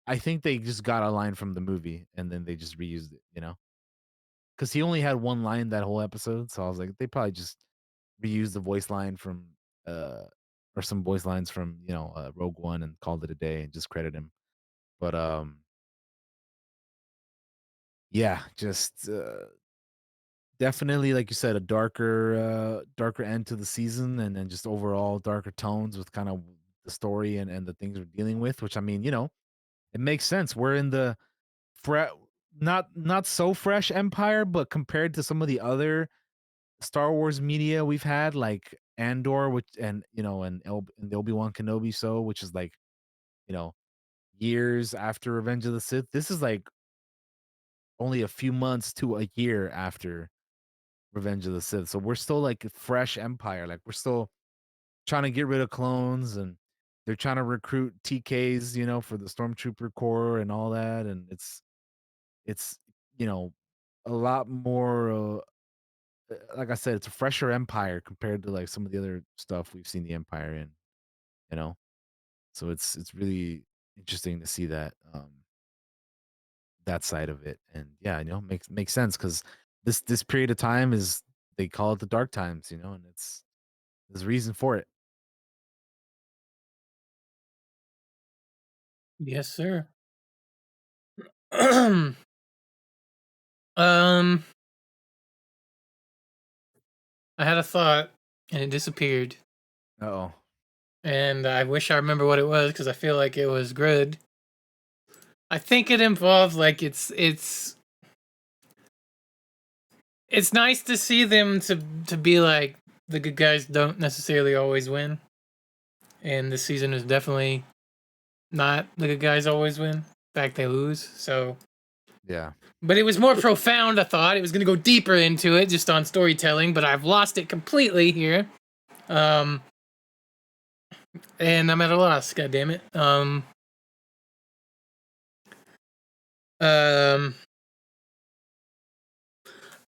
I think they just got a line from the movie and then they just reused it. Because he only had one line that whole episode, so I was like, they probably just reused the voice line from, uh, or some voice lines from Rogue One and called it a day and just credit him. But yeah, just definitely like you said, a darker end to the season, and then just overall darker tones with kind of the story and the things we're dealing with. Which I mean, it makes sense. We're in the fre- not so fresh Empire, but compared to some of the other Star Wars media we've had, like Andor, which and the Obi-Wan Kenobi show, which is like, you know, years after Revenge of the Sith. This is like only a few months to a year after Revenge of the Sith. So we're still like a fresh Empire. Like we're still trying to get rid of clones, and they're trying to recruit TKs, for the Stormtrooper Corps and all that. And it's you know a lot more like I said, it's a fresher empire compared to like some of the other stuff we've seen the empire in, you know. So it's really interesting to see that side of it, and yeah, makes sense because this period of time is they call it the dark times, and there's a reason for it. Yes, sir. um, I had a thought and it disappeared, Oh, and I wish I remember what it was because I feel like it was good. I think it involves like it's nice to see them to be like the good guys don't necessarily always win, and this season is definitely not the good guys always win. In fact, they lose. So, yeah, but it was more profound. I thought it was going to go deeper into it just on storytelling, but I've lost it completely here. Um, and I'm at a loss. God damn it. Um.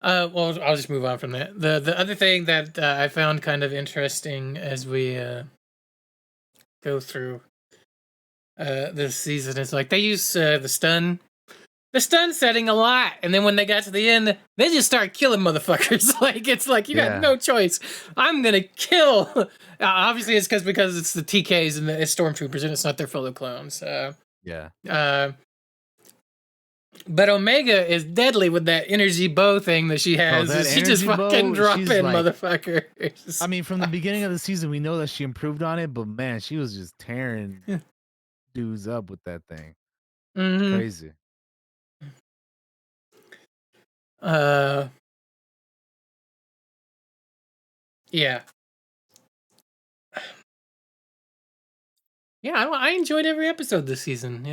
Well, I'll just move on from that. The other thing that I found kind of interesting as we go through this season is like they use the stun setting a lot, and then when they got to the end, they just start killing motherfuckers. Like it's like you got yeah, no choice. I'm gonna kill. Obviously, it's because it's the TKs and the stormtroopers, and it's not their fellow clones. yeah. But Omega is deadly with that energy bow thing that she Oh, has. that She just energy fucking bow, dropping she's like, motherfuckers. I mean, from the beginning of the season, we know that she improved on it, but man, she was just tearing dudes up with that thing. Mm-hmm. Crazy. Uh, yeah, yeah. I enjoyed every episode this season.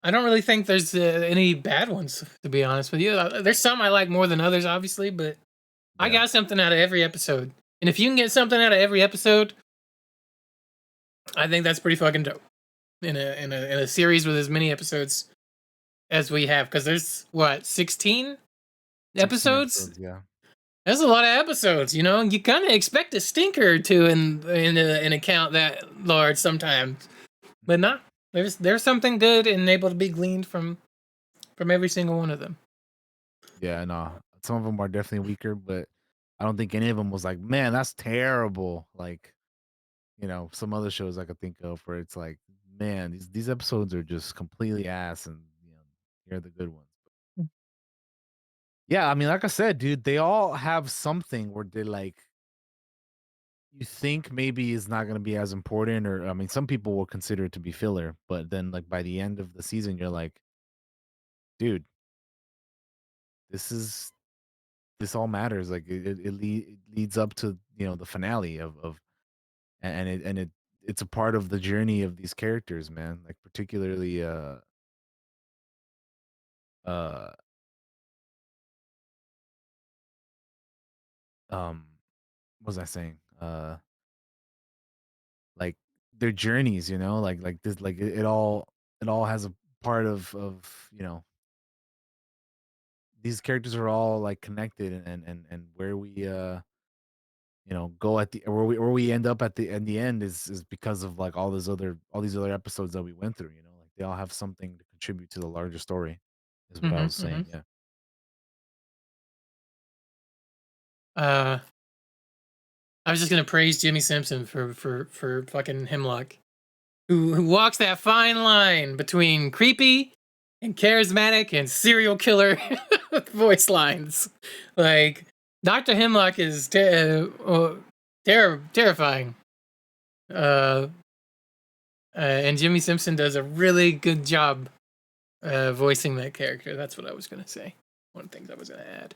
I don't really think there's any bad ones, to be honest with you. There's some I like more than others, obviously, but I Yeah. got something out of every episode. And if you can get something out of every episode, I think that's pretty fucking dope. In a series with as many episodes as we have, because there's what 16 episodes. Yeah. That's a lot of episodes, you know. You kind of expect a stinker or two in an account that large sometimes, but not. There's something good and able to be gleaned from every single one of them. Yeah, no. Some of them are definitely weaker, but I don't think any of them was like, man, that's terrible. Like, you know, some other shows I could think of where it's like, man, these episodes are just completely ass, and you know, here are the good ones. Yeah, I mean, like I said, dude, they all have something where they like you think maybe is not going to be as important, or I mean, some people will consider it to be filler, but then like by the end of the season, you're like, dude, this is this all matters. Like it leads up to you know the finale of it's a part of the journey of these characters, man. Like particularly uh um what was I saying? Like their journeys, you know, like this like it all has a part of you know these characters are all like connected and where we you know go at the where we end up at the end is because of like all these other episodes that we went through, you know, like they all have something to contribute to the larger story is what I was saying. Yeah. Uh, I was just gonna praise Jimmy Simpson for fucking Hemlock, who walks that fine line between creepy and charismatic and serial killer voice lines. Like Dr. Hemlock is terrifying. And Jimmy Simpson does a really good job voicing that character. That's what I was gonna say. One of the things I was gonna add.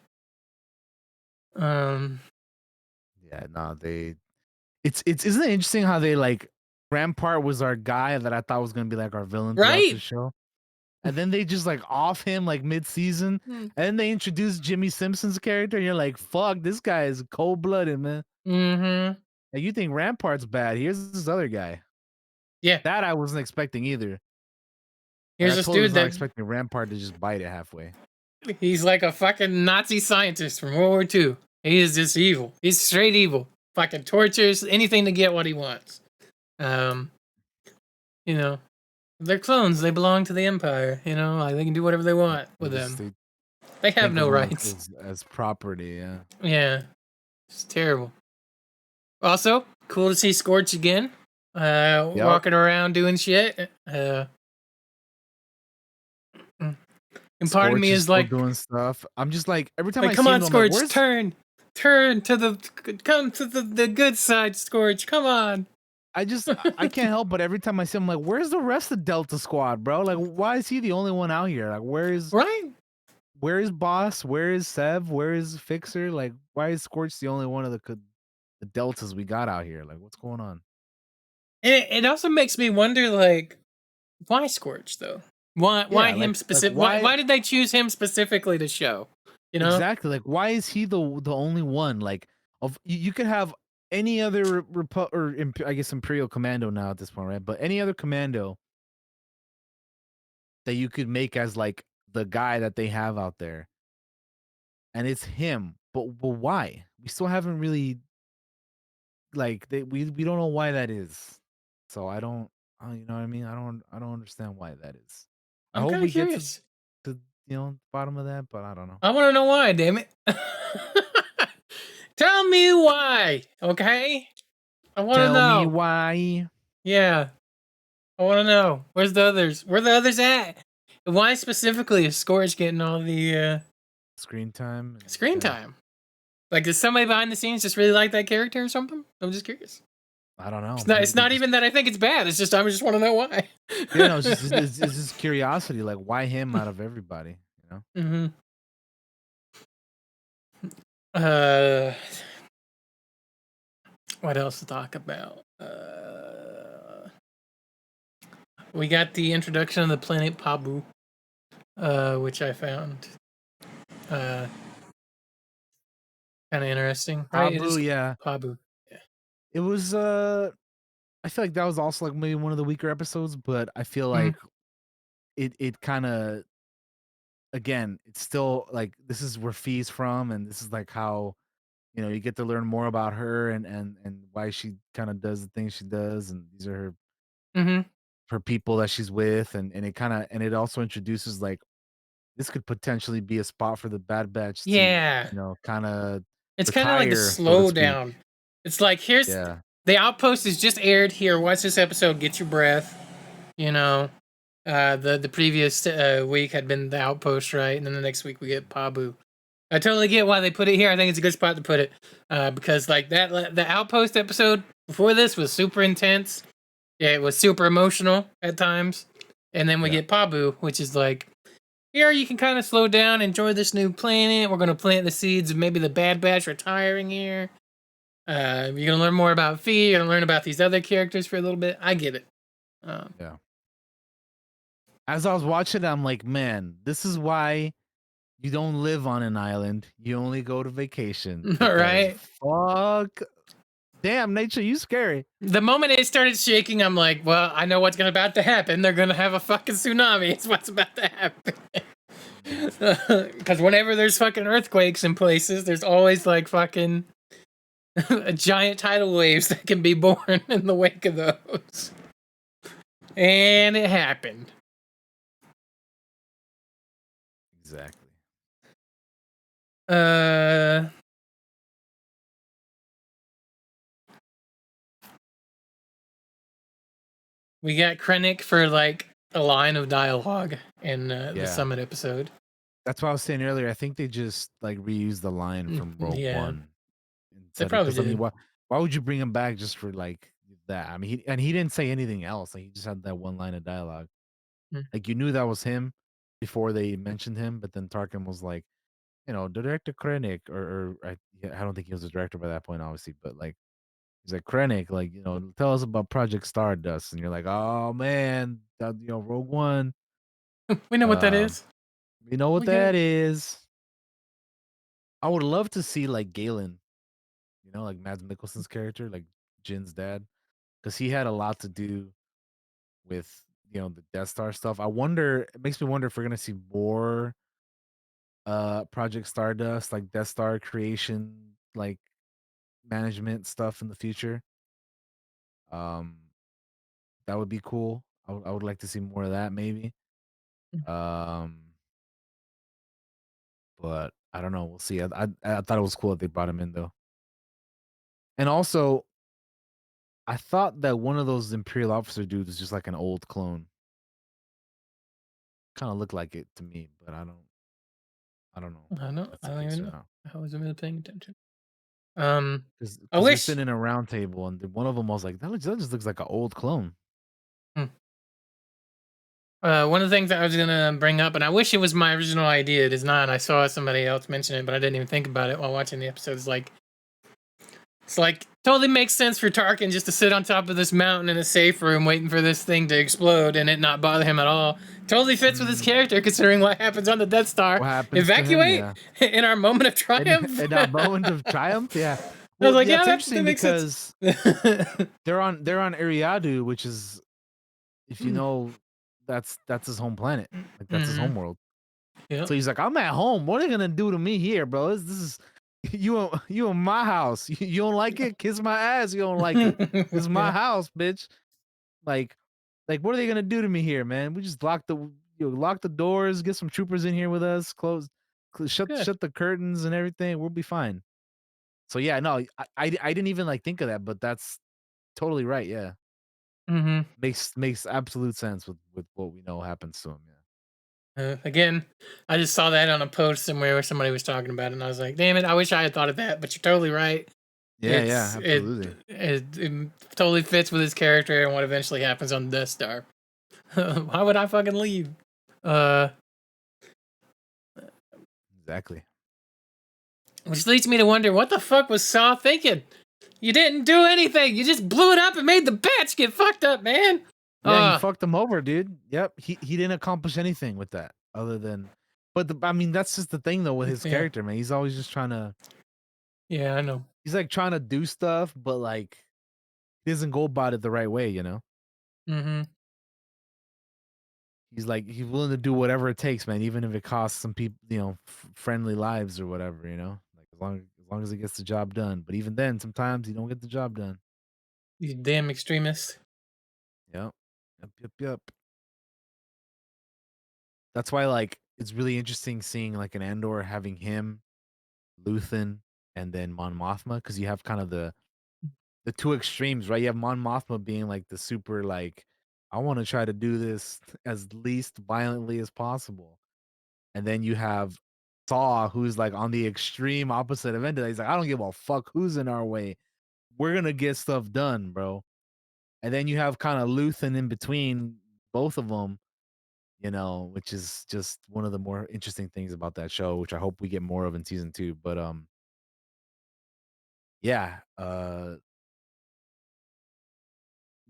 Yeah, no, they it's isn't it interesting how they like Rampart was our guy that I thought was gonna be like our villain throughout the Right? show. And then they just like off him like mid season. And then they introduce Jimmy Simpson's character, and you're like, fuck, this guy is cold blooded, man. Mm-hmm. And you think Rampart's bad. Here's this other guy. Yeah. That I wasn't expecting either. Like, Here's I this totally dude was not that expecting Rampart to just bite it halfway. he's like a fucking Nazi scientist from World War II. He is just evil. He's straight evil. Fucking tortures anything to get what he wants. You know, they're clones. They belong to the Empire. You know, like they can do whatever they want with them. They have Think no of them rights. as property, yeah. Yeah, it's terrible. Also, cool to see Scorch again. Walking around doing shit. And part of me is still like doing stuff. I'm just like every time like, I come see on, him, I'm Scorch, like, turn to the good side, Scorch. Come on. I can't help but every time I see him, I'm like, where's the rest of Delta Squad, bro? Like, why is he the only one out here? Like, where is Boss? Where is Sev? Where is Fixer? Like, why is Scorch the only one of the Deltas we got out here? Like, what's going on? And it also makes me wonder, like, why Scorch though? Why him specific? Why did they choose him specifically to show? You know exactly. Like, why is he the only one? Like, of you could have any other I guess Imperial Commando now at this point, right? But any other commando that you could make as like the guy that they have out there, and it's him. But why? We still haven't really like we don't know why that is. So I don't, you know what I mean? I don't understand why that is. I I'm hope kind of we get curious. to you know bottom of that, but I don't know. I want to know why. Damn it! Tell me why, okay? I want to know. Tell me why. Yeah, I want to know. Where's the others? Where the others at? Why specifically is Scorch getting all the screen time? Screen time. Like, does somebody behind the scenes just really like that character or something? I'm just curious. I don't know. It's not even that I think it's bad. It's just I just want to know why. Yeah, no, it's just curiosity. Like, why him out of everybody? You know. Mm-hmm. What else to talk about? We got the introduction of the planet Pabu, which I found kind of interesting. Right? Pabu, yeah. Pabu. It was I feel like that was also like maybe one of the weaker episodes, but I feel like it kind of, again, it's still like this is where Fee's from, and this is like how, you get to learn more about her and why she kind of does the things she does, and these are her Mm-hmm. people that she's with, and it kind of, and it also introduces like this could potentially be a spot for the Bad Batch to, Yeah. kind of It's kind of like the retire, so to speak. slowdown. It's like, here's Yeah. the Outpost is just aired here. Watch this episode. Get your breath. You know, the previous week had been the Outpost, right? And then the next week we get Pabu. I totally get why they put it here. I think it's a good spot to put it because like the Outpost episode before this was super intense. Yeah, it was super emotional at times, and then we get Pabu, which is like, here you can kind of slow down, enjoy this new planet. We're gonna plant the seeds of maybe the Bad Batch retiring here. You're gonna learn more about Fee. You're gonna learn about these other characters for a little bit. I get it. Yeah. As I was watching it, I'm like, man, this is why you don't live on an island. You only go to vacation. Because Right? fuck. Damn, nature, you scary. The moment it started shaking, I'm like, well, I know what's about to happen. They're gonna have a fucking tsunami. It's what's about to happen. Because whenever there's fucking earthquakes in places, there's always like fucking giant tidal waves that can be born in the wake of those. And it happened. Exactly. We got Krennic for like a line of dialogue in the summit episode. That's what I was saying earlier. I think they just like reused the line from Rogue One. They probably did. I mean, why would you bring him back just for like that? I mean, he didn't say anything else. Like he just had that one line of dialogue. Like you knew that was him before they mentioned him, but then Tarkin was like, Director Krennic, or I don't think he was a director by that point, obviously, but like he's like Krennic, like tell us about Project Stardust, and you're like, oh man, that, Rogue One. We know what that is. You know what that is. I would love to see like Galen, like Mads Mikkelsen's character, like Jin's dad, because he had a lot to do with the Death Star stuff. It makes me wonder if we're gonna see more Project Stardust, like Death Star creation, like management stuff in the future. Um that would be cool. I would like to see more of that maybe. Um but I don't know. We'll see. I thought it was cool that they brought him in though. And also, I thought that one of those Imperial officer dudes was just like an old clone. Kind of looked like it to me, but I don't know. I don't If that's I the don't case even or know. not. I wasn't really paying attention. Because I we're wish. sitting in a round table, and one of them was like, that just looks like an old clone." One of the things that I was gonna bring up, and I wish it was my original idea. It is not. I saw somebody else mention it, but I didn't even think about it while watching the episode. It's like totally makes sense for Tarkin just to sit on top of this mountain in a safe room waiting for this thing to explode and it not bother him at all. Totally fits with his character considering what happens on the Death Star. What happens Evacuate to him, in our moment of triumph. in our moment of triumph, yeah. I was like, yeah, yeah, it's interesting because they're on Eriadu, which is, if you know, that's his home planet, like that's his home world. Yeah. So he's like, I'm at home. What are they gonna do to me here, bro? This is you in my house. You don't like it? Kiss my ass. You don't like it? This is my house, bitch. Like, what are they gonna do to me here, man? We just lock the doors, get some troopers in here with us, shut the curtains and everything. We'll be fine. So yeah, no, I didn't even like think of that, but that's totally right. Yeah. Makes absolute sense with what we know happens to him. Yeah. Again, I just saw that on a post somewhere where somebody was talking about it, and I was like, damn it, I wish I had thought of that, but you're totally right. Yeah, absolutely. It totally fits with his character and what eventually happens on the Death Star. Why would I fucking leave? Exactly. Which leads me to wonder, what the fuck was Saw thinking? You didn't do anything. You just blew it up and made the batch get fucked up, man. Yeah, you fucked him over, dude. Yep, he didn't accomplish anything with that other than, but I mean, that's just the thing though with his character, man. He's always just trying to. Yeah, I know. He's like trying to do stuff, but like he doesn't go about it the right way, you know? Mm-hmm. He's like he's willing to do whatever it takes, man, even if it costs some people, friendly lives or whatever, you know? Like as long as it gets the job done. But even then, sometimes you don't get the job done. These damn extremists. Yep. Yep, yep, yep. That's why like it's really interesting seeing like an Andor having him, Luthen, and then Mon Mothma because you have kind of the two extremes, right? You have Mon Mothma being like the super like, I want to try to do this as least violently as possible. And then you have Saw, who's like on the extreme opposite of end of that. He's like, I don't give a fuck who's in our way. We're gonna get stuff done, bro. And then you have kind of Luthen in between both of them, which is just one of the more interesting things about that show, which I hope we get more of in season 2. But yeah,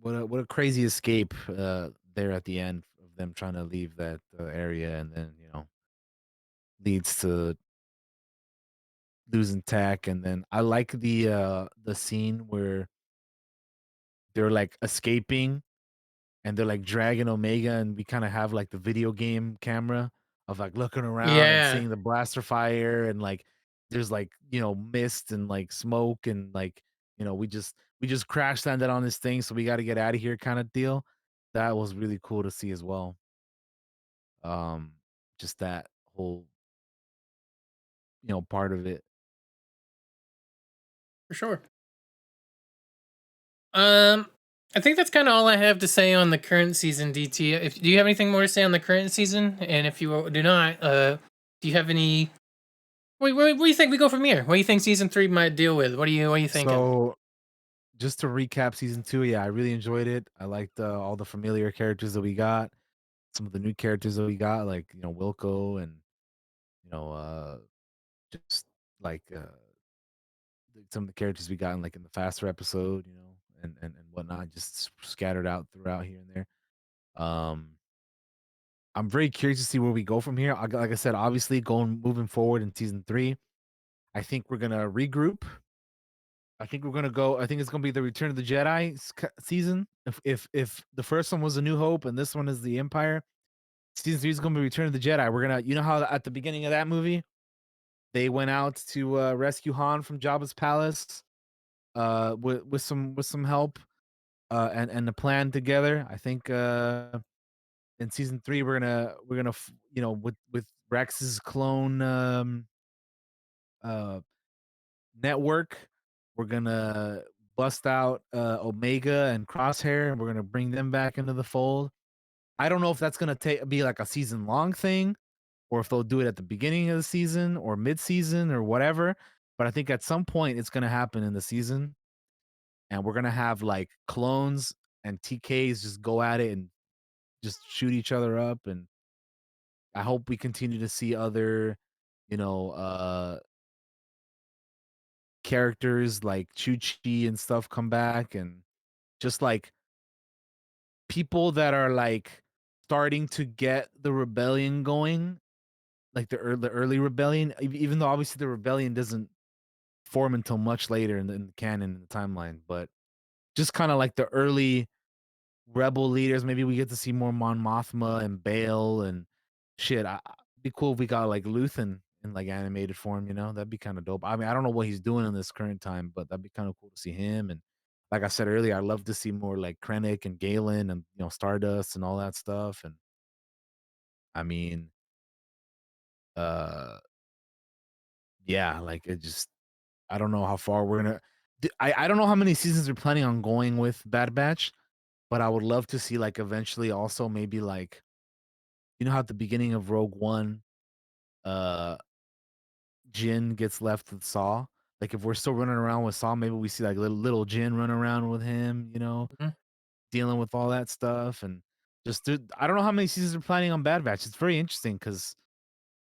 what a crazy escape there at the end of them trying to leave that area, and then leads to losing tech. And then I like the scene where they're like escaping and they're like dragging Omega, and we kind of have like the video game camera of like looking around and Yeah, seeing the blaster fire, and like there's like mist and like smoke, and like we just crash landed on this thing, so we got to get out of here kind of deal. That was really cool to see as well. um just that whole part of it. for sure. Um, I think that's kind of all I have to say on the current season. DT, if do you have anything more to say on the current season? And if you do not, do you have any? What do you think we go from here? What do you think season 3 might deal with? What are you thinking? So just to recap season 2, yeah, I really enjoyed it. I liked all the familiar characters that we got, some of the new characters that we got, like Wilco, and you know uh just like some of the characters we got in like in the faster episode, and whatnot, just scattered out throughout here and there. um I'm very curious to see where we go from here. Like I said, obviously going moving forward in season 3, I think we're gonna regroup. I think we're gonna go. I think it's gonna be the Return of the Jedi season. If the first one was A New Hope and this one is the Empire, season 3 is gonna be Return of the Jedi. We're gonna, how at the beginning of that movie they went out to rescue Han from Jabba's palace, with some help, and the plan together. I think in season 3 we're gonna with Rex's clone uh network. We're gonna bust out Omega and Crosshair, and we're gonna bring them back into the fold. I don't know if that's gonna be like a season long thing, or if they'll do it at the beginning of the season or mid season or whatever. But I think at some point it's gonna happen in the season, and we're gonna have like clones and TKs just go at it and just shoot each other up. And I hope we continue to see other, you know, uh characters like Chuchi and stuff come back, and just like people that are like starting to get the rebellion going, like the early rebellion, even though obviously the rebellion doesn't form until much later in the canon, in the timeline. But just kind of like the early rebel leaders. Maybe we get to see more Mon Mothma and Bale and shit. Be cool if we got like Luthen in like animated form. That'd be kind of dope. I mean, I don't know what he's doing in this current time, but that'd be kind of cool to see him. And like I said earlier, I'd love to see more like Krennic and Galen and Stardust and all that stuff. And I mean, uh, yeah, like it just, I don't know how far we're gonna. I don't know how many seasons they're planning on going with Bad Batch, but I would love to see like eventually also maybe like, how at the beginning of Rogue One, uh, Jin gets left with Saw. Like if we're still running around with Saw, maybe we see like little Jin run around with him, Mhm. dealing with all that stuff. And just I don't know how many seasons they're planning on Bad Batch. It's very interesting because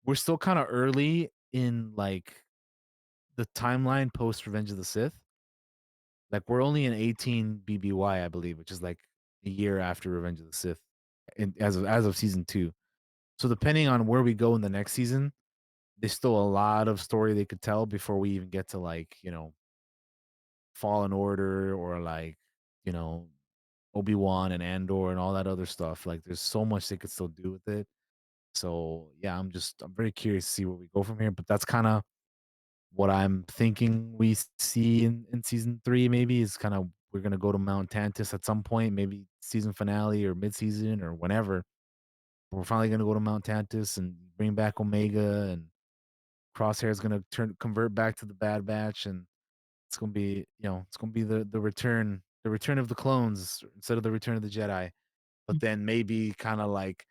we're still kind of early in like the timeline post Revenge of the Sith. Like we're only in 18 BBY, I believe, which is like a year after Revenge of the Sith, as of season 2. So depending on where we go in the next season, there's still a lot of story they could tell before we even get to like, Fallen Order or like you know, Obi-Wan and Andor and all that other stuff. Like there's so much they could still do with it. So yeah, I'm very curious to see where we go from here. But that's kind of what I'm thinking we see in season three. Maybe is kind of we're gonna go to Mount Tantus at some point, maybe season finale or mid season or whenever. We're finally gonna go to Mount Tantus and bring back Omega, and Crosshair is gonna convert back to the Bad Batch, and it's gonna be it's gonna be the return of the clones instead of the return of the Jedi. But then maybe kind of like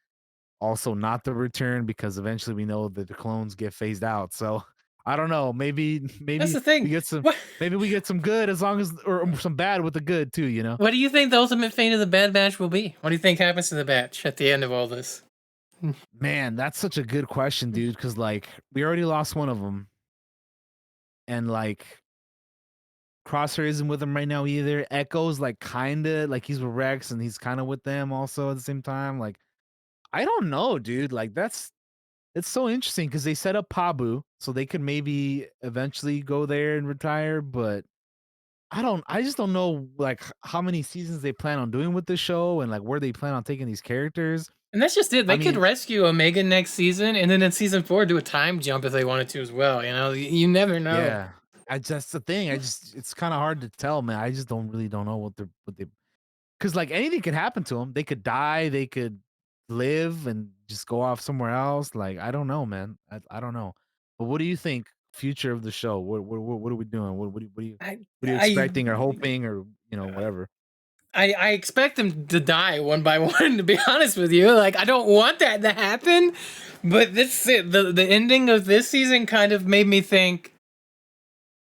also not the return because eventually we know that the clones get phased out. So I don't know. Maybe That's maybe the thing. we get some What maybe we get some good as long as or some bad with the good too. You know. what do you think the ultimate fate of the Bad Batch will be? What do you think happens to the Batch at the end of all this? Man, that's such a good question, dude. Because like we already lost one of them, and like Crosshair isn't with him right now either. Echo's like kinda like he's with Rex and he's kind of with them also at the same time. Like I don't know, dude. Like it's so interesting because they set up Pabu so they could maybe eventually go there and retire, but I just don't know like how many seasons they plan on doing with the show and like where they plan on taking these characters. And that's just it. I They could mean, rescue Omega next season, and then in season 4 do a time jump if they wanted to as well. You know, you never know. yeah. I just the thing. I just it's kind of hard to tell, man. I just don't know what they because like anything could happen to them. They could die, they could live and just go off somewhere else. Like I don't know, man. I don't know. But what do you think? Future of the show? What are we doing? I What are you I expecting or hoping or whatever? I expect them to die one by one. To be honest with you, like I don't want that to happen, but this the ending of this season kind of made me think.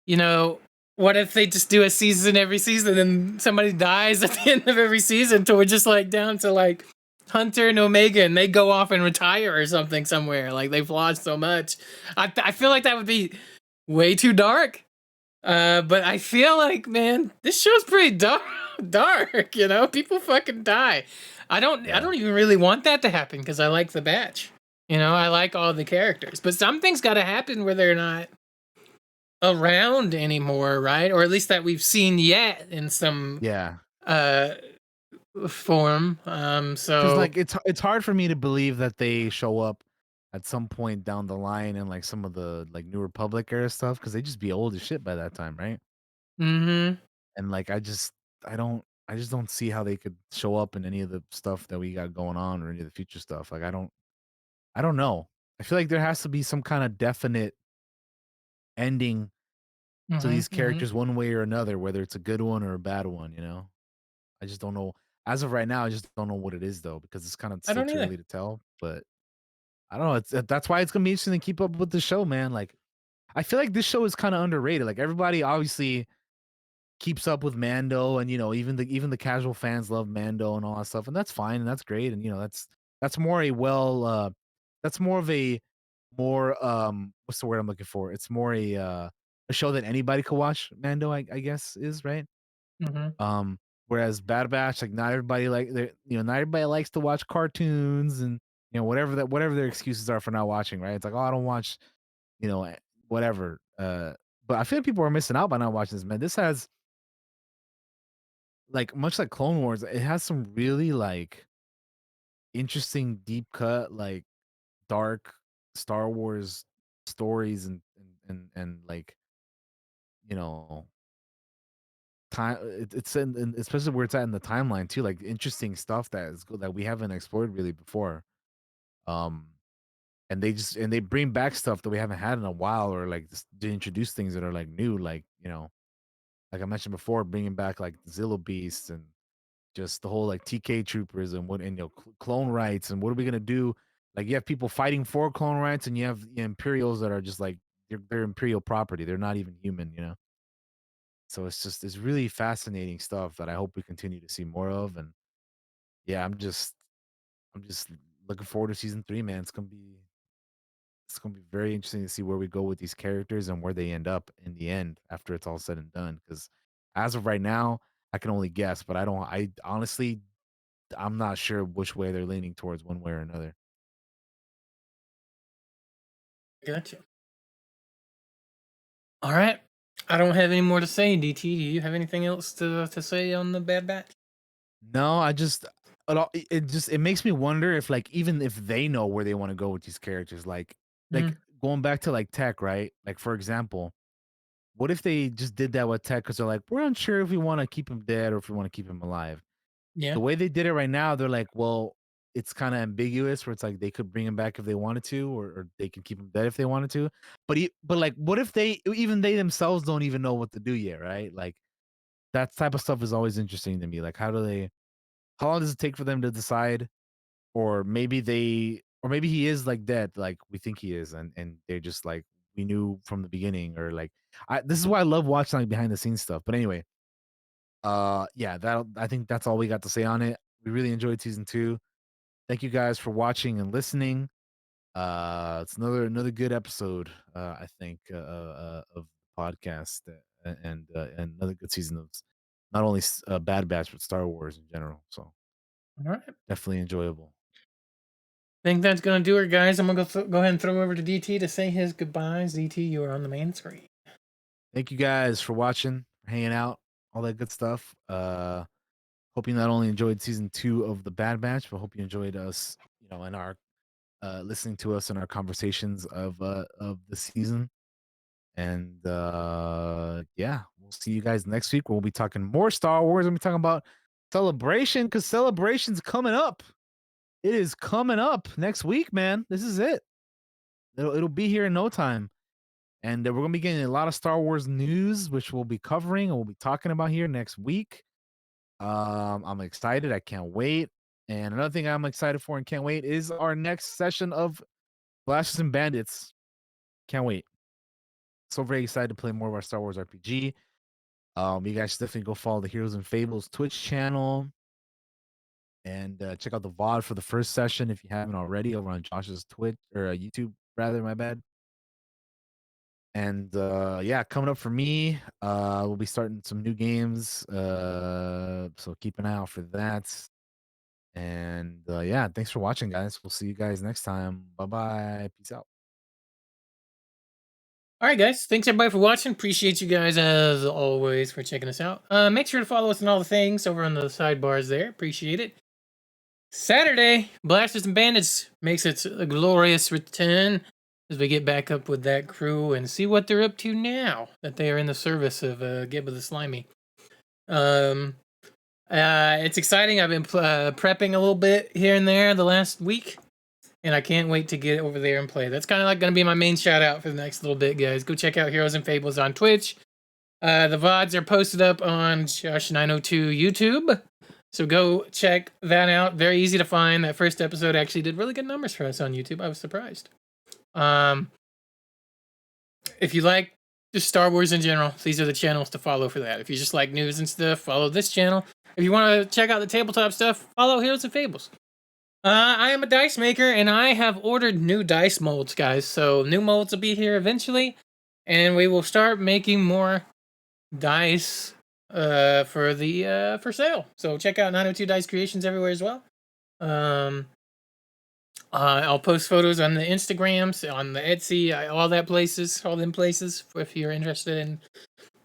You know, what if they just do a season every season and somebody dies at the end of every season till we're just like down to like Hunter and Omega and they go off and retire or something somewhere. Like they've lost so much. I feel like that would be way too dark. But I feel like, man, this show's pretty dark. Dark, you know, people fucking die. I don't even really want that to happen because I like the Batch. You know, I like all the characters, but something's got to happen where they're not around anymore, right? Or at least that we've seen yet in some Yeah. uh form. Because So like it's hard for me to believe that they show up at some point down the line in like some of the like New Republic era stuff because they just be old as shit by that time, right? mm-hmm. And like I just don't see how they could show up in any of the stuff that we got going on or any of the future stuff. Like I don't know. I feel like there has to be some kind of definite ending to Mm-hmm. these Mm-hmm. characters one way or another, whether it's a good one or a bad one, you know? I just don't know. As of right now, I just don't know what it is though, because it's kind of I still don't too either. early to tell. But I don't know. It's that's why it's gonna be interesting to keep up with the show, man. Like I feel like this show is kind of underrated. Like everybody obviously keeps up with Mando, and even the casual fans love Mando and all that stuff, and that's fine and that's great. And that's more a that's more of a more what's the word I'm looking for? It's more a show that anybody could watch. Mando, I guess is right. Mm-hmm. Um, Whereas Bad Batch, like not everybody not everybody likes to watch cartoons and whatever their excuses are for not watching, right? It's like, oh, I don't watch, whatever. But I feel like people are missing out by not watching this, man. This has like much like Clone Wars, it has some really like interesting, deep cut, like dark Star Wars stories and like, you know, it's in especially where it's at in the timeline too, like interesting stuff that is that we haven't explored really before. Um, and they bring back stuff that we haven't had in a while, or like just to introduce things that are like new, like like I mentioned before, bringing back like Zillo Beast and just the whole like TK troopers and clone rights and what are we gonna do? Like you have people fighting for clone rights, and you have Imperials that are just like they're Imperial property. They're not even human. So it's really fascinating stuff that I hope we continue to see more of. And yeah, I'm just looking forward to season three, man. It's gonna be very interesting to see where we go with these characters and where they end up in the end after it's all said and done. Because as of right now, I can only guess, but I honestly I'm not sure which way they're leaning towards one way or another. Gotcha. All right. I don't have any more to say, DT. Do you have anything else to say on the Bad Batch? No, it makes me wonder if like even if they know where they want to go with these characters, like going back to like Tech, right? Like for example, what if they just did that with Tech because they're like, we're unsure if we want to keep him dead or if we want to keep him alive. Yeah. The way they did it right now, they're like, well, it's kind of ambiguous where it's like they could bring him back if they wanted to, or they can keep him dead if they wanted to. But like, what if even they themselves don't even know what to do yet, right? Like that type of stuff is always interesting to me. Like, how long does it take for them to decide? Or maybe he is like dead, like we think he is, and they're just like we knew from the beginning, or like this is why I love watching like behind the scenes stuff. But anyway, yeah, I think that's all we got to say on it. We really enjoyed season 2. Thank you guys for watching and listening. It's another good episode, I think, of the podcast, and another good season of not only Bad Batch but Star Wars in general. So All right. definitely enjoyable. I think that's gonna do it, guys. I'm gonna go ahead and throw over to DT to say his goodbyes. DT, you are on the main screen. Thank you guys for watching, for hanging out, all that good stuff. Hope you not only enjoyed season 2 of the Bad Batch, but hope you enjoyed us, in our listening to us in our conversations of the season. And yeah, we'll see you guys next week. We'll be talking more Star Wars. We'll be talking about Celebration, because Celebration's coming up. It is coming up next week, man. This is it. It'll be here in no time. And we're going to be getting a lot of Star Wars news, which we'll be covering and we'll be talking about here next week. I'm excited. I can't wait. And another thing I'm excited for and can't wait is our next session of Blasters and Bandits. Can't wait. So very excited to play more of our Star Wars RPG. You guys should definitely go follow the Heroes and Fables Twitch channel. And check out the VOD for the first session if you haven't already over on Josh's Twitch or YouTube, rather, my bad. And yeah, coming up for me, we'll be starting some new games. So keep an eye out for that. And yeah, thanks for watching, guys. We'll see you guys next time. Bye-bye. Peace out. All right, guys. Thanks everybody for watching. Appreciate you guys as always for checking us out. Make sure to follow us on all the things over on the sidebars there. Appreciate it. Saturday, Blasters and Bandits makes its glorious return as we get back up with that crew and see what they're up to now that they are in the service of Gibba the Slimy. It's exciting. I've been prepping a little bit here and there the last week, and I can't wait to get over there and play. That's kind of like going to be my main shout out for the next little bit, guys. Go check out Heroes and Fables on Twitch. The VODs are posted up on Josh902 YouTube. So go check that out. Very easy to find. That first episode actually did really good numbers for us on YouTube. I was surprised. If you like just Star Wars in general, these are the channels to follow for that. If you just like news and stuff, follow this channel. If you want to check out the tabletop stuff, follow Heroes and Fables. I am a dice maker, and I have ordered new dice molds, guys. So new molds will be here eventually, and we will start making more dice for sale. So check out 902 Dice Creations everywhere as well. I'll post photos on the Instagrams, on the Etsy, all them places. If you're interested in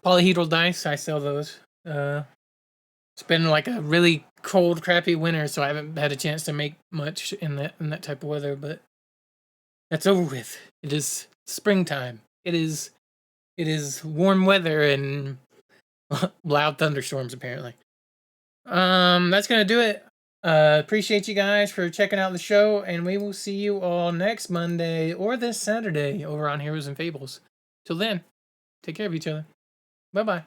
polyhedral dice, I sell those. It's been like a really cold, crappy winter, so I haven't had a chance to make much in that type of weather. But that's over with. It is springtime. It is warm weather and loud thunderstorms, apparently. That's gonna do it. Appreciate you guys for checking out the show, and we will see you all next Monday or this Saturday over on Heroes and Fables. Till then, take care of each other. Bye-bye.